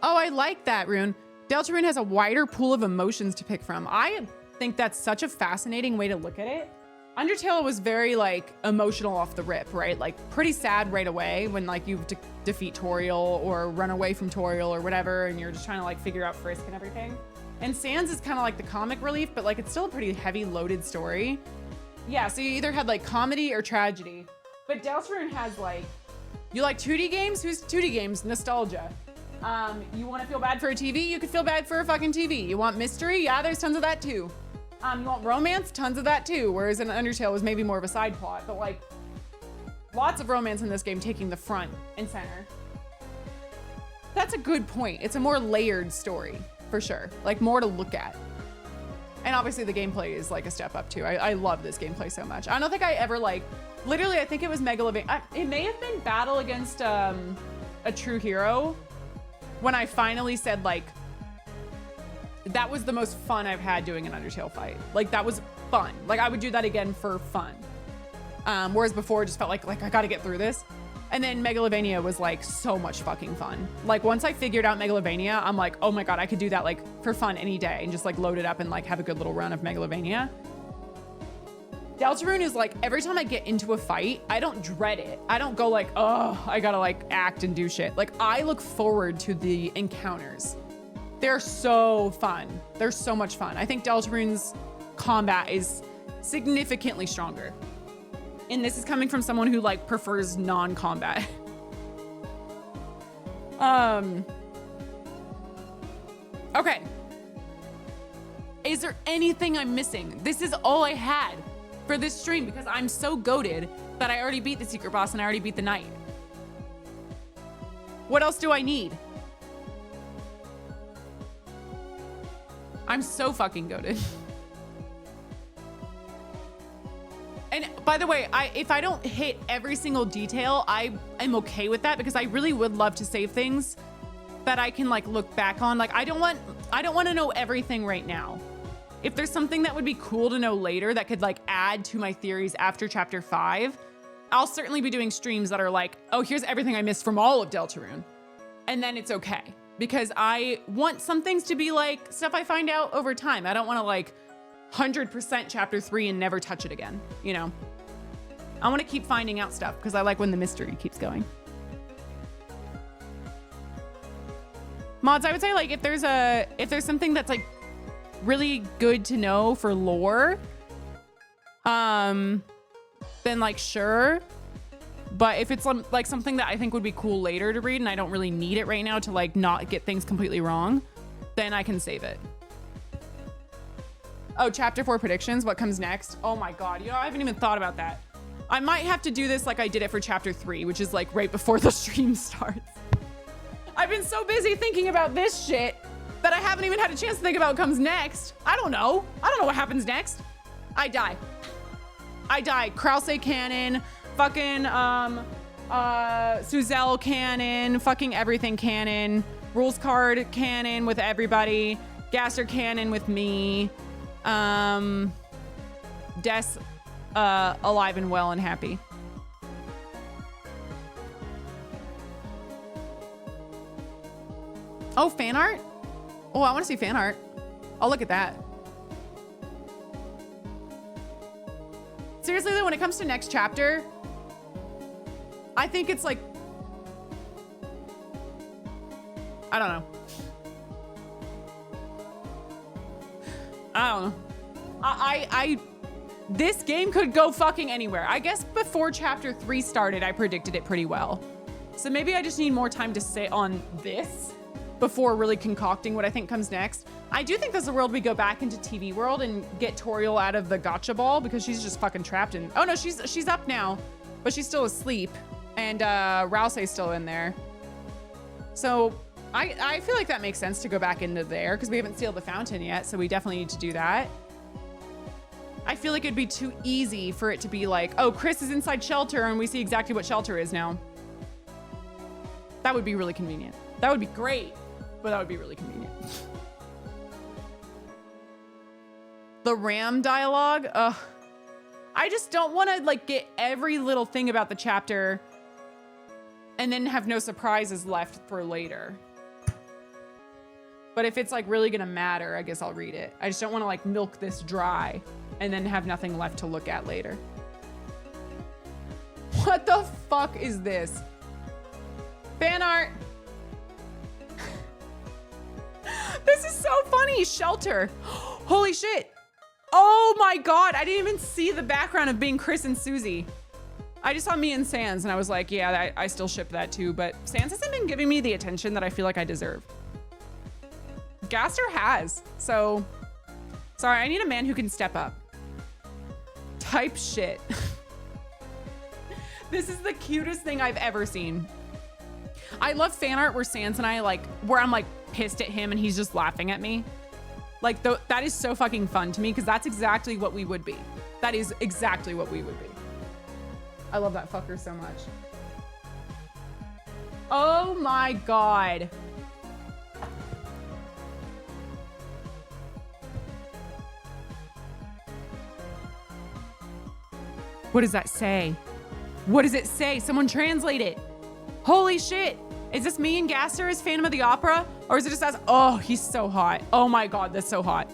Speaker 2: Oh, I like that, Rune. Deltarune has a wider pool of emotions to pick from. I think that's such a fascinating way to look at it. Undertale was very like emotional off the rip, right? Like pretty sad right away when like you defeat Toriel or run away from Toriel or whatever, and you're just trying to like figure out Frisk and everything. And Sans is kind of like the comic relief, but like it's still a pretty heavy loaded story. Yeah, so you either had like comedy or tragedy. But Deltarune has like, you like 2D games? Who's 2D games? Nostalgia. You want to feel bad for a TV? You could feel bad for a fucking TV. You want mystery? Yeah, there's tons of that too. You want romance? Tons of that too. Whereas in Undertale was maybe more of a side plot, but like lots of romance in this game taking the front and center. That's a good point. It's a more layered story for sure. Like more to look at. And obviously the gameplay is like a step up too. I love this gameplay so much. I don't think I ever like, literally I think it was Megalovania. It may have been Battle Against a True Hero when I finally said like, that was the most fun I've had doing an Undertale fight. Like that was fun. Like I would do that again for fun. Whereas before it just felt like I gotta get through this. And then Megalovania was like so much fucking fun. Like once I figured out Megalovania, I'm like, oh my God, I could do that like for fun any day and just like load it up and like have a good little run of Megalovania. Deltarune is like, every time I get into a fight, I don't dread it. I don't go like, oh, I gotta like act and do shit. Like I look forward to the encounters. They're so fun. They're so much fun. I think Deltarune's combat is significantly stronger. And this is coming from someone who like prefers non-combat. Okay. Is there anything I'm missing? This is all I had. for this stream because I'm so goated that I already beat the secret boss and I already beat the knight. What else do I need? I'm so fucking goated. And by the way, if I don't hit every single detail, I am okay with that because I really would love to save things that I can like look back on. Like I don't want to know everything right now. If there's something that would be cool to know later that could like add to my theories after chapter 5, I'll certainly be doing streams that are like, oh, here's everything I missed from all of Deltarune. And then it's okay because I want some things to be like stuff I find out over time. I don't want to like 100% chapter 3 and never touch it again, you know? I want to keep finding out stuff because I like when the mystery keeps going. Mods, I would say like if there's something that's like really good to know for lore, then like sure. But if it's like something that I think would be cool later to read and I don't really need it right now to like not get things completely wrong, then I can save it. Oh, chapter 4 predictions, what comes next? Oh my God, you know, I haven't even thought about that. I might have to do this like I did it for chapter 3, which is like right before the stream starts. I've been so busy thinking about this shit that I haven't even had a chance to think about what comes next. I don't know what happens next. I die. Krause canon, fucking Suzelle canon, fucking everything canon, rules card canon with everybody, Gaster canon with me, Des alive and well and happy. Oh, fan art? Oh, I want to see fan art. I'll look at that. Seriously though, when it comes to next chapter, I think it's like, I don't know. This game could go fucking anywhere. I guess before chapter 3 started, I predicted it pretty well. So maybe I just need more time to sit on this before really concocting what I think comes next. I do think there's a world we go back into TV world and get Toriel out of the gotcha ball because she's just fucking trapped in, oh no, she's up now, but she's still asleep. And Rousey's still in there. So I feel like that makes sense to go back into there because we haven't sealed the fountain yet. So we definitely need to do that. I feel like it'd be too easy for it to be like, oh, Chris is inside shelter and we see exactly what shelter is now. That would be really convenient. That would be great, but that would be really convenient. The Ram dialogue, I just don't want to like get every little thing about the chapter and then have no surprises left for later. But if it's like really gonna matter, I guess I'll read it. I just don't want to like milk this dry and then have nothing left to look at later. What the fuck is this? Fan art. This is so funny. Shelter. Holy shit. Oh my God. I didn't even see the background of being Chris and Susie. I just saw me and Sans and I was like, yeah, I still ship that too. But Sans hasn't been giving me the attention that I feel like I deserve. Gaster has. So, sorry, I need a man who can step up. Type shit. This is the cutest thing I've ever seen. I love fan art where Sans and I like, where I'm like pissed at him and he's just laughing at me. Like that is so fucking fun to me because that's exactly what we would be. That is exactly what we would be. I love that fucker so much. Oh my God. What does that say? What does it say? Someone translate it. Holy shit. Is this me and Gaster as Phantom of the Opera? Or is it just as, oh, he's so hot. Oh my God, that's so hot.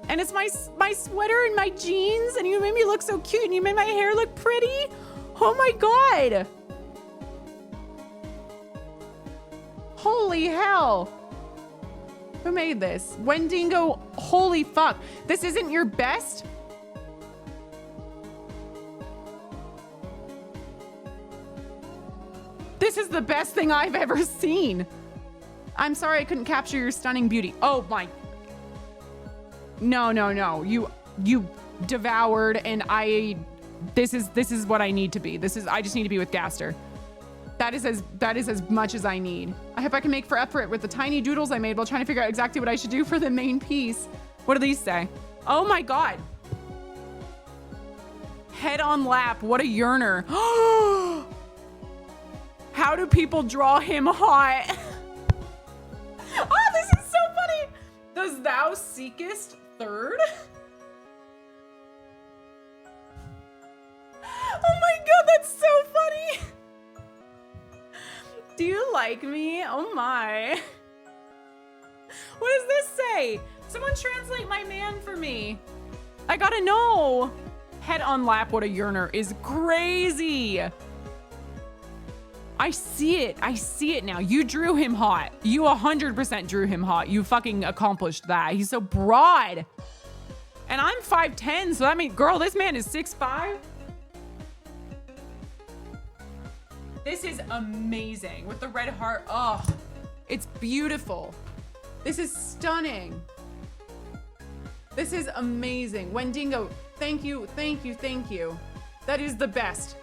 Speaker 2: And it's my sweater and my jeans and you made me look so cute and you made my hair look pretty. Oh my God. Holy hell. Who made this? Wendigo, holy fuck. This isn't your best? This is the best thing I've ever seen. I'm sorry I couldn't capture your stunning beauty. Oh my. No. You devoured, and this is what I need to be. I just need to be with Gaster. That is as much as I need. I hope I can make for effort with the tiny doodles I made while trying to figure out exactly what I should do for the main piece. What do these say? Oh my God. Head on lap, what a yearner. How do people draw him hot? Oh, this is so funny. Does thou seekest third? Oh my God, that's so funny. Do you like me? Oh my. What does this say? Someone translate my man for me. I gotta know. Head on lap, what a yearner is crazy. I see it. I see it now. You drew him hot. You 100% drew him hot. You fucking accomplished that. He's so broad. And I'm 5'10", so that means, girl, this man is 6'5". This is amazing with the red heart. Oh, it's beautiful. This is stunning. This is amazing. Wendigo, thank you, thank you, thank you. That is the best.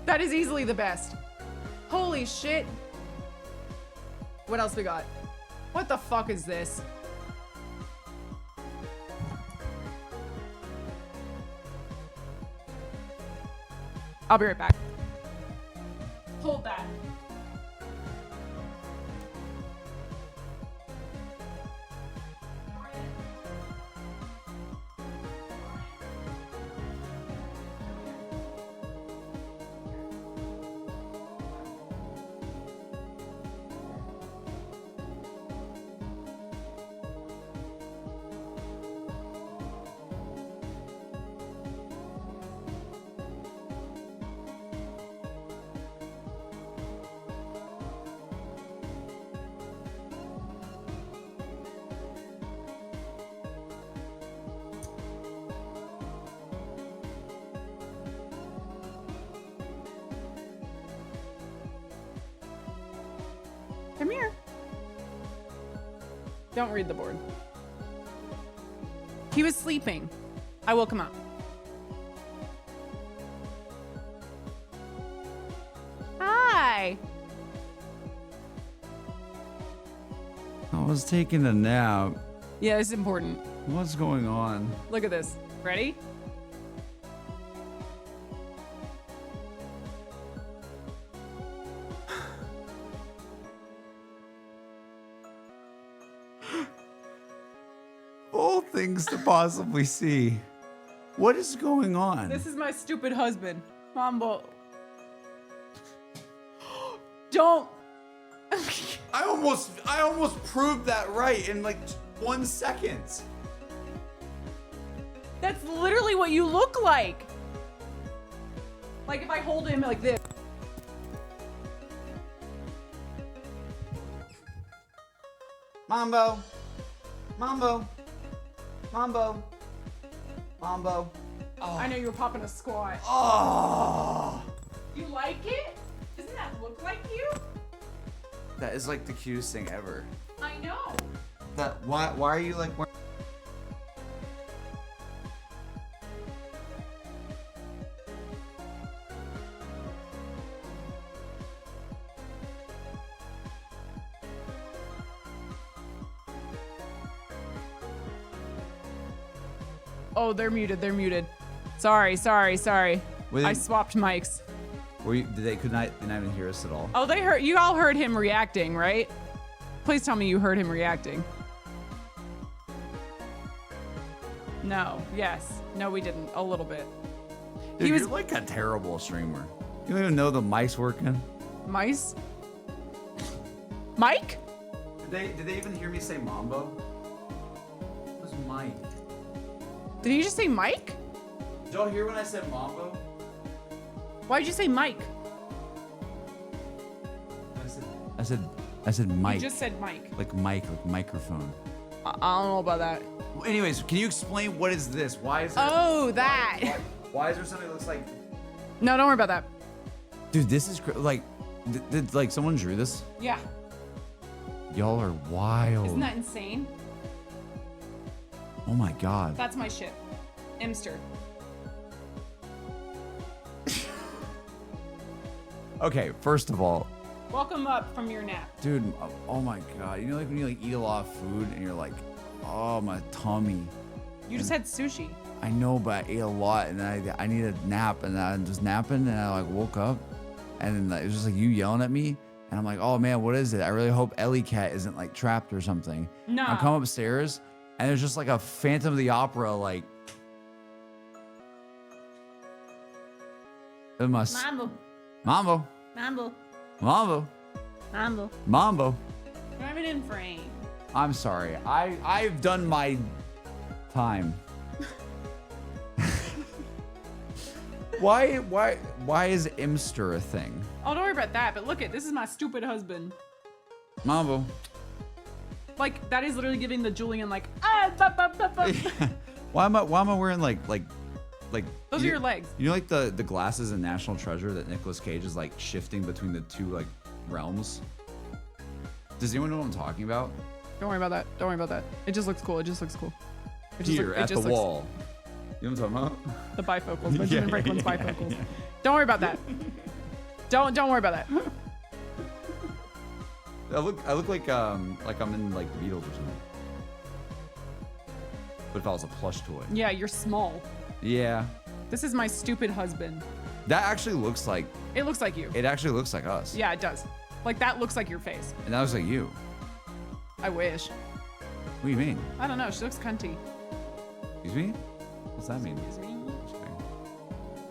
Speaker 2: That is easily the best. Holy shit. What else we got? What the fuck is this? I'll be right back. Hold that. Come here. Don't read the board. He was sleeping. I woke him up. Hi.
Speaker 6: I was taking a nap.
Speaker 2: Yeah, this is important.
Speaker 6: What's going on?
Speaker 2: Look at this. Ready?
Speaker 6: All things to possibly see. What is going on?
Speaker 2: This is my stupid husband. Mambo. Don't.
Speaker 6: I almost proved that right in like 1 second.
Speaker 2: That's literally what you look like. Like if I hold him like this.
Speaker 6: Mambo. Mambo. Mambo. Mambo. Oh.
Speaker 2: I know you were popping a squat.
Speaker 6: Oh.
Speaker 2: You like it? Doesn't that look like you?
Speaker 6: That is like the cutest thing ever.
Speaker 2: I know.
Speaker 6: That why are you like
Speaker 2: Oh, they're muted. They're muted. Sorry.
Speaker 6: Wait,
Speaker 2: I swapped mics.
Speaker 6: were you, did they could not even hear us at all?
Speaker 2: Oh, they heard. You all heard him reacting, right? Please tell me you heard him reacting. No. Yes. No, we didn't. A little bit.
Speaker 6: Dude,
Speaker 2: he was
Speaker 6: you're like a terrible streamer. You don't even know the mic's working.
Speaker 2: mice. Mike?
Speaker 6: Did they even hear me say Mambo? Who's Mike?
Speaker 2: Did you just say Mike?
Speaker 6: Did y'all hear when I said Mambo?
Speaker 2: Why'd you say Mike?
Speaker 6: I said Mike.
Speaker 2: You just said Mike.
Speaker 6: Like mic, like microphone.
Speaker 2: I don't know about that.
Speaker 6: Well, anyways, can you explain what is this? Why is there,
Speaker 2: Oh, that.
Speaker 6: why is there something that looks like?
Speaker 2: No, don't worry about that.
Speaker 6: Dude, this is like, like someone drew this.
Speaker 2: Yeah.
Speaker 6: Y'all are wild.
Speaker 2: Isn't that insane?
Speaker 6: Oh my god.
Speaker 2: That's my shit. Imster.
Speaker 6: Okay, first of all,
Speaker 2: Welcome up from your nap.
Speaker 6: dude, oh my god, you know like when you like eat a lot of food and you're like, oh my tummy.
Speaker 2: You just had sushi.
Speaker 6: I know, but I ate a lot and I need a nap and I'm just napping and I like woke up and then it was just like you yelling at me and I'm like, oh man, what is it? I really hope Ellie Cat isn't like trapped or something.
Speaker 2: No.
Speaker 6: I come upstairs and there's just like a Phantom of the Opera like. It must.
Speaker 2: Mambo.
Speaker 6: Mambo.
Speaker 2: Mambo.
Speaker 6: Mambo.
Speaker 2: Mambo.
Speaker 6: Mambo.
Speaker 2: Drive it in frame.
Speaker 6: I'm sorry. I've done my time. Why is Imster a thing?
Speaker 2: Oh, don't worry about that. But look it, this is my stupid husband.
Speaker 6: Mambo.
Speaker 2: Like that is literally giving the Julian like ah.
Speaker 6: Why am I wearing like
Speaker 2: Those are your legs.
Speaker 6: You know like the glasses in National Treasure that Nicolas Cage is like shifting between the two like realms? Does anyone know what I'm talking about?
Speaker 2: Don't worry about that. Don't worry about that. It just looks cool. It just looks cool. It just
Speaker 6: Here
Speaker 2: look, it
Speaker 6: at the
Speaker 2: just looks,
Speaker 6: wall. You know what I'm talking about?
Speaker 2: The bifocals. Benjamin Franklin's
Speaker 6: yeah,
Speaker 2: bifocals.
Speaker 6: yeah.
Speaker 2: Don't worry about that. Don't worry about that.
Speaker 6: I look like I'm in like the Beatles or something. But if I was a plush toy.
Speaker 2: Yeah, you're small.
Speaker 6: Yeah.
Speaker 2: This is my stupid husband.
Speaker 6: That actually looks like
Speaker 2: It looks like you.
Speaker 6: it actually looks like us.
Speaker 2: Yeah, it does. Like that looks like your face.
Speaker 6: And that looks like you.
Speaker 2: I wish.
Speaker 6: What do you mean?
Speaker 2: I don't know. She looks cunty.
Speaker 6: Excuse me? What's that mean?
Speaker 2: Excuse me.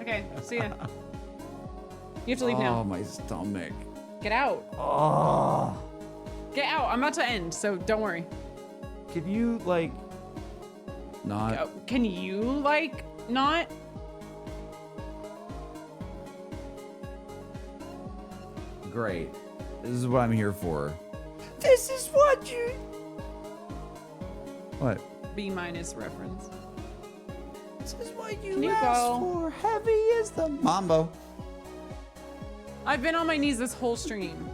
Speaker 2: Okay, see ya. You have to leave
Speaker 6: Oh,
Speaker 2: now.
Speaker 6: my stomach.
Speaker 2: Get out.
Speaker 6: Oh.
Speaker 2: Get out. I'm about to end, so don't worry.
Speaker 6: Can you like not?
Speaker 2: Can you like not?
Speaker 6: Great. This is what I'm here for. This is what you. What?
Speaker 2: B- reference.
Speaker 6: This is what you
Speaker 2: Can you
Speaker 6: asked
Speaker 2: go?
Speaker 6: for. Heavy is the mambo.
Speaker 2: I've been on my knees this whole stream.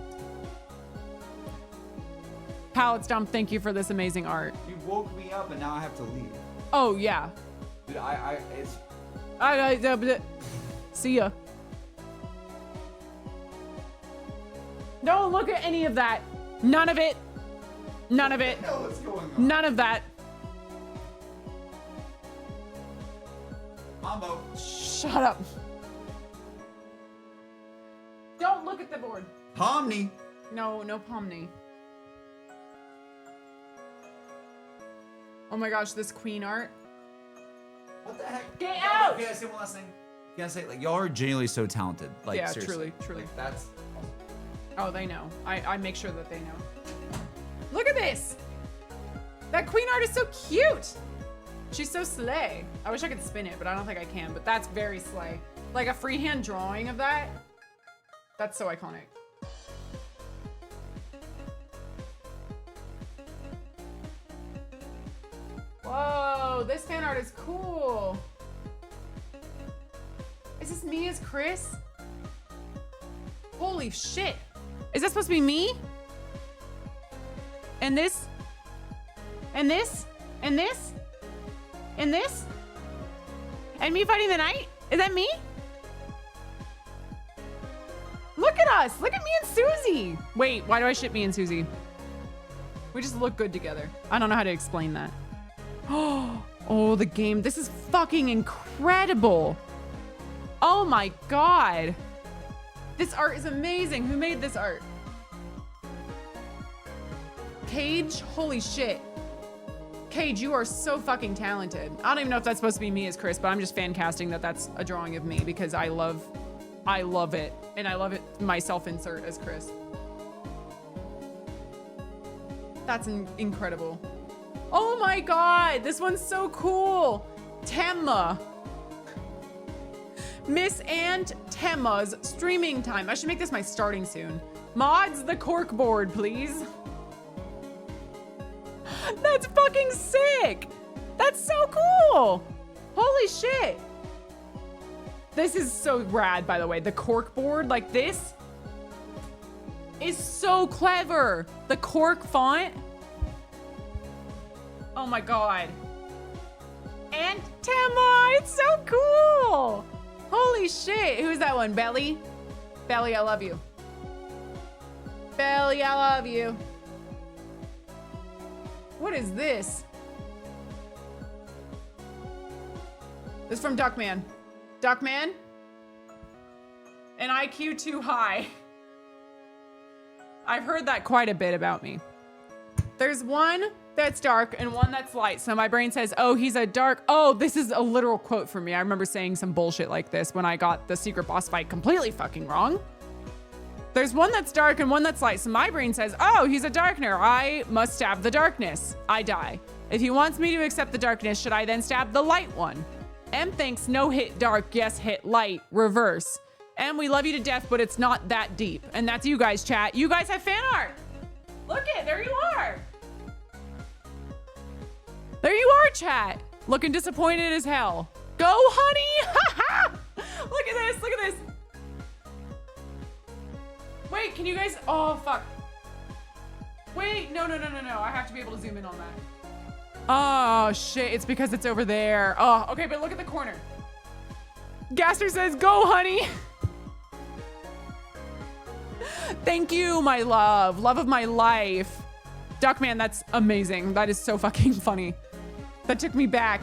Speaker 2: Palette Stomp, thank you for this amazing art.
Speaker 6: You woke me up and now I have to leave.
Speaker 2: Oh, yeah.
Speaker 6: Dude, it's.
Speaker 2: See ya. Don't look at any of that. None of it. None of it.
Speaker 6: What the hell is going on?
Speaker 2: None of that.
Speaker 6: Mambo.
Speaker 2: Shut up. Don't look at the board.
Speaker 6: Pomni.
Speaker 2: No, no Pomni. Oh my gosh, this queen art.
Speaker 6: What the heck?
Speaker 2: Get out!
Speaker 6: Can I say one last thing? Can I say, like, y'all are genuinely so talented. Like,
Speaker 2: Yeah,
Speaker 6: seriously.
Speaker 2: truly.
Speaker 6: Like, that's.
Speaker 2: Oh, they know. I make sure that they know. Look at this! That queen art is so cute! She's so slay. I wish I could spin it, but I don't think I can. But that's very slay. Like a freehand drawing of that. That's so iconic. Whoa, this fan art is cool. Is this me as Chris? Holy shit. Is that supposed to be me? And this? And this? And this? And this? And me fighting the knight? Is that me? Look at us. Look at me and Susie. Wait, why do I ship me and Susie? We just look good together. I don't know how to explain that. Oh, the game. This is fucking incredible. Oh my God. This art is amazing. Who made this art? Cage? Holy shit. Cage, you are so fucking talented. I don't even know if that's supposed to be me as Chris, but I'm just fan casting that that's a drawing of me because I love it. And I love it myself insert as Chris. That's incredible. Oh my God, this one's so cool. Temma. Miss and Temma's streaming time. I should make this my starting soon. Mods the cork board, please. That's fucking sick. That's so cool. Holy shit. This is so rad, by the way. The cork board like this is so clever. The cork font. Oh my God. And Tema, it's so cool. Holy shit. Who's that one? Belly? Belly, I love you. Belly, I love you. What is this? This is from Duckman. Duckman? An IQ too high. I've heard that quite a bit about me. There's one that's dark and one that's light. So my brain says, oh, he's a dark. Oh, this is a literal quote from me. I remember saying some bullshit like this when I got the secret boss fight completely fucking wrong. There's one that's dark and one that's light. So my brain says, oh, he's a darkener. I must stab the darkness. I die. If he wants me to accept the darkness, should I then stab the light one? M thinks no hit dark, yes hit light, reverse. M, we love you to death, but it's not that deep. And that's you guys, chat. You guys have fan art. Look it, there you are. There you are, chat. Looking disappointed as hell. Go, honey. Look at this, look at this. Wait, can you guys, oh, fuck. Wait, no. I have to be able to zoom in on that. Oh, shit, it's because it's over there. Oh, okay, but look at the corner. Gaster says, go, honey. Thank you, my love. Love of my life. Duckman, that's amazing. That is so fucking funny. That took me back.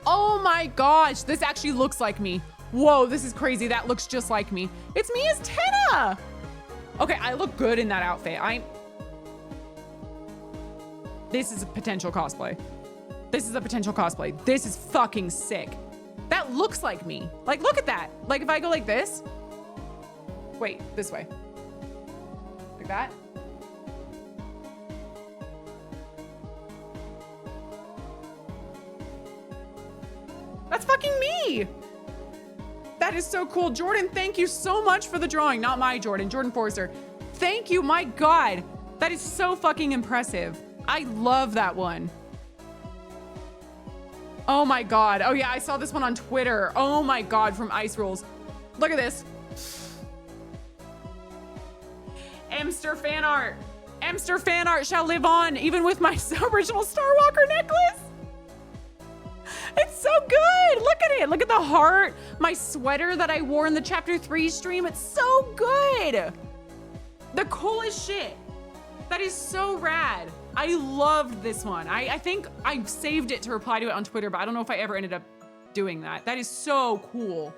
Speaker 2: Oh my gosh, this actually looks like me. Whoa, this is crazy. That looks just like me. It's me as Tenna. Okay, I look good in that outfit. This is a potential cosplay. This is a potential cosplay. This is fucking sick. That looks like me. Like, look at that. Like, if I go like this. Wait, this way. Like that. That's fucking me. That is so cool. Jordan, thank you so much for the drawing. Not my Jordan, Jordan Forrester. Thank you, my God. That is so fucking impressive. I love that one. Oh my God. Oh yeah, I saw this one on Twitter. Oh my God, from Ice Rules. Look at this. Emster fan art. Emster fan art shall live on, even with my original Star Walker necklace. It's so good. Look at it. Look at the heart. My sweater that I wore in the chapter 3 stream. It's so good. The coolest shit. That is so rad. I loved this one. I think I saved it to reply to it on Twitter, but I don't know if I ever ended up doing that. That is so cool.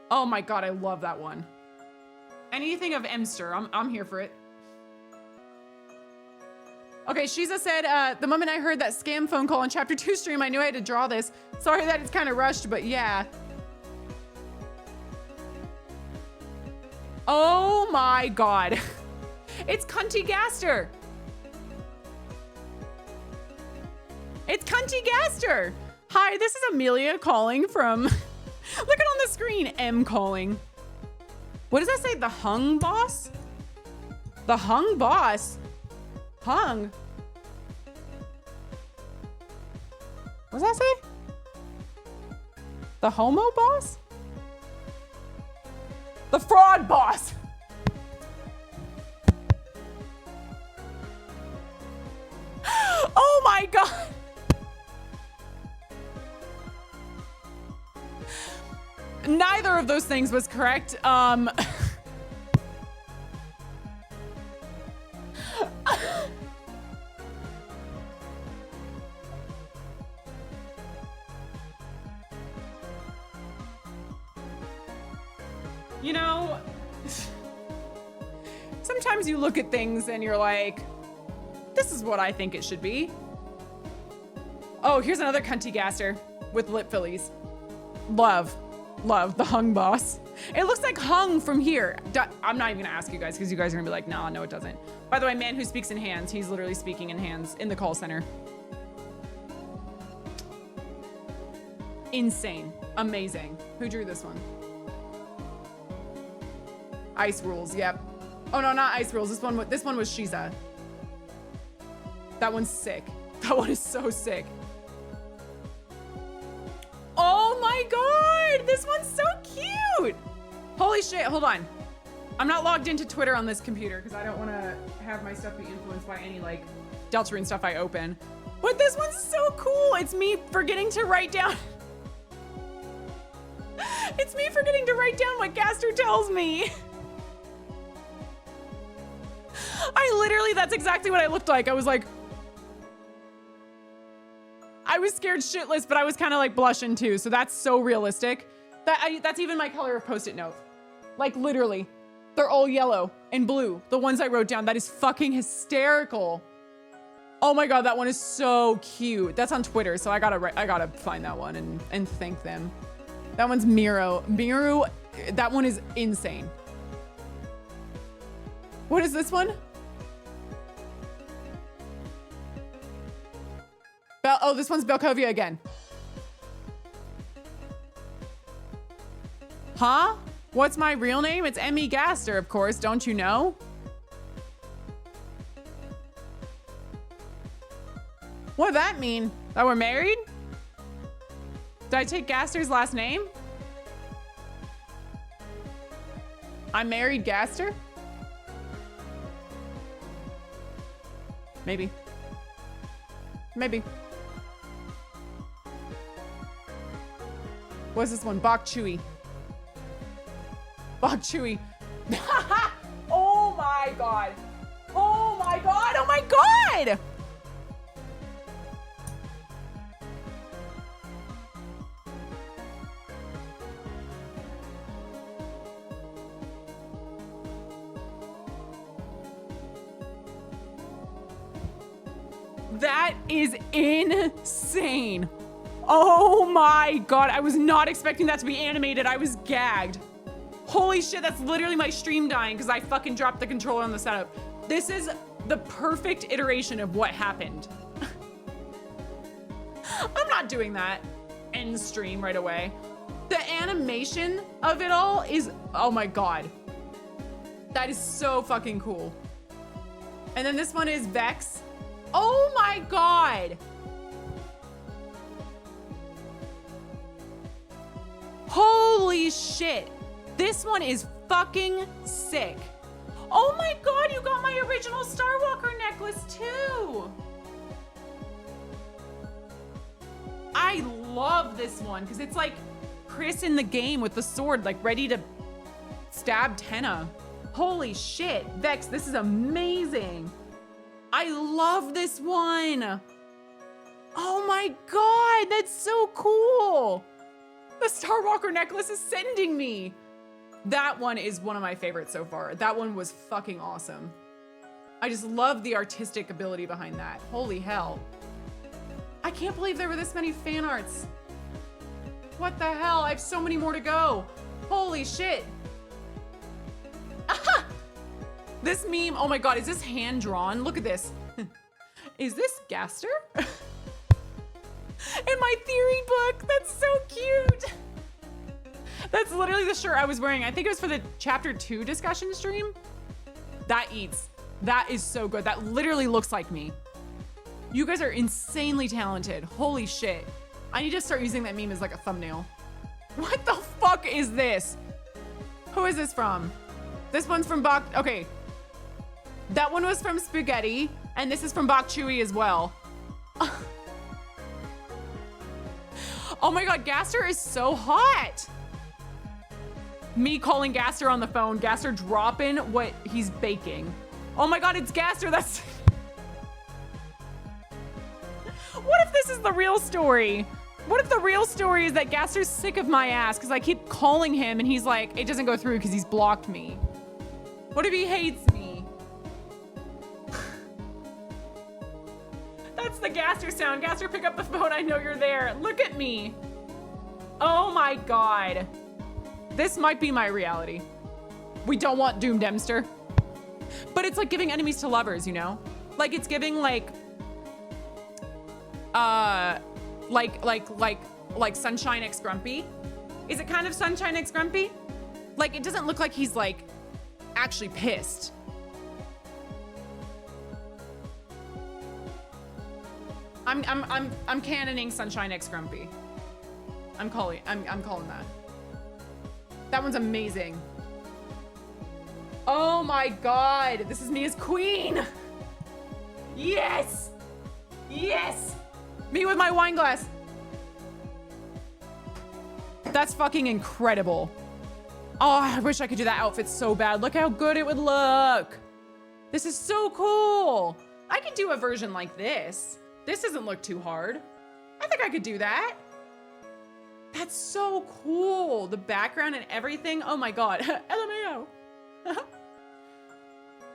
Speaker 2: Oh my God, I love that one. Anything of Emster, I'm here for it. Okay, Shiza said, the moment I heard that scam phone call on chapter 2 stream, I knew I had to draw this. Sorry that it's kind of rushed, but yeah. Oh my God. It's Cunty Gaster. It's Cunty Gaster. Hi, this is Amelia calling from, look at on the screen, M calling. What does that say? The hung boss? The hung boss? Hung? What does that say? The homo boss? The fraud boss. Oh my God. Neither of those things was correct. You know, sometimes you look at things and you're like, this is what I think it should be. Oh, here's another Cunty Gaster with lip fillies. Love the hung boss. It looks like hung from here. I'm not even gonna ask you guys because you guys are gonna be like, nah, no, it doesn't. By the way, man who speaks in hands, he's literally speaking in hands in the call center. Insane, amazing. Who drew this one? Ice Rules, yep. Oh no, not Ice Rules. This one was Shiza. That one's sick. That one is so sick. Oh my God, this one's so cute. Holy shit, hold on. I'm not logged into Twitter on this computer because I don't want to have my stuff be influenced by any like Deltarune stuff I open. But this one's so cool. It's me forgetting to write down. It's me forgetting to write down what Gaster tells me. That's exactly what I looked like. I was like, I was scared shitless, but I was kind of like blushing too. So that's so realistic. That's even my color of Post-it note. Like literally, they're all yellow and blue. The ones I wrote down, that is fucking hysterical. Oh my God, that one is so cute. That's on Twitter, so I gotta find that one and thank them. That one's Miro. Miru, that one is insane. What is this one? Oh, this one's Belkovia again. Huh? What's my real name? It's Emmy Gaster, of course. Don't you know? What does that mean? That we're married? Did I take Gaster's last name? I married Gaster? Maybe. Maybe. What's this one? Bok Chewy. Bok Chewy. Oh my God. Oh my God. Oh my God. That is insane. Oh my God. I was not expecting that to be animated. I was gagged. Holy shit, that's literally my stream dying because I fucking dropped the controller on the setup. This is the perfect iteration of what happened. I'm not doing that end stream right away. The animation of it all is, oh my God. That is so fucking cool. And then this one is Vex. Oh my God. Holy shit. This one is fucking sick. Oh my God, you got my original Star Walker necklace too. I love this one because it's like Chris in the game with the sword, like ready to stab Tenna. Holy shit, Vex, this is amazing. I love this one. Oh my God, that's so cool. The Star Walker necklace is sending me. That one is one of my favorites so far. That one was fucking awesome. I just love the artistic ability behind that. Holy hell. I can't believe there were this many fan arts. What the hell? I have so many more to go. Holy shit. Aha! This meme, oh my God, is this hand drawn? Look at this. Is this Gaster? In my theory book, that's so cute. That's literally the shirt I was wearing. I think it was for the chapter 2 discussion stream. That eats. That is so good. That literally looks like me. You guys are insanely talented. Holy shit. I need to start using that meme as like a thumbnail. What the fuck is this? Who is this from? This one's from Bok. Okay. That one was from Spaghetti. And this is from Bok Chewy as well. Oh my God, Gaster is so hot. Me calling Gaster on the phone, Gaster dropping what he's baking. Oh my God, it's Gaster, that's... What if this is the real story? What if the real story is that Gaster's sick of my ass because I keep calling him and he's like, it doesn't go through because he's blocked me. What if he hates me? That's the Gaster sound. Gaster, pick up the phone, I know you're there. Look at me. Oh my God. This might be my reality. We don't want Doom Dempster. But it's like giving enemies to lovers, you know? Like it's giving like Sunshine X Grumpy. Is it kind of Sunshine X Grumpy? Like it doesn't look like he's like actually pissed. I'm canoning Sunshine X Grumpy. I'm calling that. That one's amazing. Oh my God, this is me as queen. Yes. Yes! Me with my wine glass. That's fucking incredible. Oh, I wish I could do that outfit so bad. Look how good it would look. This is so cool. I could do a version like this. This doesn't look too hard. I think I could do that. That's so cool. The background and everything. Oh my God. LMAO.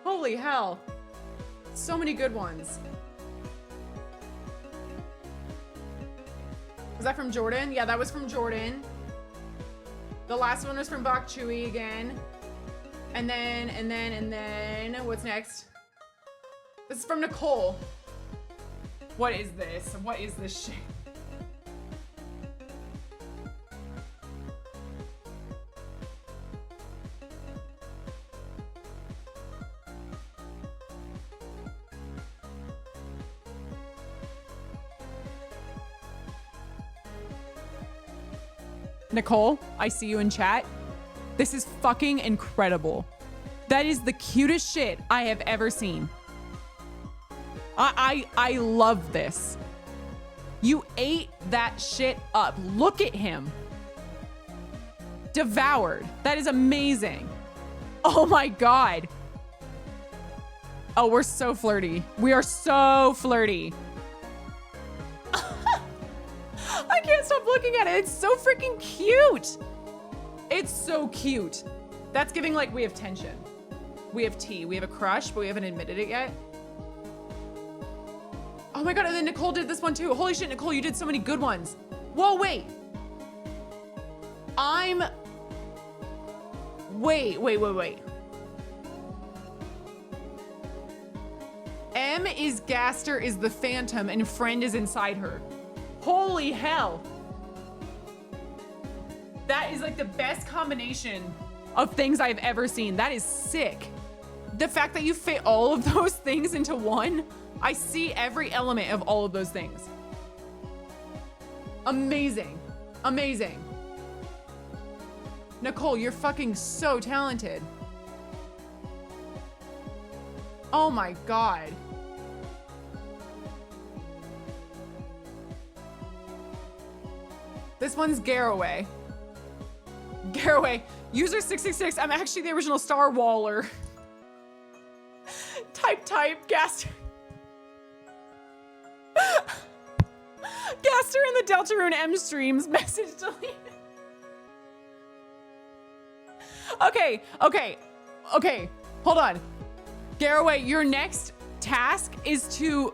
Speaker 2: Holy hell. So many good ones. Was that from Jordan? Yeah, that was from Jordan. The last one was from Bok Chewy again. And then, what's next? This is from Nicole. What is this? What is this shit? Nicole, I see you in chat. This is fucking incredible. That is the cutest shit I have ever seen. I love this. You ate that shit up. Look at him. Devoured. That is amazing. Oh my God. Oh, we're so flirty. We are so flirty. I can't stop looking at it. It's so freaking cute. It's so cute. That's giving like we have tension. We have tea. We have a crush, but we haven't admitted it yet. Oh my God, and then Nicole did this one too. Holy shit, Nicole, you did so many good ones. Whoa, wait. Wait. M is Gaster is the Phantom and Friend is inside her. Holy hell. That is like the best combination of things I've ever seen. That is sick. The fact that you fit all of those things into one, I see every element of all of those things. Amazing. Amazing. Nicole, you're fucking so talented. Oh my God. This one's Garraway. Garraway, user 666. I'm actually the original Star Waller. Type, Gaster. Gaster in the Deltarune M streams. Message deleted. Okay. Hold on. Garraway, your next task is to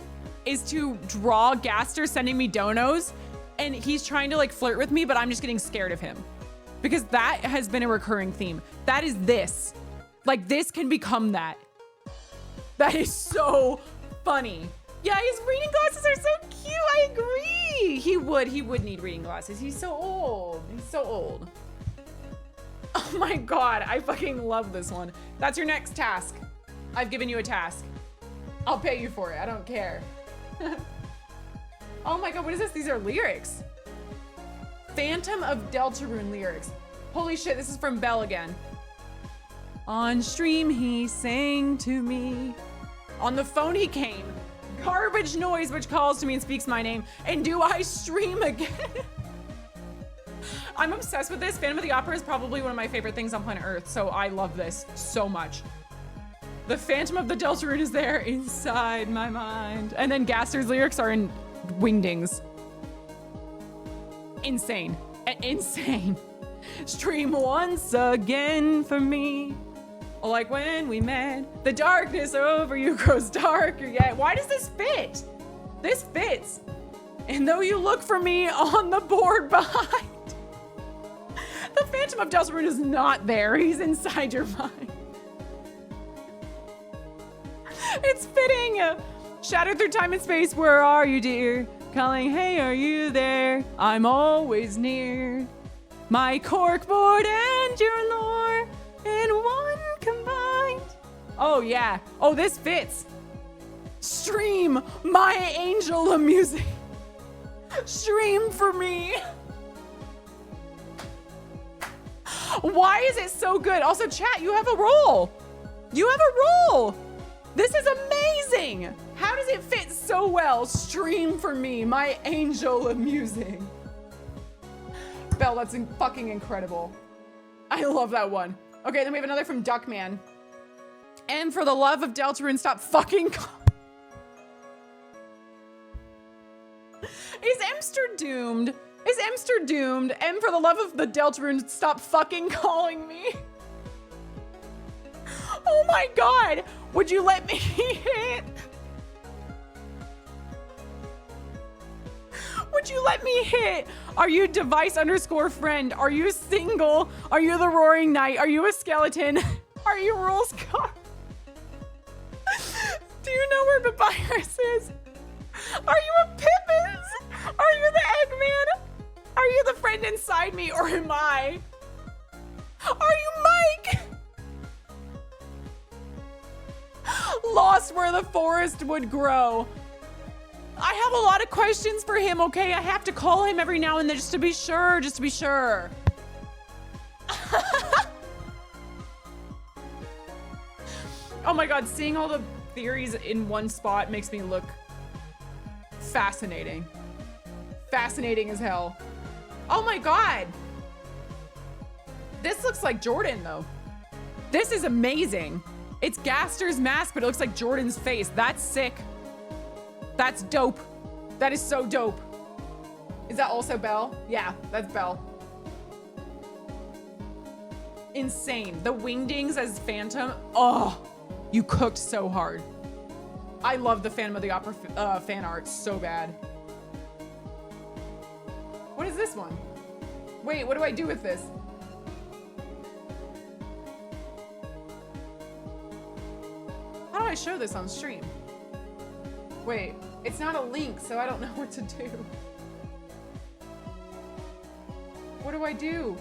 Speaker 2: draw Gaster sending me donos, and he's trying to like flirt with me, but I'm just getting scared of him. Because that has been a recurring theme. That is this. Like this can become that. That is so funny. Yeah, his reading glasses are so cute. I agree. He would need reading glasses. He's so old. Oh my God, I fucking love this one. That's your next task. I've given you a task. I'll pay you for it. I don't care. Oh my God, what is this? These are lyrics. Phantom of Deltarune lyrics. Holy shit, this is from Belle again. On stream he sang to me. On the phone he came. Garbage noise which calls to me and speaks my name. And do I stream again? I'm obsessed with this. Phantom of the Opera is probably one of my favorite things on planet Earth, so I love this so much. The Phantom of the Deltarune is there inside my mind. And then Gaster's lyrics are in wingdings. Insane. Insane. Stream once again for me. Like when we met, the darkness over you grows darker yet. Why does this fit? This fits. And though you look for me on the board behind, the Phantom of Deltarune is not there. He's inside your mind. It's fitting. Shattered through time and space, where are you, dear? Calling, hey, are you there? I'm always near. My corkboard and your lore in one combined. Oh yeah. Oh, this fits. Stream my angel of music. Stream for me. Why is it so good? Also, chat, you have a role. You have a role. This is amazing. How does it fit so well. Stream for me, my angel amusing. Belle, that's fucking incredible. I love that one. Okay, then we have another from Duckman. And for the love of Deltarune, stop fucking. Is Emster doomed? Is Emster doomed? And for the love of the Deltarune, stop fucking calling me. Oh my god! Would you let me hit? Would you let me hit? Are you device_friend? Are you single? Are you the Roaring Knight? Are you a skeleton? Are you rules car? Do you know where Papyrus is? Are you a Pippins? Are you the Eggman? Are you the friend inside me, or am I? Are you Mike? Lost where the forest would grow. I have a lot of questions for him, okay? I have to call him every now and then just to be sure, Oh my god, seeing all the theories in one spot makes me look fascinating. Fascinating as hell. Oh my god. This looks like Jordan though. This is amazing. It's Gaster's mask, but it looks like Jordan's face. That's sick. That's dope. That is so dope. Is that also Belle? Yeah, that's Belle. Insane. The Wingdings as Phantom. Oh, you cooked so hard. I love the Phantom of the Opera fan art so bad. What is this one? Wait, what do I do with this? How do I show this on stream? Wait, it's not a link, so I don't know what to do. What do I do?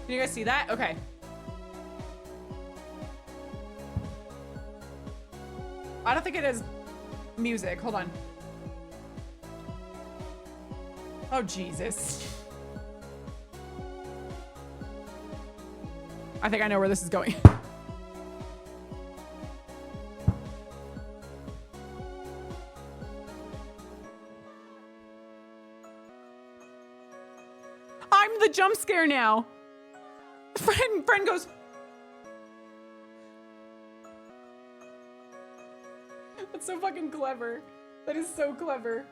Speaker 2: Can you guys see that? Okay. I don't think it is music. Hold on. Oh, Jesus. I think I know where this is going. I'm the jump scare now. Friend goes. That's so fucking clever. That is so clever.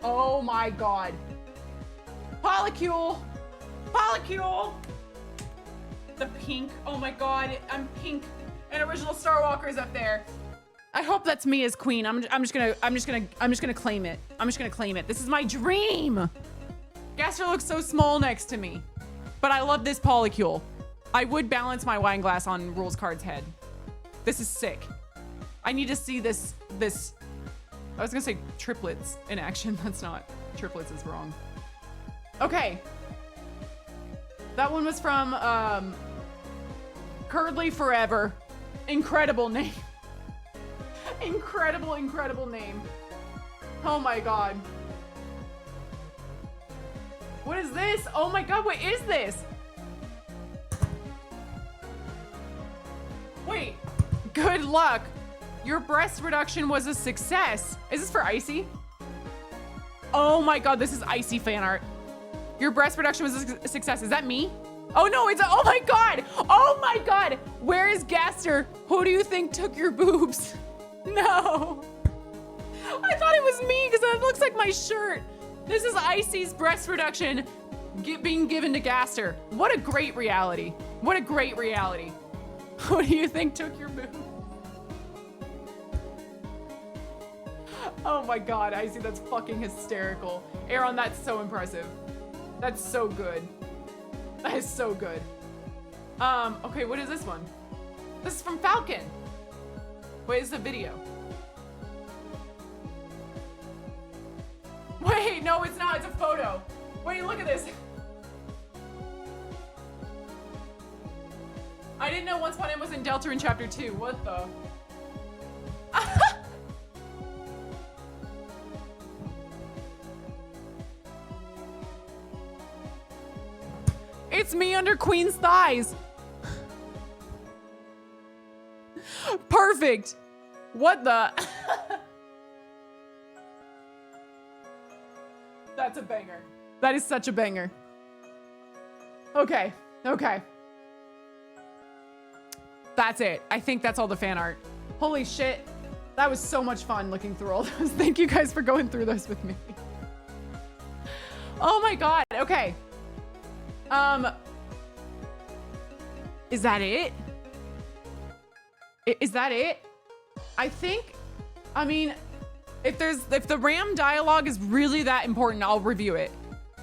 Speaker 2: Oh my god. Polycule! Polycule! The pink. Oh my god, I'm pink. And original Star Walker's up there. I hope that's me as queen. I'm just gonna claim it. I'm just gonna claim it. This is my dream. Gaster looks so small next to me, but I love this polycule. I would balance my wine glass on Rules Card's head. This is sick. I need to see this. I was gonna say triplets in action. That's not. Triplets is wrong. Okay. That one was from Curdly Forever. Incredible name. Incredible name. Oh my god. What is this? Oh my god, what is this? Wait. Good luck. Your breast reduction was a success. Is this for Icy? Oh my god, this is Icy fan art. Your breast reduction was a success. Is that me? Oh no, it's oh my god. Oh my god. Where is Gaster? Who do you think took your boobs? No. I thought it was me because that looks like my shirt. This is Icy's breast reduction being given to Gaster. What a great reality. What a great reality. Who do you think took your boobs? Oh my god, Icy, that's fucking hysterical. Aaron, that's so impressive. That's so good. That is so good. Okay, what is this one? This is from Falcon. Wait, it's a video. Wait, no, it's not. It's a photo. Wait, look at this. I didn't know Once Upon a Time was in Deltarune Chapter 2. What the? It's me under Queen's thighs. Perfect. What the? That's a banger. That is such a banger. Okay. Okay. That's it. I think that's all the fan art. Holy shit. That was so much fun looking through all those. Thank you guys for going through those with me. Oh my God. Okay. Is that it? Is that it? I think, I mean, if the Ram dialogue is really that important, I'll review it.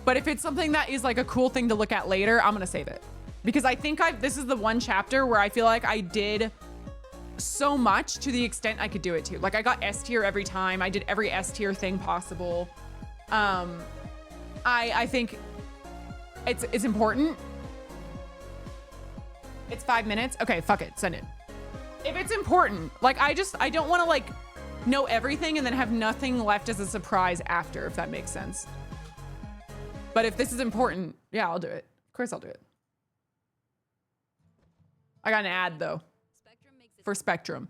Speaker 2: But if it's something that is like a cool thing to look at later, I'm gonna save it. Because I think this is the one chapter where I feel like I did so much to the extent I could do it to. Like I got S tier every time. I did every S tier thing possible. I think it's important. It's 5 minutes. Okay, fuck it, send it. If it's important, like I don't want to like know everything and then have nothing left as a surprise after, if that makes sense. But if this is important, yeah, I'll do it. Of course I'll do it. I got an ad though. For Spectrum.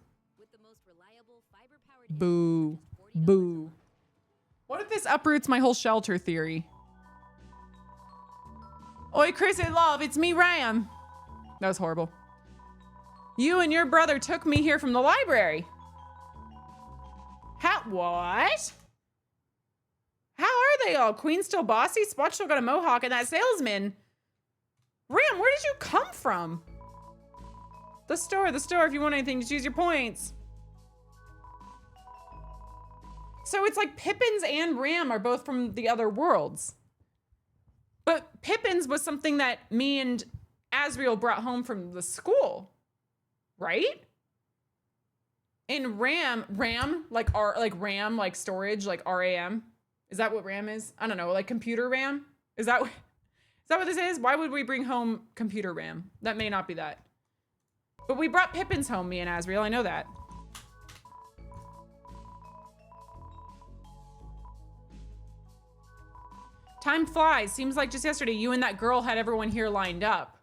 Speaker 2: Boo. Boo. What if this uproots my whole shelter theory? Oi, Chrissy love, it's me, Ram. That was horrible. You and your brother took me here from the library. What? How are they all? Queen still bossy? Spot still got a mohawk and that salesman. Ram, where did you come from? The store, if you want anything, just use your points. So it's like Pippins and Ram are both from the other worlds. But Pippins was something that me and Asriel brought home from the school, right? And Ram, like RAM, like storage, like RAM. Is that what RAM is? I don't know, like computer RAM? Is that what this is? Why would we bring home computer RAM? That may not be that. But we brought Pippins home, me and Asriel, I know that. Time flies. Seems like just yesterday you and that girl had everyone here lined up.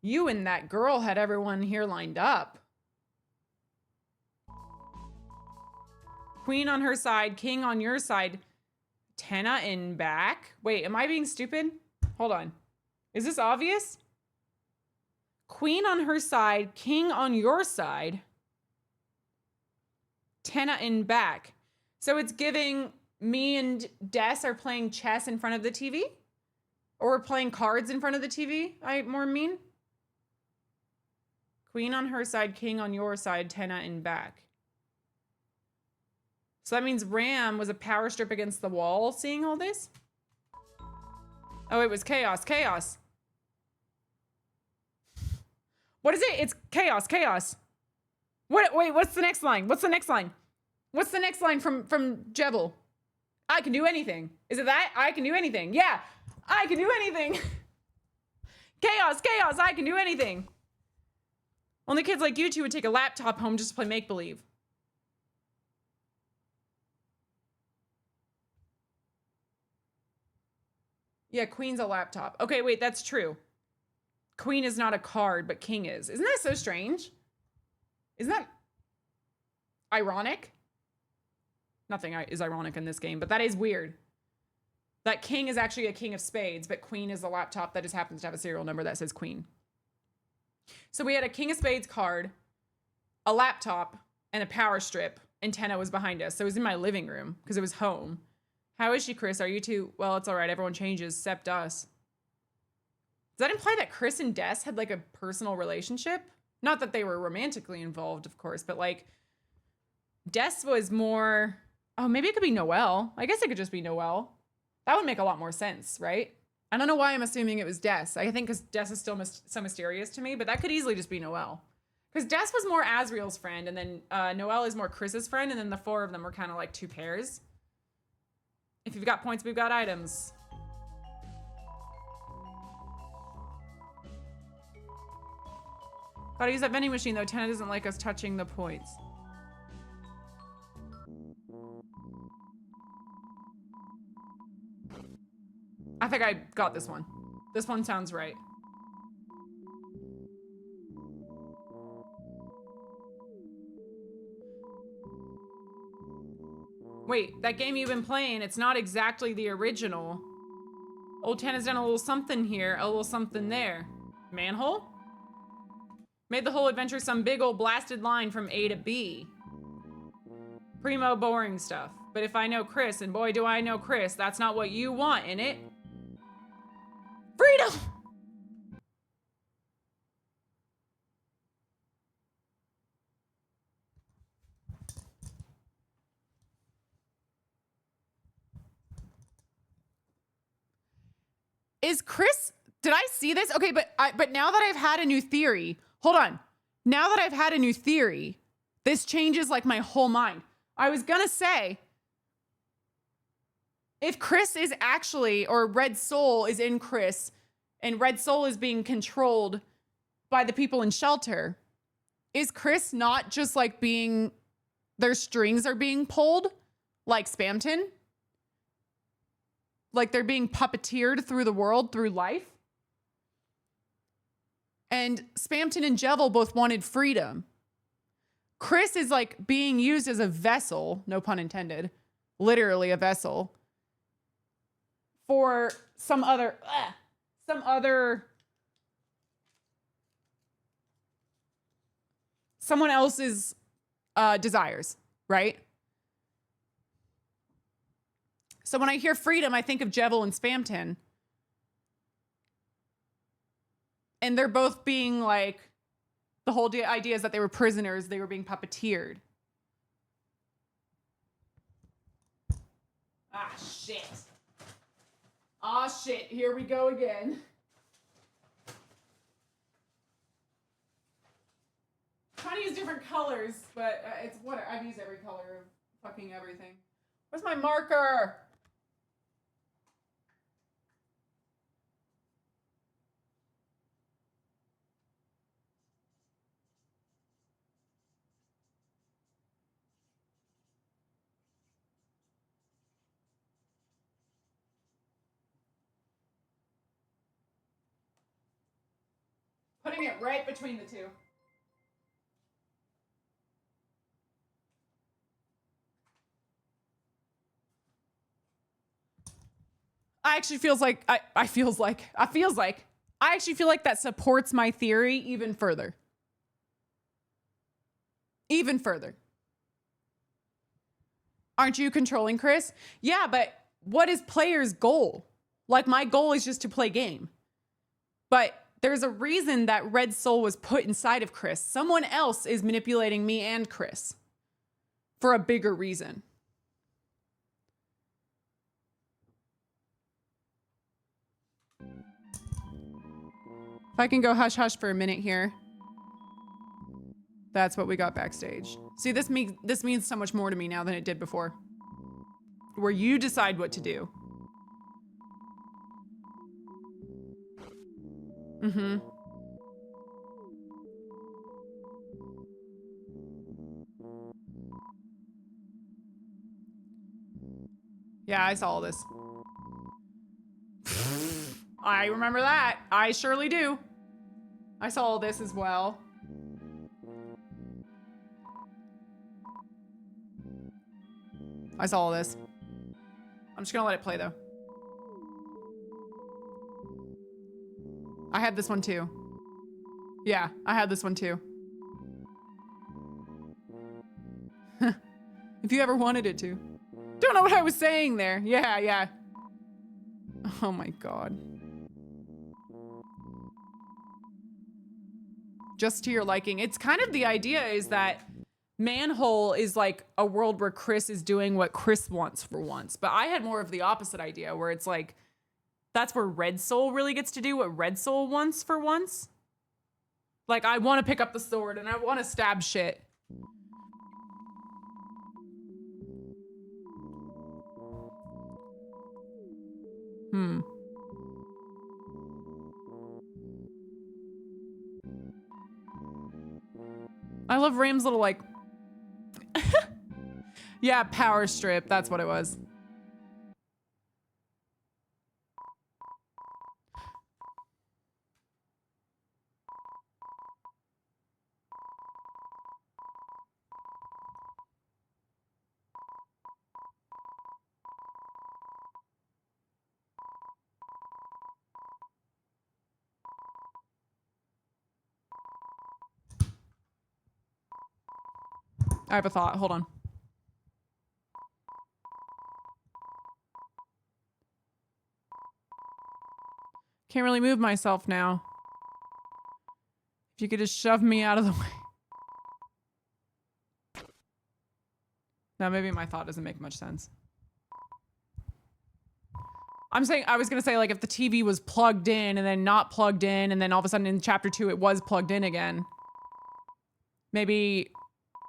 Speaker 2: You and that girl had everyone here lined up. Queen on her side, king on your side. Tenna in back. Wait, am I being stupid? Hold on. Is this obvious? Queen on her side, king on your side. Tenna in back. So it's giving me and Des are playing chess in front of the TV? Or we're playing cards in front of the TV, I more mean. Queen on her side, king on your side, Tenna in back. So that means Ram was a power strip against the wall seeing all this? Oh, it was chaos, chaos. What is it? It's chaos, chaos. What? Wait, what's the next line? What's the next line? What's the next line from Jebel? I can do anything. Is it that? I can do anything. Yeah, I can do anything. Chaos, chaos, I can do anything. Only kids like you two would take a laptop home just to play make-believe. Yeah, Queen's a laptop. Okay, wait, that's true. Queen is not a card, but King is. Isn't that so strange? Isn't that ironic? Nothing is ironic in this game, but that is weird. That King is actually a King of Spades, but Queen is a laptop that just happens to have a serial number that says Queen. So we had a King of Spades card, a laptop, and a power strip, and Tenna was behind us. So it was in my living room because it was home. How is she, Chris? Are you two? Well, it's all right. Everyone changes, except us. Does that imply that Chris and Des had like a personal relationship? Not that they were romantically involved, of course, but like Des was more, oh, maybe it could be Noelle. I guess it could just be Noelle. That would make a lot more sense, right? I don't know why I'm assuming it was Des. I think because Des is still so mysterious to me, but that could easily just be Noelle. Because Des was more Asriel's friend, and then Noelle is more Chris's friend, and then the four of them were kind of like two pairs. If you've got points, we've got items. Gotta use that vending machine though. Tenna doesn't like us touching the points. like I got this one. This one sounds right. Wait, that game you've been playing, it's not exactly the original. Old Tana's done a little something here, a little something there. Manhole? Made the whole adventure some big old blasted line from A to B. Primo boring stuff. But if I know Chris, and boy do I know Chris, that's not what you want, innit? Freedom! Is Chris, did I see this? Okay, but now that I've had a new theory, hold on. Now that I've had a new theory, this changes like my whole mind. I was gonna say, if Chris is actually, or Red Soul is in Chris, and Red Soul is being controlled by the people in Shelter, is Chris not just like being, their strings are being pulled like Spamton? Like they're being puppeteered through the world, through life? And Spamton and Jevil both wanted freedom. Chris is like being used as a vessel, no pun intended, literally a vessel, for someone else's desires, right? So when I hear freedom, I think of Jevil and Spamton. And they're both being like, the whole idea is that they were prisoners, they were being puppeteered. Ah, shit. Ah, shit, here we go again. I'm trying to use different colors, but it's what I've used every color of fucking everything. Where's my marker? Putting it right between the two. I actually feels like I actually feel like that supports my theory even further. Even further. Aren't you controlling Chris? Yeah, but what is player's goal? Like my goal is just to play game. But there's a reason that Red Soul was put inside of Chris. Someone else is manipulating me and Chris for a bigger reason. If I can go hush hush for a minute here. That's what we got backstage. See, this means so much more to me now than it did before. Where you decide what to do. Mm-hmm. Yeah, I saw all this. I remember that. I surely do. I saw all this as well. I saw all this. I'm just gonna let it play though. I had this one too. Yeah, I had this one too. If you ever wanted it to. Don't know what I was saying there. Yeah, yeah. Oh my God. Just to your liking. It's kind of the idea is that Manhole is like a world where Chris is doing what Chris wants for once. But I had more of the opposite idea where it's like, that's where Red Soul really gets to do what Red Soul wants for once. Like, I want to pick up the sword and I want to stab shit. I love Ram's little like, yeah, power strip. That's what it was. I have a thought. Hold on. Can't really move myself now. If you could just shove me out of the way. Now, maybe my thought doesn't make much sense. I'm saying, I was gonna say, like, if the TV was plugged in and then not plugged in, and then all of a sudden in chapter 2 it was plugged in again. Maybe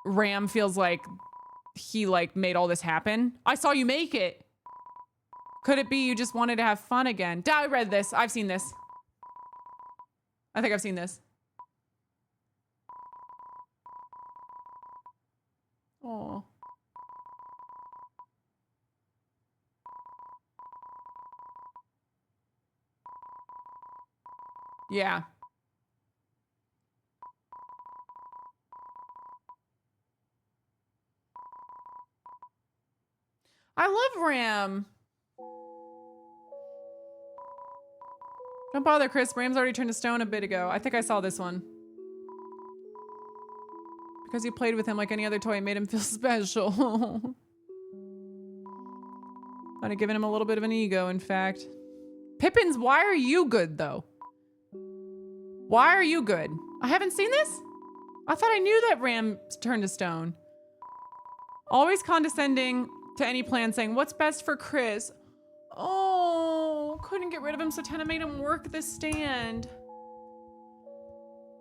Speaker 2: Ram feels like he, like, made all this happen. I saw you make it. Could it be you just wanted to have fun again? I read this. I've seen this. I think I've seen this. Oh. Yeah. I love Ram. Don't bother, Chris. Ram's already turned to stone a bit ago. I think I saw this one. Because you played with him like any other toy, it made him feel special. Might have given him a little bit of an ego, in fact. Pippins, why are you good, though? Why are you good? I haven't seen this? I thought I knew that Ram turned to stone. Always condescending to any plan, saying, what's best for Chris? Oh, couldn't get rid of him, so Tenna made him work the stand.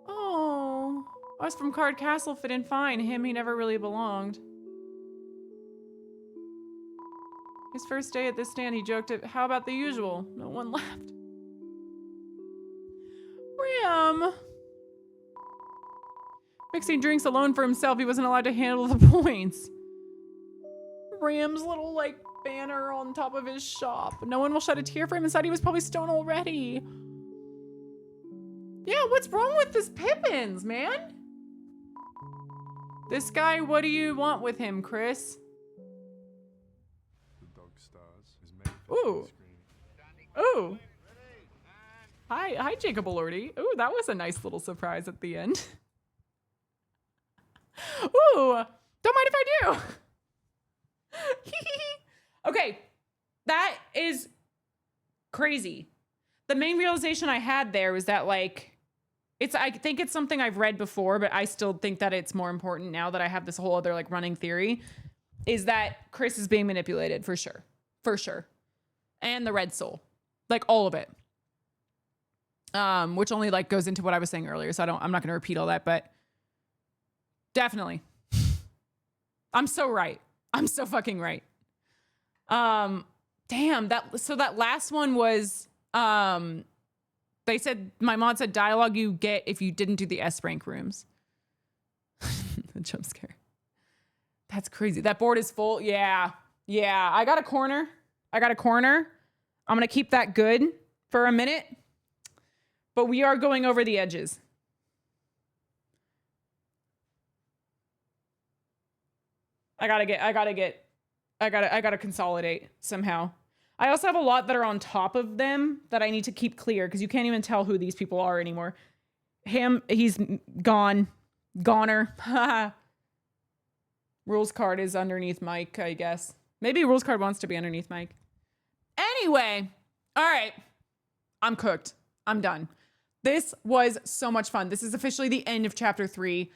Speaker 2: Oh, us from Card Castle fit in fine. Him, he never really belonged. His first day at this stand, he joked at, how about the usual? No one laughed. Ram. Mixing drinks alone for himself, he wasn't allowed to handle the points. Ram's little, like, banner on top of his shop. No one will shed a tear for him inside. He was probably stoned already. Yeah, what's wrong with this Pippins, man? This guy, what do you want with him, Chris? Ooh. Ooh. Hi, Jacob Elordi. Ooh, that was a nice little surprise at the end. Ooh, don't mind if I do. Okay, that is crazy. The main realization I had there was that, like, I think it's something I've read before, but I still think that it's more important now that I have this whole other, like, running theory, is that Chris is being manipulated for sure. For sure. And the Red Soul. Like, all of it. Which only, like, goes into what I was saying earlier, so I'm not going to repeat all that, but definitely. I'm so right. I'm so fucking right. Damn, that last one was, they said, my mod said dialogue you get if you didn't do the S rank rooms. The jump scare. That's crazy. That board is full. Yeah. Yeah. I got a corner. I'm going to keep that good for a minute, but we are going over the edges. I gotta consolidate somehow. I also have a lot that are on top of them that I need to keep clear because you can't even tell who these people are anymore. He's gone. Goner. Rules card is underneath Mike, I guess. Maybe rules card wants to be underneath Mike. Anyway, all right. I'm cooked. I'm done. This was so much fun. This is officially the end of chapter 3.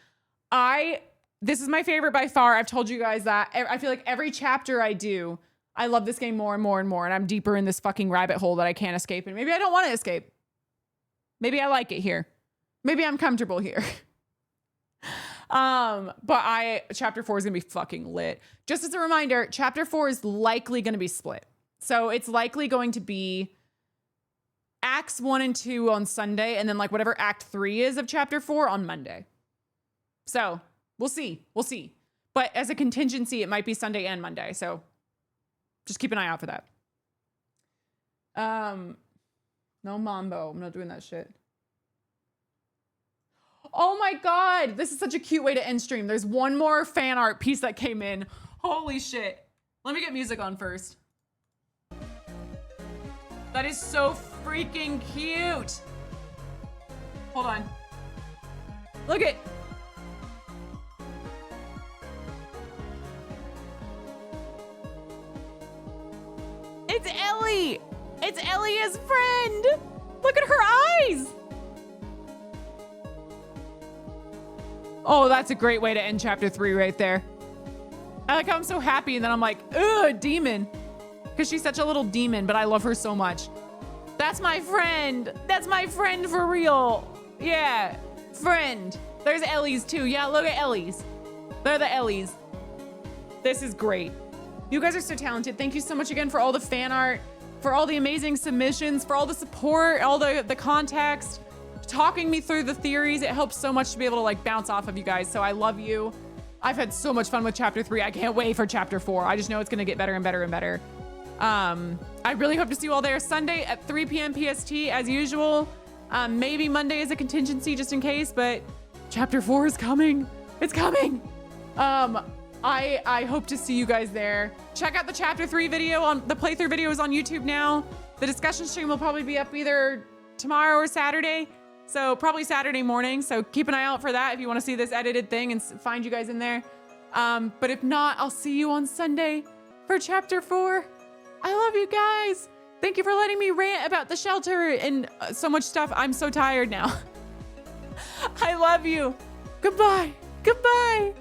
Speaker 2: This is my favorite by far. I've told you guys that. I feel like every chapter I do, I love this game more and more and more. And I'm deeper in this fucking rabbit hole that I can't escape. And maybe I don't want to escape. Maybe I like it here. Maybe I'm comfortable here. But chapter 4 is going to be fucking lit. Just as a reminder, chapter 4 is likely going to be split. So it's likely going to be acts 1 and 2 on Sunday. And then like whatever act 3 is of chapter 4 on Monday. So we'll see. We'll see. But as a contingency, it might be Sunday and Monday. So just keep an eye out for that. No mambo. I'm not doing that shit. Oh my God. This is such a cute way to end stream. There's one more fan art piece that came in. Holy shit. Let me get music on first. That is so freaking cute. Hold on. Look it. It's Ellie. It's Ellie's friend. Look at her eyes. Oh, that's a great way to end chapter 3 right there. I like how I'm so happy and then I'm like, ugh, demon. Because she's such a little demon, but I love her so much. That's my friend. That's my friend for real. Yeah, friend. There's Ellie's too. Yeah, look at Ellie's. They're the Ellies. This is great. You guys are so talented. Thank you so much again for all the fan art, for all the amazing submissions, for all the support, all the context, talking me through the theories. It helps so much to be able to like bounce off of you guys. So I love you. I've had so much fun with chapter 3. I can't wait for chapter 4. I just know it's gonna get better and better and better. I really hope to see you all there Sunday at 3 p.m. PST as usual. Maybe Monday is a contingency just in case, but chapter 4 is coming. It's coming. I hope to see you guys there. Check out the chapter 3 video on the playthrough video is on YouTube now. The discussion stream will probably be up either tomorrow or Saturday. So probably Saturday morning. So keep an eye out for that if you want to see this edited thing and find you guys in there. But if not, I'll see you on Sunday for chapter 4. I love you guys. Thank you for letting me rant about the shelter and so much stuff. I'm so tired now. I love you. Goodbye. Goodbye.